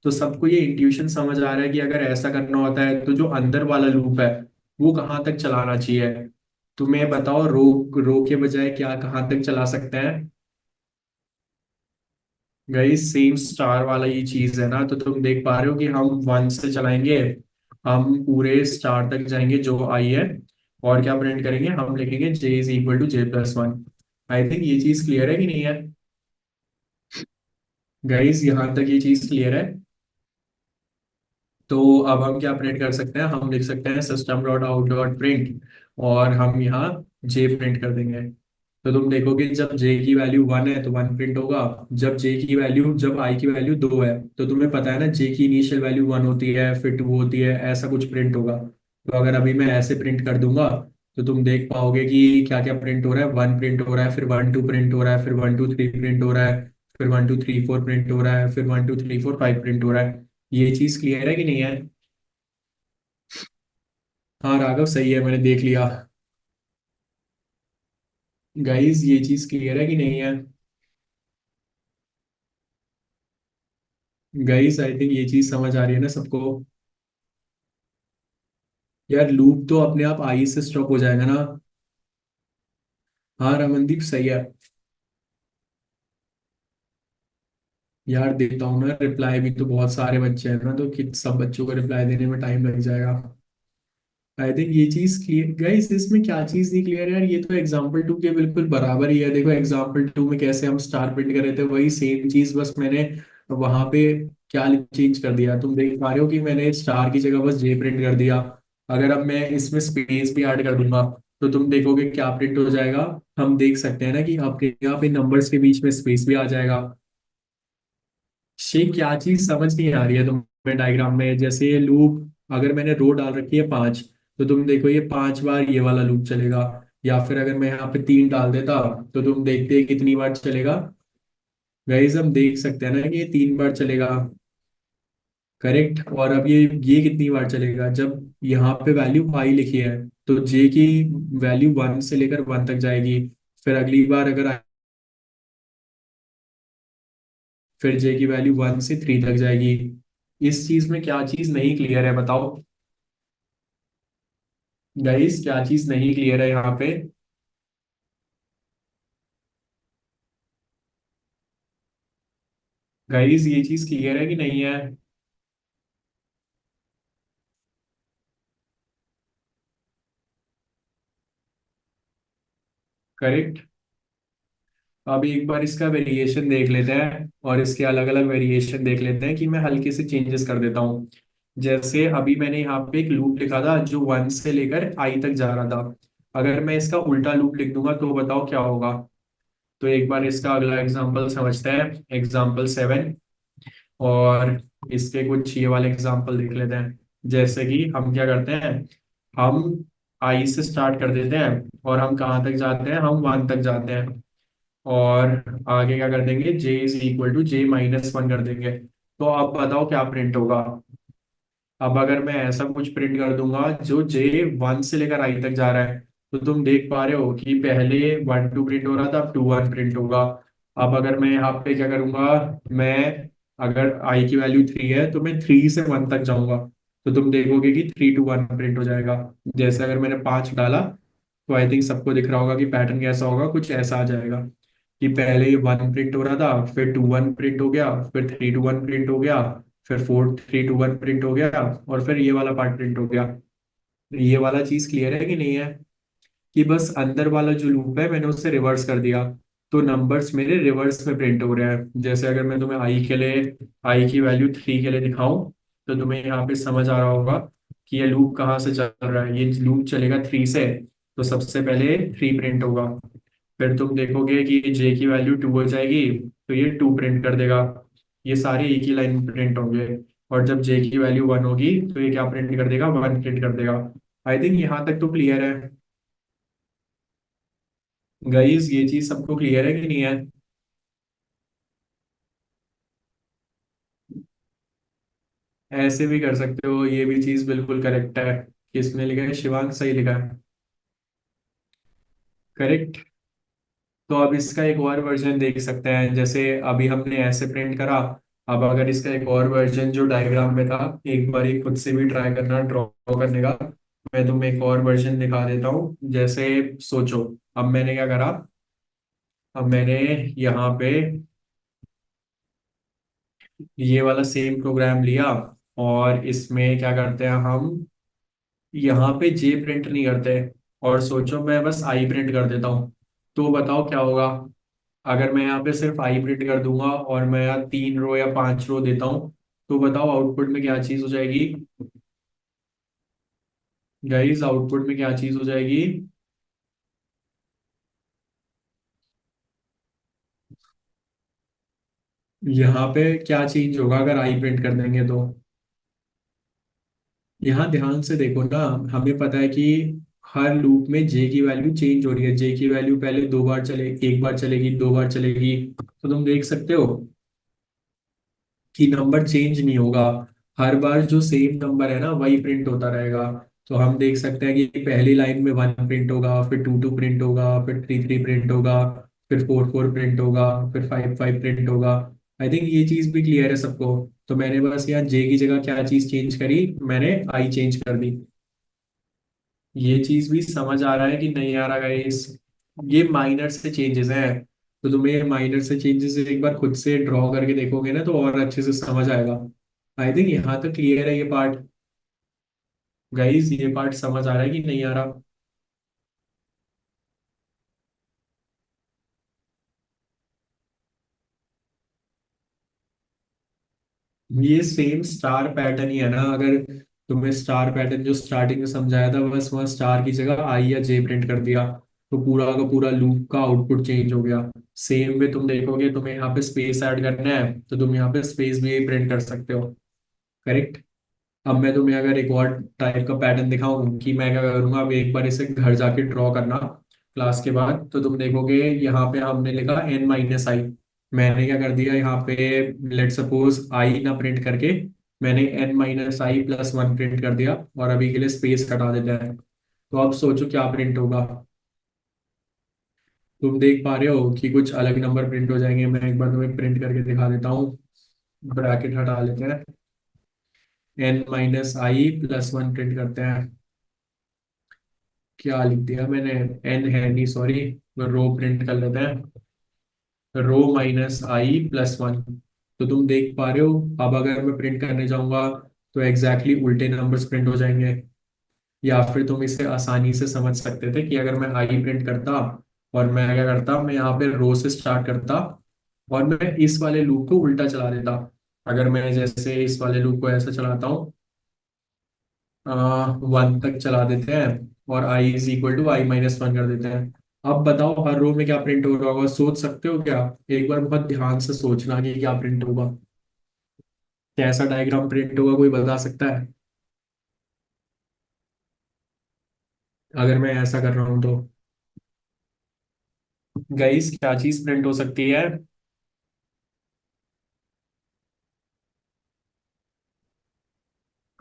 तो सबको ये इंट्यूशन समझ आ रहा है कि अगर ऐसा करना होता है तो जो अंदर वाला लूप है वो कहाँ तक चलाना चाहिए। तुम्हें बताओ, रो रो के बजाय क्या कहाँ तक चला सकते हैं। गाइस सेम स्टार वाला ये चीज है ना, तो तुम देख पा रहे हो कि हम 1 से चलाएंगे, हम पूरे स्टार तक जाएंगे जो आई है। और क्या प्रिंट करेंगे, हम लिखेंगे J is equal to J+1। I think ये चीज क्लियर है कि नहीं है। गाइस यहाँ तक ये चीज क्लियर है। तो अब हम क्या प्रिंट कर सकते हैं, हम लिख सकते हैं system dot out dot print, और हम यहाँ J प्रिंट कर देंगे। तो तुम देखोगे जब J की वैल्यू 1 है तो 1 प्रिंट होगा। जब I की वैल्यू 2 है, तो तुम्हें पता है ना J की इनिशियल वैल्यू 1 होती है, फिर 2 होती है, ऐसा कुछ प्रिंट होगा। तो अगर अभी मैं ऐसे प्रिंट कर दूंगा, तो तुम देख पाओगे कि क्या क्या प्रिंट हो रहा है। 1 प्रिंट हो रहा है, फिर 1 2 प्रिंट हो रहा है, फिर 1 2 3 प्रिंट हो रहा है, फिर 1 2 3 4 प्रिंट हो रहा है, फिर 1 2 3 4 5 प्रिंट हो रहा है। ये चीज क्लियर है कि नहीं है। हाँ राघव सही है, मैंने देख लिया। गाइस ये चीज क्लियर है कि नहीं है। गाइस आई थिंक ये चीज समझ आ रही है ना सबको। यार लूप तो अपने आप आई से स्टॉप हो जाएगा ना। हाँ रमनदीप सही है। यार देता हूँ ना रिप्लाई, भी तो बहुत सारे बच्चे हैं ना, तो कि सब बच्चों को रिप्लाई देने में टाइम लग जाएगा। आई थिंक ये चीज क्लियर। गाइस इसमें क्या चीज नहीं क्लियर है यार, ये तो एग्जाम्पल 2 के बिल्कुल बराबर ही है। देखो एग्जाम्पल 2 में कैसे हम स्टार प्रिंट कर रहे थे, वही सेम चीज, बस मैंने वहां पे क्या चेंज कर दिया। तुम देख पा रहे हो कि मैंने स्टार की जगह बस J प्रिंट कर दिया। अगर अब मैं इसमें स्पेस भी ऐड कर दूंगा, तो तुम देखोगे क्या प्रिंट हो जाएगा। हम देख सकते हैं ना कि आपके यहाँ पे नंबर्स के बीच में स्पेस भी आ जाएगा। शेख क्या चीज समझ नहीं आ रही है तुम्हें डायग्राम में। जैसे ये लूप, अगर मैंने रो डाल रखी है 5, तो तुम देखो ये 5 बार ये वाला लूप चलेगा। या फिर अगर मैं यहाँ पे 3 डाल देता, तो तुम देखते हैं कितनी बार चलेगा। गाइस हम देख सकते हैं ना कि ये 3 बार चलेगा। करेक्ट। और अब ये कितनी बार चलेगा, जब यहाँ पे वैल्यू आई लिखी है, तो J की वैल्यू 1 से लेकर 1 तक जाएगी। फिर अगली बार अगर फिर J की वैल्यू 1 से 3 तक जाएगी। इस चीज में क्या चीज नहीं क्लियर है बताओ। गाइस क्या चीज नहीं क्लियर है यहाँ पे। गाइस ये चीज क्लियर है कि नहीं है। करेक्ट। अब एक बार इसका वेरिएशन देख लेते हैं, और इसके अलग अलग वेरिएशन देख लेते हैं कि मैं हल्के से चेंजेस कर देता हूँ। जैसे अभी मैंने यहाँ पे एक लूप लिखा था जो 1 से लेकर आई तक जा रहा था। अगर मैं इसका उल्टा लूप लिख दूंगा तो बताओ क्या होगा। तो एक बार इसका अगला एग्जांपल समझते हैं, एग्जांपल 7। और इसके कुछ ये वाले एग्जांपल देख लेते हैं। जैसे कि हम क्या करते हैं, हम आई से स्टार्ट कर देते हैं, और हम कहाँ तक जाते हैं, हम 1 तक जाते हैं। और आगे क्या कर देंगे, J is equal to J-1 कर देंगे। तो अब बताओ क्या प्रिंट होगा। अब अगर मैं ऐसा कुछ प्रिंट कर दूंगा जो J 1 से लेकर आई तक जा रहा है, तो तुम देख पा रहे हो कि पहले 1 2 प्रिंट हो रहा था, अब 2 1 प्रिंट होगा। अब अगर मैं यहाँ पे क्या करूंगा, मैं अगर आई की वैल्यू 3 है तो मैं 3 से 1 तक जाऊंगा, तो तुम देखोगे कि 3 2 1 प्रिंट हो जाएगा। जैसे अगर मैंने 5 डाला, तो आई थिंक सबको दिख रहा होगा कि पैटर्न कैसा होगा, कुछ ऐसा आ जाएगा कि पहले ये 1 प्रिंट हो रहा था, फिर 2 1 प्रिंट हो गया, फिर 3 2 1 प्रिंट हो गया, फिर 4 3 2 1 प्रिंट हो गया, और फिर ये वाला पार्ट प्रिंट हो गया। ये वाला चीज क्लियर है कि नहीं है। कि बस अंदर वाला जो लूप है मैंने उससे रिवर्स कर दिया, तो नंबर्स मेरे रिवर्स में प्रिंट हो रहे हैं। जैसे अगर मैं तुम्हें आई के लिए, आई की वैल्यू 3 के लिए दिखाऊं, तो तुम्हें यहाँ पे समझ आ रहा होगा कि ये लूप कहाँ से चल रहा है। ये लूप चलेगा 3 से, तो सबसे पहले 3 प्रिंट होगा। फिर तुम देखोगे कि जे की वैल्यू 2 हो जाएगी, तो ये 2 प्रिंट कर देगा। ये सारे एक ही लाइन में प्रिंट होंगे। और जब जे की वैल्यू 1 होगी, तो ये क्या प्रिंट कर देगा, 1 प्रिंट कर देगा। आई थिंक यहाँ तक तो क्लियर है गाइस, ये चीज सबको क्लियर है कि नहीं है? ऐसे भी कर सकते हो, ये भी चीज बिल्कुल करेक्ट है। किसने लिखा है? शिवांग सही लिखा है, करेक्ट। तो अब इसका एक और वर्जन देख सकते हैं। जैसे अभी हमने ऐसे प्रिंट करा, अब अगर इसका एक और वर्जन जो डायग्राम में था, एक बार खुद से भी ट्राई करना ड्रॉ करने का। मैं तुम्हें एक और वर्जन दिखा देता हूँ। जैसे सोचो, अब मैंने क्या करा, अब मैंने यहाँ पे ये वाला सेम प्रोग्राम लिया, और इसमें क्या करते हैं हम, यहाँ पे जे प्रिंट नहीं करते, और सोचो मैं बस आई प्रिंट कर देता हूँ। तो बताओ क्या होगा? अगर मैं यहाँ पे सिर्फ आई प्रिंट कर दूंगा और मैं यहाँ 3 रो या 5 रो देता हूँ, तो बताओ आउटपुट में क्या चीज हो जाएगी? गाइस, आउटपुट में क्या चीज हो जाएगी? यहाँ पे क्या चेंज होगा अगर आई प्रिंट कर देंगे तो? यहाँ ध्यान से देखो ना, हमें पता है कि हर लूप में जे की वैल्यू चेंज हो रही है। जे की वैल्यू पहले 2 बार चले, एक बार चलेगी, 2 बार चलेगी। तो तुम देख सकते हो कि नंबर चेंज नहीं होगा। हर बार जो सेम नंबर है ना, वही प्रिंट होता रहेगा। तो हम देख सकते हैं कि पहली लाइन में 1 प्रिंट होगा, फिर 2 2 प्रिंट होगा, फिर 3 3 प्रिंट होगा, फिर 4 4 प्रिंट होगा, फिर 5 5 प्रिंट होगा। आई थिंक ये चीज भी क्लियर है सबको। तो मैंने बस यहाँ जे की जगह क्या चीज चेंज करी, मैंने आई चेंज कर दी। ये चीज भी समझ आ रहा है कि नहीं आ रहा गाइस? ये माइनर से चेंजेस हैं। तो तुम्हें ये माइनर से चेंजेस एक बार खुद से ड्रॉ करके देखोगे ना, तो और अच्छे से समझ आएगा। आई थिंक यहाँ तक क्लियर है ये पार्ट। गाइस, ये पार्ट समझ आ रहा है कि नहीं आ रहा? ये सेम स्टार पैटर्न ही है ना। अगर तुम्हें स्टार पैटर्न जो स्टार्टिंग में समझाया था, बस वहाँ स्टार की जगह आई या जे प्रिंट कर दिया, तो पूरा का पूरा लूप का आउटपुट चेंज हो गया। सेम वे तुम देखोगे, तुम्हें यहाँ पे स्पेस ऐड करना है, तो तुम यहाँ पे स्पेस भी प्रिंट कर सकते हो, करेक्ट। अब मैं तुम्हें अगर एक और टाइप का पैटर्न दिखाऊं, कि मैं क्या करूंगा, अब एक बार इसे घर जाके ड्रॉ करना क्लास के बाद, तो तुम देखोगे यहाँ पे हमने लिखा n-i। मैंने क्या कर दिया यहाँ पे, लेट सपोज आई ना प्रिंट करके, मैंने n-i+1 प्रिंट कर दिया, और अभी के लिए स्पेस हटा देते हैं। तो अब सोचो क्या प्रिंट होगा? तुम देख पा रहे हो कि कुछ अलग नंबर प्रिंट हो जाएंगे। मैं एक बार तुम्हें प्रिंट करके दिखा देता हूँ। ब्रैकेट हटा लेते हैं, n-i+1 प्रिंट करते हैं। क्या लिख दिया मैंने? एन है नहीं, सॉरी। रो प्रिंट कर लेते हैं, रो-i+1। तो तुम देख पा रहे हो, अब अगर मैं प्रिंट करने जाऊंगा, तो एग्जैक्टली उल्टे नंबर्स प्रिंट हो जाएंगे। या फिर तुम इसे आसानी से समझ सकते थे कि अगर मैं आई प्रिंट करता, और मैं क्या करता, मैं यहाँ पे रो से स्टार्ट करता, और मैं इस वाले लूप को उल्टा चला देता। अगर मैं जैसे इस वाले लूप को ऐसा चलाता हूँ, 1 तक चला देते हैं, और i=i-1 कर देते हैं। अब बताओ हर रो में क्या प्रिंट हो रहा होगा? सोच सकते हो क्या? एक बार बहुत ध्यान से सोचना कि क्या प्रिंट होगा, कैसा डायग्राम प्रिंट होगा, कोई बता सकता है? अगर मैं ऐसा कर रहा हूँ तो गाइस, क्या चीज प्रिंट हो सकती है?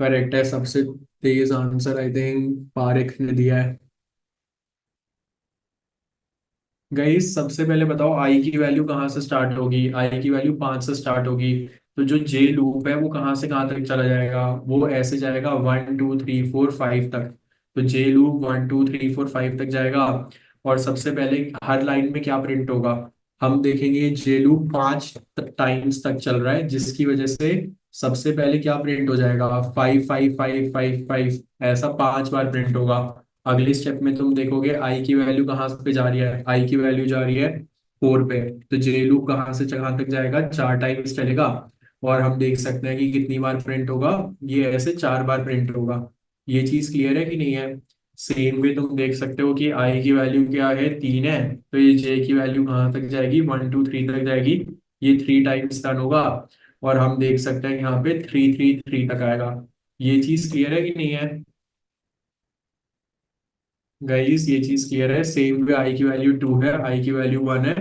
करेक्ट है, सबसे तेज आंसर आई थिंक पारिक ने दिया है। गाइस, सबसे पहले बताओ आई की वैल्यू कहाँ से स्टार्ट होगी? आई की वैल्यू 5 से स्टार्ट होगी। तो जो जे लूप है वो कहाँ से कहाँ तक चला जाएगा? वो ऐसे जाएगा 1 2 3 4 5 तक। तो जे लूप 1 2 3 4 5 तक जाएगा। और सबसे पहले हर लाइन में क्या प्रिंट होगा? हम देखेंगे जे लूप 5 टाइम्स तक चल रहा है, जिसकी वजह से सबसे पहले क्या प्रिंट हो जाएगा? 5 5 5 5 5। ऐसा 5 बार प्रिंट होगा। अगले स्टेप में तुम देखोगे आई की वैल्यू कहाँ पे जा रही है, आई की वैल्यू जा रही है 4 पे। तो जे लूप कहाँ से कहाँ तक जाएगा, 4 टाइम्स चलेगा। और हम देख सकते हैं कि कितनी बार प्रिंट होगा, ये ऐसे 4 बार प्रिंट होगा। ये चीज क्लियर है कि नहीं है। सेम वे तुम देख सकते हो कि आई की वैल्यू क्या है, 3 है। तो ये जे की वैल्यू कहाँ तक जाएगी, 1 2 3 तक जाएगी। ये 3 टाइम्स रन होगा। और हम देख सकते हैं कि यहाँ पे 3 3 3 तक आएगा। ये चीज क्लियर है कि नहीं है गाइस, ये चीज क्लियर है। सेम वे आई की वैल्यू 2 है, आई की वैल्यू 1 है।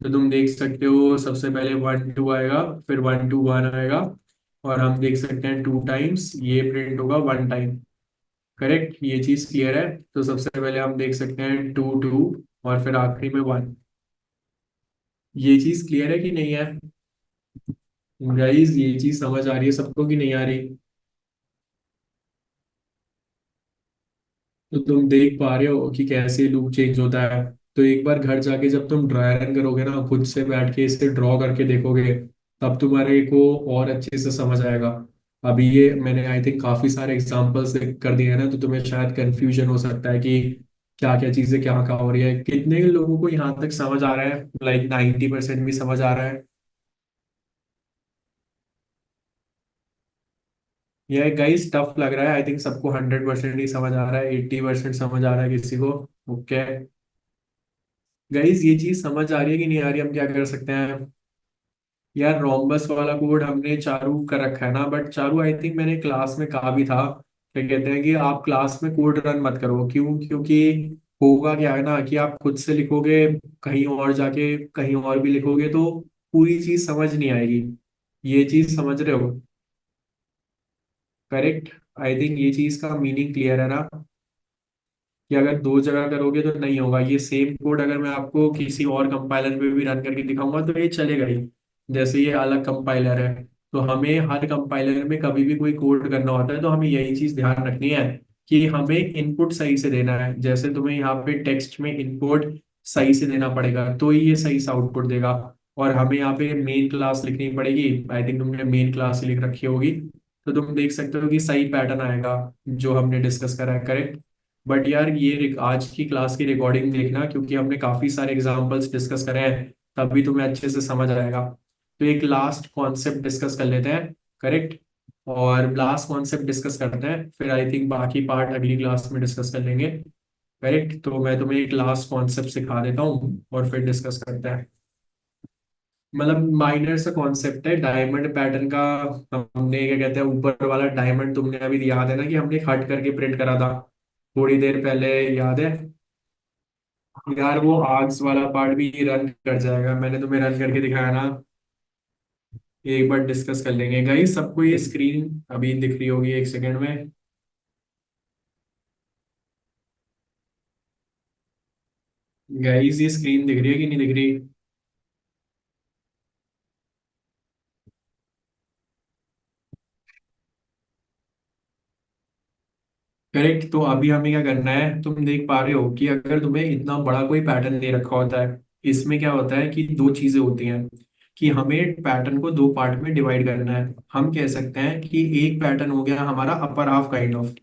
तो तुम देख सकते हो सबसे पहले 1 2 आएगा, फिर 1 2 1 आएगा। और हम देख सकते हैं 2 टाइम्स ये प्रिंट होगा 1 टाइम। करेक्ट, ये चीज क्लियर है। तो सबसे पहले हम देख सकते हैं 2 2 और फिर आखिरी में 1। ये चीज क्लियर है कि नहीं है गाइस, ये चीज समझ आ रही है सबको कि नहीं आ रही। तो तुम देख पा रहे हो कि कैसे लूप चेंज होता है। तो एक बार घर जाके जब तुम ड्राई रन करोगे ना, खुद से बैठ के इसे ड्रॉ करके देखोगे, तब तुम्हारे को और अच्छे से समझ आएगा। अभी ये मैंने आई थिंक काफी सारे एग्जांपल्स कर दिए हैं ना, तो तुम्हें शायद कंफ्यूजन हो सकता है कि क्या क्या चीजें क्या क्या हो रही है। कितने लोगों को यहाँ तक समझ आ रहा है, लाइक 90% भी समझ आ रहा है। यह गाइस टफ लग रहा है, आई थिंक सबको 100% ही समझ आ रहा है, 80% समझ आ रहा है किसी को। ओके गाइस, ये चीज समझ आ रही है कि नहीं आ रही, हम क्या कर सकते हैं। यार रोम्बस वाला कोड हमने चालू कर रखा है ना, बट चालू आई थिंक मैंने क्लास में कहा भी था। क्या कहते हैं कि आप क्लास में कोड रन मत करो, क्यों, क्योंकि होगा क्या है ना कि आप खुद से लिखोगे, कहीं और जाके कहीं और भी लिखोगे, तो पूरी चीज समझ नहीं आएगी। ये चीज समझ रहे हो। करेक्ट, आई थिंक ये चीज का मीनिंग क्लियर है ना, कि अगर दो जगह करोगे तो नहीं होगा। ये सेम कोड अगर मैं आपको किसी और कंपाइलर पे भी रन करके दिखाऊंगा तो ये चलेगा ही। जैसे ये अलग कंपाइलर है, तो हमें हर कंपाइलर में कभी भी कोई कोड करना होता है तो हमें यही चीज ध्यान रखनी है कि हमें इनपुट सही से देना है। जैसे तुम्हें यहाँ पे टेक्स्ट में इनपुट सही से देना पड़ेगा तो ही ये सही से आउटपुट देगा। और हमें यहाँ पे मेन क्लास लिखनी पड़ेगी, आई थिंक तुमने मेन क्लास लिख रखी होगी। तो तुम देख सकते हो कि सही पैटर्न आएगा जो हमने डिस्कस करा है। करेक्ट। बट यार ये आज की क्लास की रिकॉर्डिंग देखना, क्योंकि हमने काफी सारे एग्जांपल्स डिस्कस करे हैं, तब भी तुम्हें अच्छे से समझ आएगा। तो एक लास्ट कॉन्सेप्ट डिस्कस कर लेते हैं। करेक्ट। और लास्ट कॉन्सेप्ट डिस्कस करते हैं, फिर आई थिंक बाकी पार्ट अगली क्लास में डिस्कस कर लेंगे। करेक्ट, तो मैं तुम्हें एक लास्ट कॉन्सेप्ट सिखा देता हूँ और फिर डिस्कस करते हैं। मतलब माइनर सा कॉन्सेप्ट है डायमंड पैटर्न का। हमने क्या कहते हैं, ऊपर वाला डायमंड तुमने अभी याद है ना कि हमने कट करके प्रिंट करा था थोड़ी देर पहले, याद है। यार वो आर्क्स वाला पार्ट भी रन कर जाएगा, मैंने तुम्हें रन करके दिखाया ना। एक बार डिस्कस कर लेंगे गाइस, सबको ये स्क्रीन अभी दिख रही होगी एक सेकंड में। गाइस ये स्क्रीन दिख रही है कि नहीं दिख रही। करेक्ट, तो अभी हमें क्या करना है, तुम देख पा रहे हो कि अगर तुम्हें इतना बड़ा कोई पैटर्न दे रखा होता है, इसमें क्या होता है कि दो चीजें होती हैं कि हमें पैटर्न को दो पार्ट में डिवाइड करना है। हम कह सकते हैं कि एक पैटर्न हो गया हमारा अपर हाफ काइंड ऑफ,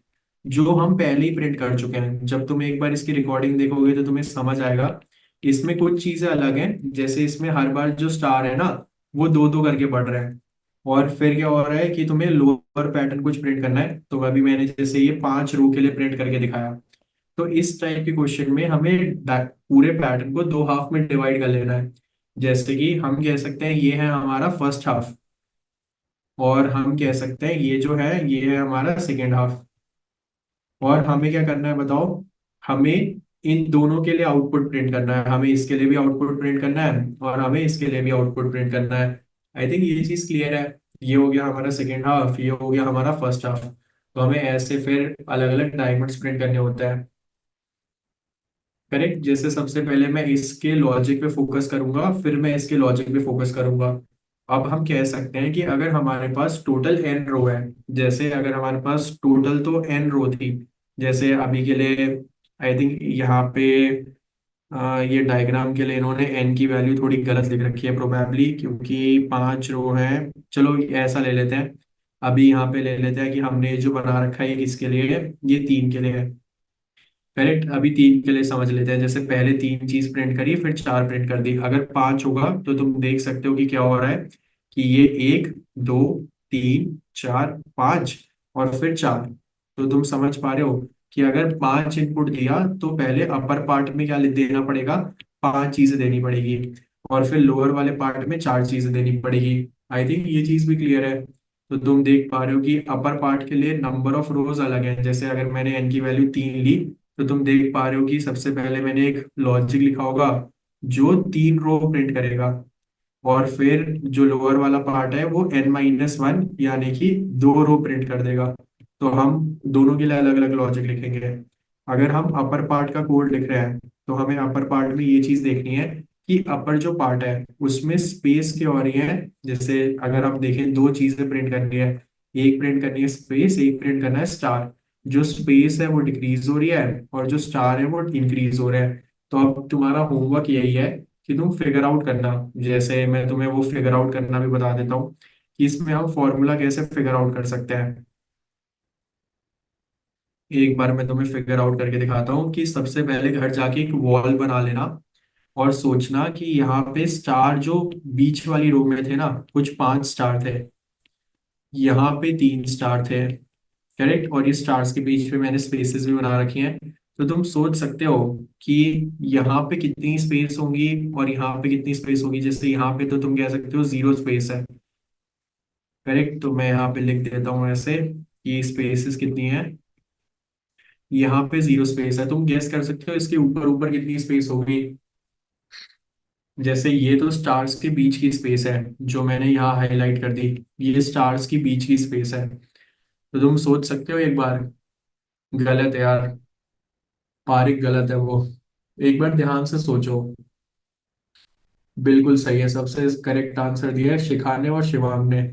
जो हम पहले ही प्रिंट कर चुके हैं। जब तुम एक बार इसकी रिकॉर्डिंग देखोगे तो तुम्हें समझ आएगा। इसमें कुछ चीजें अलग हैं, जैसे इसमें हर बार जो स्टार है ना, वो दो दो करके बढ़ रहे हैं। और फिर क्या हो रहा है कि तुम्हें लोअर पैटर्न कुछ प्रिंट करना है, तो अभी मैंने जैसे ये 5 रो के लिए प्रिंट करके दिखाया। तो इस टाइप के क्वेश्चन में हमें पूरे पैटर्न को दो हाफ में डिवाइड कर लेना है। जैसे कि हम कह सकते हैं ये है हमारा फर्स्ट हाफ, और हम कह सकते हैं ये जो है ये है हमारा सेकेंड हाफ। और हमें क्या करना है बताओ, हमें इन दोनों के लिए आउटपुट प्रिंट करना है। हमें इसके लिए भी आउटपुट प्रिंट करना है और हमें इसके लिए भी आउटपुट प्रिंट करना है। आई थिंक ये चीज क्लियर है। ये हो गया हमारा सेकेंड हाफ, ये हो गया हमारा फर्स्ट हाफ। तो हमें ऐसे फिर अलग अलग डायमंड्स प्रिंट करने होते हैं। करेक्ट, जैसे सबसे पहले मैं इसके लॉजिक पे फोकस करूंगा, फिर मैं इसके लॉजिक पे फोकस करूंगा। अब हम कह सकते हैं कि अगर हमारे पास टोटल एन रो है, जैसे अगर हमारे पास टोटल तो एन रो थी, जैसे अभी के लिए आई थिंक यहाँ पे ये डायग्राम के लिए इन्होंने एन की वैल्यू थोड़ी गलत लिख रखी है प्रोबेबली, क्योंकि 5 रो है। चलो ऐसा ले लेते हैं, अभी यहाँ पे ले लेते हैं कि हमने जो बना रखा है ये किसके लिए है, ये 3 के लिए है। करेक्ट। अभी तीन के लिए समझ लेते हैं। जैसे पहले तीन चीज प्रिंट करी, फिर चार प्रिंट कर दी। अगर पांच होगा तो तुम देख सकते हो कि क्या हो रहा है कि ये एक, दो, तीन, चार, पांच और फिर चार। तो तुम समझ पा रहे हो कि अगर पांच इनपुट दिया तो पहले अपर पार्ट में क्या देना पड़ेगा, पांच चीजें देनी पड़ेगी, और फिर लोअर वाले पार्ट में चार चीजें देनी पड़ेगी। आई थिंक ये चीज भी क्लियर है। तो तुम देख पा रहे हो कि अपर पार्ट के लिए नंबर ऑफ रोज अलग है। जैसे अगर मैंने एन की वैल्यू तीन ली, तो तुम देख पा रहे हो कि सबसे पहले मैंने एक लॉजिक लिखा होगा जो तीन रो प्रिंट करेगा, और फिर जो लोअर वाला पार्ट है वो n-1 यानी कि दो रो प्रिंट कर देगा। तो हम दोनों के लिए अलग अलग लॉजिक लिखेंगे। अगर हम अपर पार्ट का कोड लिख रहे हैं तो हमें अपर पार्ट में ये चीज देखनी है कि अपर जो पार्ट है उसमें स्पेस क्या हो रही है। जैसे अगर हम देखें, दो चीजें प्रिंट करनी है, एक प्रिंट करनी है स्पेस, एक प्रिंट करना है स्टार। जो स्पेस है वो डिक्रीज हो रही है और जो स्टार है वो इंक्रीज हो रहा है। तो अब तुम्हारा होमवर्क यही है कि तुम फिगर आउट करना। जैसे मैं तुम्हें वो फिगर आउट करना भी बता देता हूँ कि इसमें हम फॉर्मूला कैसे फिगर आउट कर सकते हैं। एक बार मैं तुम्हें फिगर आउट करके दिखाता हूँ कि सबसे पहले घर जाके एक वॉल बना लेना और सोचना कि यहाँ पे स्टार जो बीच वाली रो में थे ना, कुछ पांच स्टार थे, यहाँ पे तीन स्टार थे, करेक्ट। और ये स्टार्स के बीच में मैंने स्पेसेस भी बना रखी हैं। तो तुम सोच सकते हो कि यहाँ पे कितनी स्पेस होंगी और यहाँ पे कितनी स्पेस होगी। जैसे यहाँ पे तो तुम कह सकते हो जीरो स्पेस है, करेक्ट। तो मैं यहाँ पे लिख देता हूँ ऐसे कि स्पेसेस कितनी है। यहाँ पे जीरो स्पेस है। तुम गेस कर सकते हो इसके ऊपर ऊपर कितनी स्पेस होगी। जैसे ये तो स्टार्स के बीच की स्पेस है जो मैंने यहाँ हाईलाइट कर दी, ये स्टार्स की बीच की स्पेस है। तो तुम सोच सकते हो एक बार, गलत है यार, पारिक गलत है वो। एक बार ध्यान से सोचो। बिल्कुल सही है, सबसे करेक्ट आंसर दिया है शिखा ने और शिवांग ने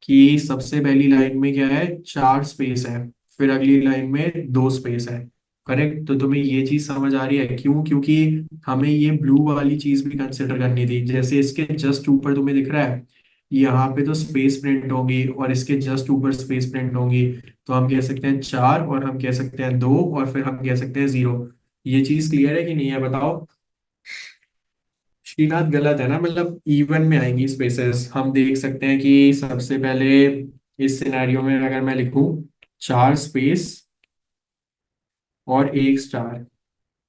कि सबसे पहली लाइन में क्या है, चार स्पेस है, फिर अगली लाइन में दो स्पेस है। करेक्ट। तो तुम्हें ये चीज समझ आ रही है क्यों? क्योंकि हमें ये ब्लू वाली चीज भी कंसिडर करनी थी। जैसे इसके जस्ट ऊपर तुम्हें दिख रहा है, यहाँ पे तो स्पेस प्रिंट होगी और इसके जस्ट ऊपर स्पेस प्रिंट होगी। तो हम कह सकते हैं चार, और हम कह सकते हैं दो, और फिर हम कह सकते हैं जीरो। ये चीज क्लियर है कि नहीं है बताओ। श्रीनाथ गलत है ना, मतलब इवन में आएंगी स्पेसेस। हम देख सकते हैं कि सबसे पहले इस सिनेरियो में अगर मैं लिखूं चार स्पेस और एक स्टार,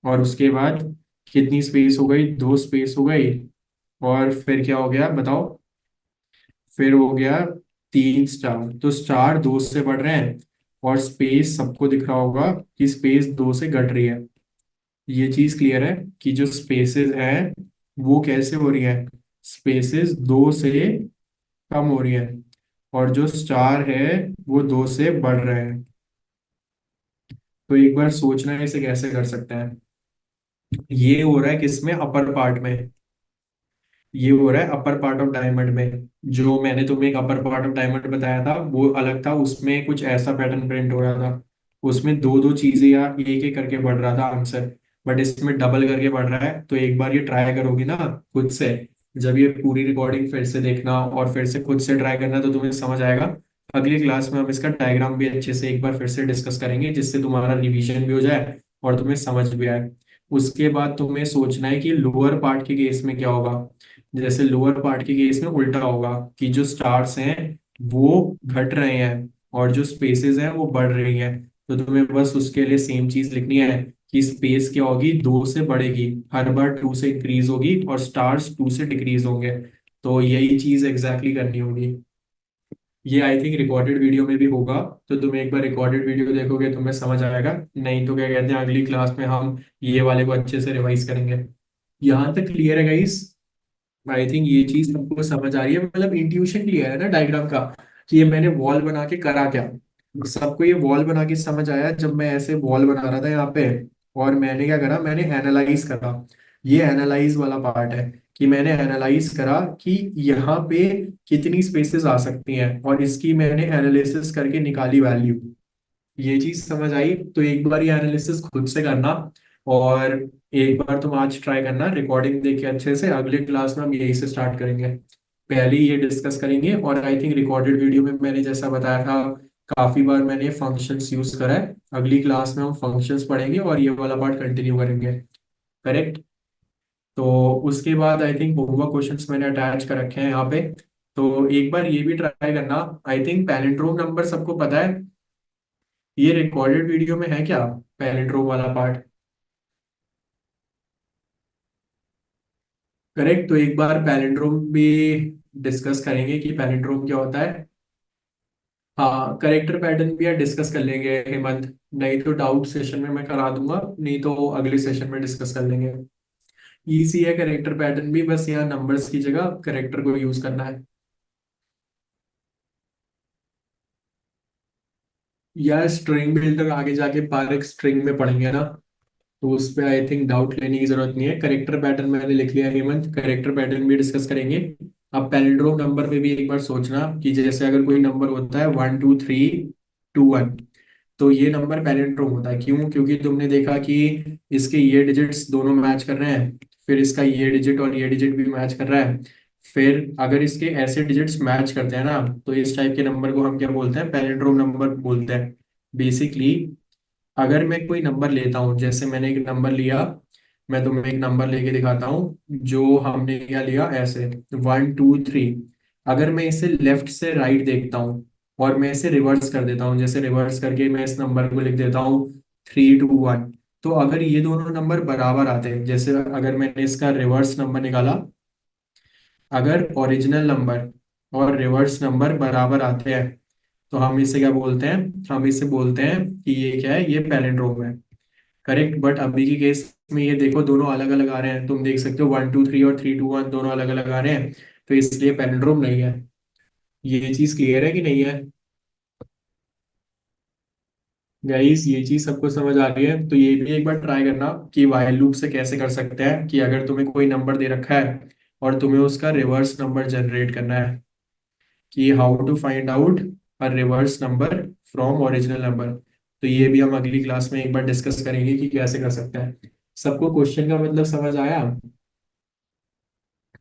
और उसके बाद कितनी स्पेस हो गई, दो स्पेस हो गई, और फिर क्या हो गया बताओ, फिर हो गया तीन स्टार। तो स्टार दो से बढ़ रहे हैं और स्पेस सबको दिख रहा होगा कि स्पेस दो से घट रही है। ये चीज क्लियर है कि जो स्पेसेस हैं वो कैसे हो रही है, स्पेसेस दो से कम हो रही है, और जो स्टार है वो दो से बढ़ रहे हैं। तो एक बार सोचना है इसे कैसे कर सकते हैं। ये हो रहा है किसमें, अपर पार्ट में। ये हो रहा है अपर पार्ट ऑफ डायमंड में। जो मैंने तुम्हें एक अपर पार्ट ऑफ डायमंड बताया था वो अलग था, उसमें कुछ ऐसा पैटर्न प्रिंट हो रहा था। उसमें दो दो चीजें या एक एक करके बढ़ रहा था आंसर, बट इसमें डबल करके बढ़ रहा है। तो एक बार ये ट्राई करोगी ना खुद से, जब ये पूरी रिकॉर्डिंग फिर से देखना और फिर से खुद से ट्राई करना, तो तुम्हें समझ आएगा। अगली क्लास में हम इसका डायग्राम भी अच्छे से एक बार फिर से डिस्कस करेंगे, जिससे तुम्हारा रिवीजन भी हो जाए और तुम्हें समझ भी आए। उसके बाद तुम्हें सोचना है कि लोअर पार्ट के केस में क्या होगा। जैसे लोअर पार्ट के केस में उल्टा होगा कि जो स्टार्स हैं वो घट रहे हैं और जो स्पेसेस हैं वो बढ़ रही हैं। तो तुम्हें बस उसके लिए सेम चीज लिखनी है कि स्पेस क्या होगी, दो से बढ़ेगी, हर बार टू से इंक्रीज होगी, और स्टार्स टू से डिक्रीज होंगे। तो यही चीज एग्जैक्टली करनी होगी। ये आई थिंक रिकॉर्डेड वीडियो में भी होगा। तो तुम एक बार रिकॉर्डेड वीडियो देखोगे तुम्हें समझ आएगा। नहीं तो क्या कहते हैं, अगली क्लास में हम ये वाले को अच्छे से रिवाइज करेंगे। यहाँ तक क्लियर है गाइस? आई थिंक ये चीज सबको समझ आ रही है, मतलब इंट्यूशन क्लियर है ना डायग्राम का, कि ये मैंने वॉल बना के करा क्या। सबको ये वॉल बना के समझ आया जब मैं ऐसे वॉल बना रहा था यहाँ पे, और मैंने क्या करा, मैंने एनालाइज करा। ये एनालाइज वाला पार्ट है कि मैंने एनालाइज करा कि यहाँ पे कितनी स्पेसेस आ सकती हैं, और इसकी मैंने एनालिसिस करके निकाली वैल्यू। ये चीज समझ आई? तो एक बार ये एनालिसिस खुद से करना, और एक बार तुम आज ट्राई करना रिकॉर्डिंग देख के अच्छे से। अगले क्लास में हम यही से स्टार्ट करेंगे। पहले ये डिस्कस करेंगे, और आई थिंक रिकॉर्डेड वीडियो में मैंने जैसा बताया था काफी बार मैंने फंक्शंस यूज करा है। अगली क्लास में हम फंक्शंस पढ़ेंगे और ये वाला पार्ट कंटिन्यू करेंगे। करेक्ट। तो उसके बाद आई थिंक होमवर्क क्वेश्चंस मैंने अटैच कर रखे हैं यहाँ पे। तो एक बार ये भी ट्राई करना। आई थिंक पैलिंड्रोम नंबर सबको पता है। ये रिकॉर्डेड वीडियो में है क्या, पैलिंड्रोम वाला पार्ट? करेक्ट। तो एक बार पैलिंड्रोम भी डिस्कस करेंगे कि पैलिंड्रोम क्या होता है। हाँ, करेक्टर पैटर्न भी यार डिस्कस कर लेंगे हेमंत। नहीं तो डाउट सेशन में मैं करा दूंगा, नहीं तो अगले सेशन में डिस्कस कर लेंगे। इजी है करेक्टर पैटर्न भी, बस यहाँ नंबर्स की जगह करेक्टर को यूज करना है। यार स्ट्रिंग बिल्डर आगे जाके पार्क स्ट्रिंग में पढ़ेंगे ना, तो उस पे आई थिंक डाउट लेने की जरूरत नहीं है। करेक्टर पैटर्न मैंने लिख लिया हेमंत, करेक्टर पैटर्न भी डिस्कस करेंगे। अब पैलिंड्रोम नंबर पे भी एक बार सोचना कि जैसे अगर कोई नंबर होता है 1 2 3 2 1, तो ये नंबर पैलिंड्रोम होता है। क्यों? क्योंकि तुमने देखा कि इसके ये डिजिट्स दोनों मैच कर रहे हैं, फिर इसका ये डिजिट और ये डिजिट भी मैच कर रहा है। फिर अगर इसके ऐसे डिजिट्स मैच करते हैं ना, तो इस टाइप के नंबर को हम क्या बोलते हैं, पैलिंड्रोम नंबर बोलते हैं। बेसिकली अगर मैं कोई नंबर लेता हूँ, जैसे मैंने एक नंबर लिया, मैं तुम्हें एक नंबर लेके दिखाता हूँ जो हमने क्या लिया, ऐसे 1 2 3। अगर मैं इसे लेफ्ट से राइट देखता हूँ और मैं इसे रिवर्स कर देता हूँ, जैसे रिवर्स करके मैं इस नंबर को लिख देता हूँ 3 2 1, तो अगर ये दोनों नंबर बराबर आते हैं, जैसे अगर मैंने इसका रिवर्स नंबर निकाला, अगर ओरिजिनल नंबर और रिवर्स नंबर बराबर आते हैं, तो हम इसे क्या बोलते हैं, हम इसे बोलते हैं कि ये क्या है, ये पैलिंड्रोम है। करेक्ट। बट अभी के केस में ये देखो दोनों अलग अलग आ रहे हैं, तुम देख सकते हो 1 2 3 और 3 2 1 दोनों अलग अलग आ रहे हैं, तो इसलिए पैलिंड्रोम नहीं है। ये चीज क्लियर है कि नहीं है गाइस? ये चीज सबको समझ आ रही है? तो ये भी एक बार ट्राई करना कि वाइल लूप से कैसे कर सकते हैं, कि अगर तुम्हें कोई नंबर दे रखा है और तुम्हें उसका रिवर्स नंबर जनरेट करना है, कि how to find out a reverse number from original number. तो ये भी हम अगली क्लास में एक बार डिस्कस करेंगे कि कैसे कर सकते हैं। सबको क्वेश्चन का मतलब समझ आया?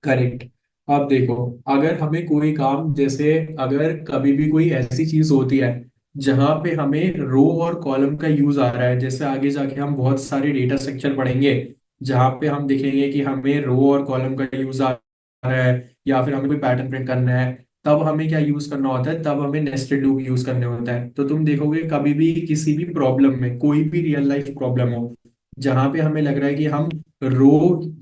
करेक्ट। अब देखो, अगर हमें कोई काम, जैसे अगर कभी भी कोई ऐसी चीज होती है जहां पे हमें रो और कॉलम का यूज आ रहा है, जैसे आगे जाके हम बहुत सारे डेटा स्ट्रक्चर पढ़ेंगे जहां पे हम देखेंगे कि हमें रो और कॉलम का यूज आ रहा है, या फिर हमें कोई पैटर्न प्रिंट करना है, तब हमें क्या यूज करना होता है, तब हमें नेस्टेड लूप यूज करने होता है। तो तुम देखोगे कभी भी किसी भी प्रॉब्लम में, कोई भी रियल लाइफ प्रॉब्लम हो जहां पे हमें लग रहा है कि हम रो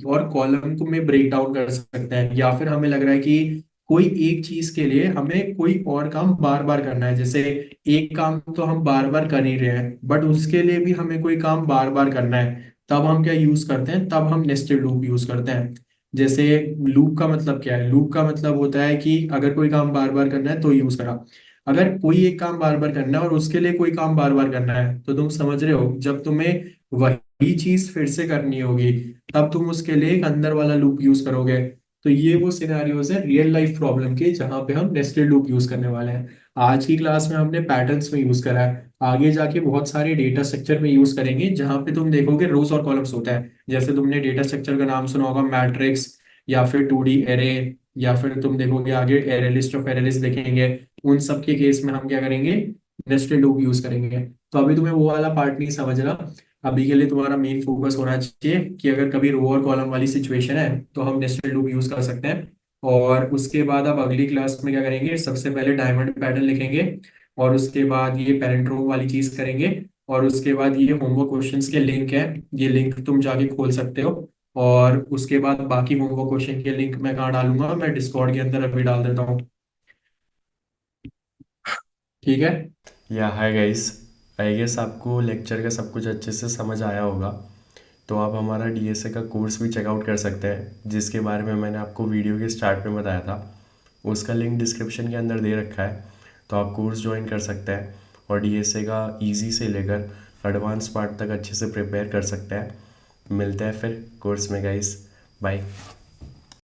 और कॉलम को में ब्रेक डाउन कर सकते हैं, या फिर हमें लग रहा है कि कोई एक चीज के लिए हमें कोई और काम बार बार करना है, जैसे एक काम तो हम बार बार कर ही रहे हैं बट उसके लिए भी हमें कोई काम बार बार करना है, तब हम क्या यूज करते हैं, तब हम नेस्टेड लूप यूज करते हैं। जैसे लूप का मतलब क्या है? लूप का मतलब होता है कि अगर कोई काम बार बार करना है तो यूज करा। अगर कोई एक काम बार बार करना है और उसके लिए कोई काम बार बार करना है, तो तुम समझ रहे हो, जब तुम्हें वही चीज फिर से करनी होगी, तब तुम उसके लिए एक अंदर वाला लूप यूज करोगे। तो ये वो सिनेरियोज है रियल लाइफ प्रॉब्लम के जहां पे हम नेस्टेड लूप यूज करने वाले हैं। आज की क्लास में हमने पैटर्न्स में यूज करा है, आगे जाके बहुत सारे डेटा स्ट्रक्चर में यूज करेंगे जहां पे तुम देखोगे रोज और कॉलम्स होता है। जैसे तुमने डेटा स्ट्रक्चर का नाम सुना होगा, मैट्रिक्स, या फिर 2D एरे, या फिर तुम देखोगे आगे array list of array list देखेंगे। उन सब के केस में हम क्या करेंगे, नेस्टेड लूप यूज करेंगे। तो अभी तुम्हें वो वाला पार्ट नहीं समझना। अभी के लिए तुम्हारा मेन फोकस होना चाहिए कि अगर कभी रो और कॉलम वाली सिचुएशन है तो हम नेस्टेड लूप यूज कर सकते हैं। और उसके बाद अब अगली क्लास में क्या करेंगे, सबसे पहले डायमंड पैटर्न लिखेंगे, और उसके बाद ये पैरेंट्रोम वाली चीज करेंगे, और उसके बाद ये होमवर्क क्वेश्चंस के लिंक है, ये लिंक तुम जाके खोल सकते हो। और उसके बाद बाकी होमवर्क क्वेश्चन के लिंक मैं कहाँ डालूंगा, मैं डिस्कॉर्ड के अंदर अभी डाल देता हूँ। ठीक है। या हाय गाइस, आई गेस आपको लेक्चर का सब कुछ अच्छे से समझ आया होगा। तो आप हमारा डीएसए का कोर्स भी चेकआउट कर सकते हैं, जिसके बारे में मैंने आपको वीडियो के स्टार्ट में बताया था। उसका लिंक डिस्क्रिप्शन के अंदर दे रखा है, तो आप कोर्स ज्वाइन कर सकते हैं और डीएसए का इजी से लेकर एडवांस पार्ट तक अच्छे से प्रिपेयर कर सकते हैं। मिलते हैं फिर कोर्स में गाइस, बाय।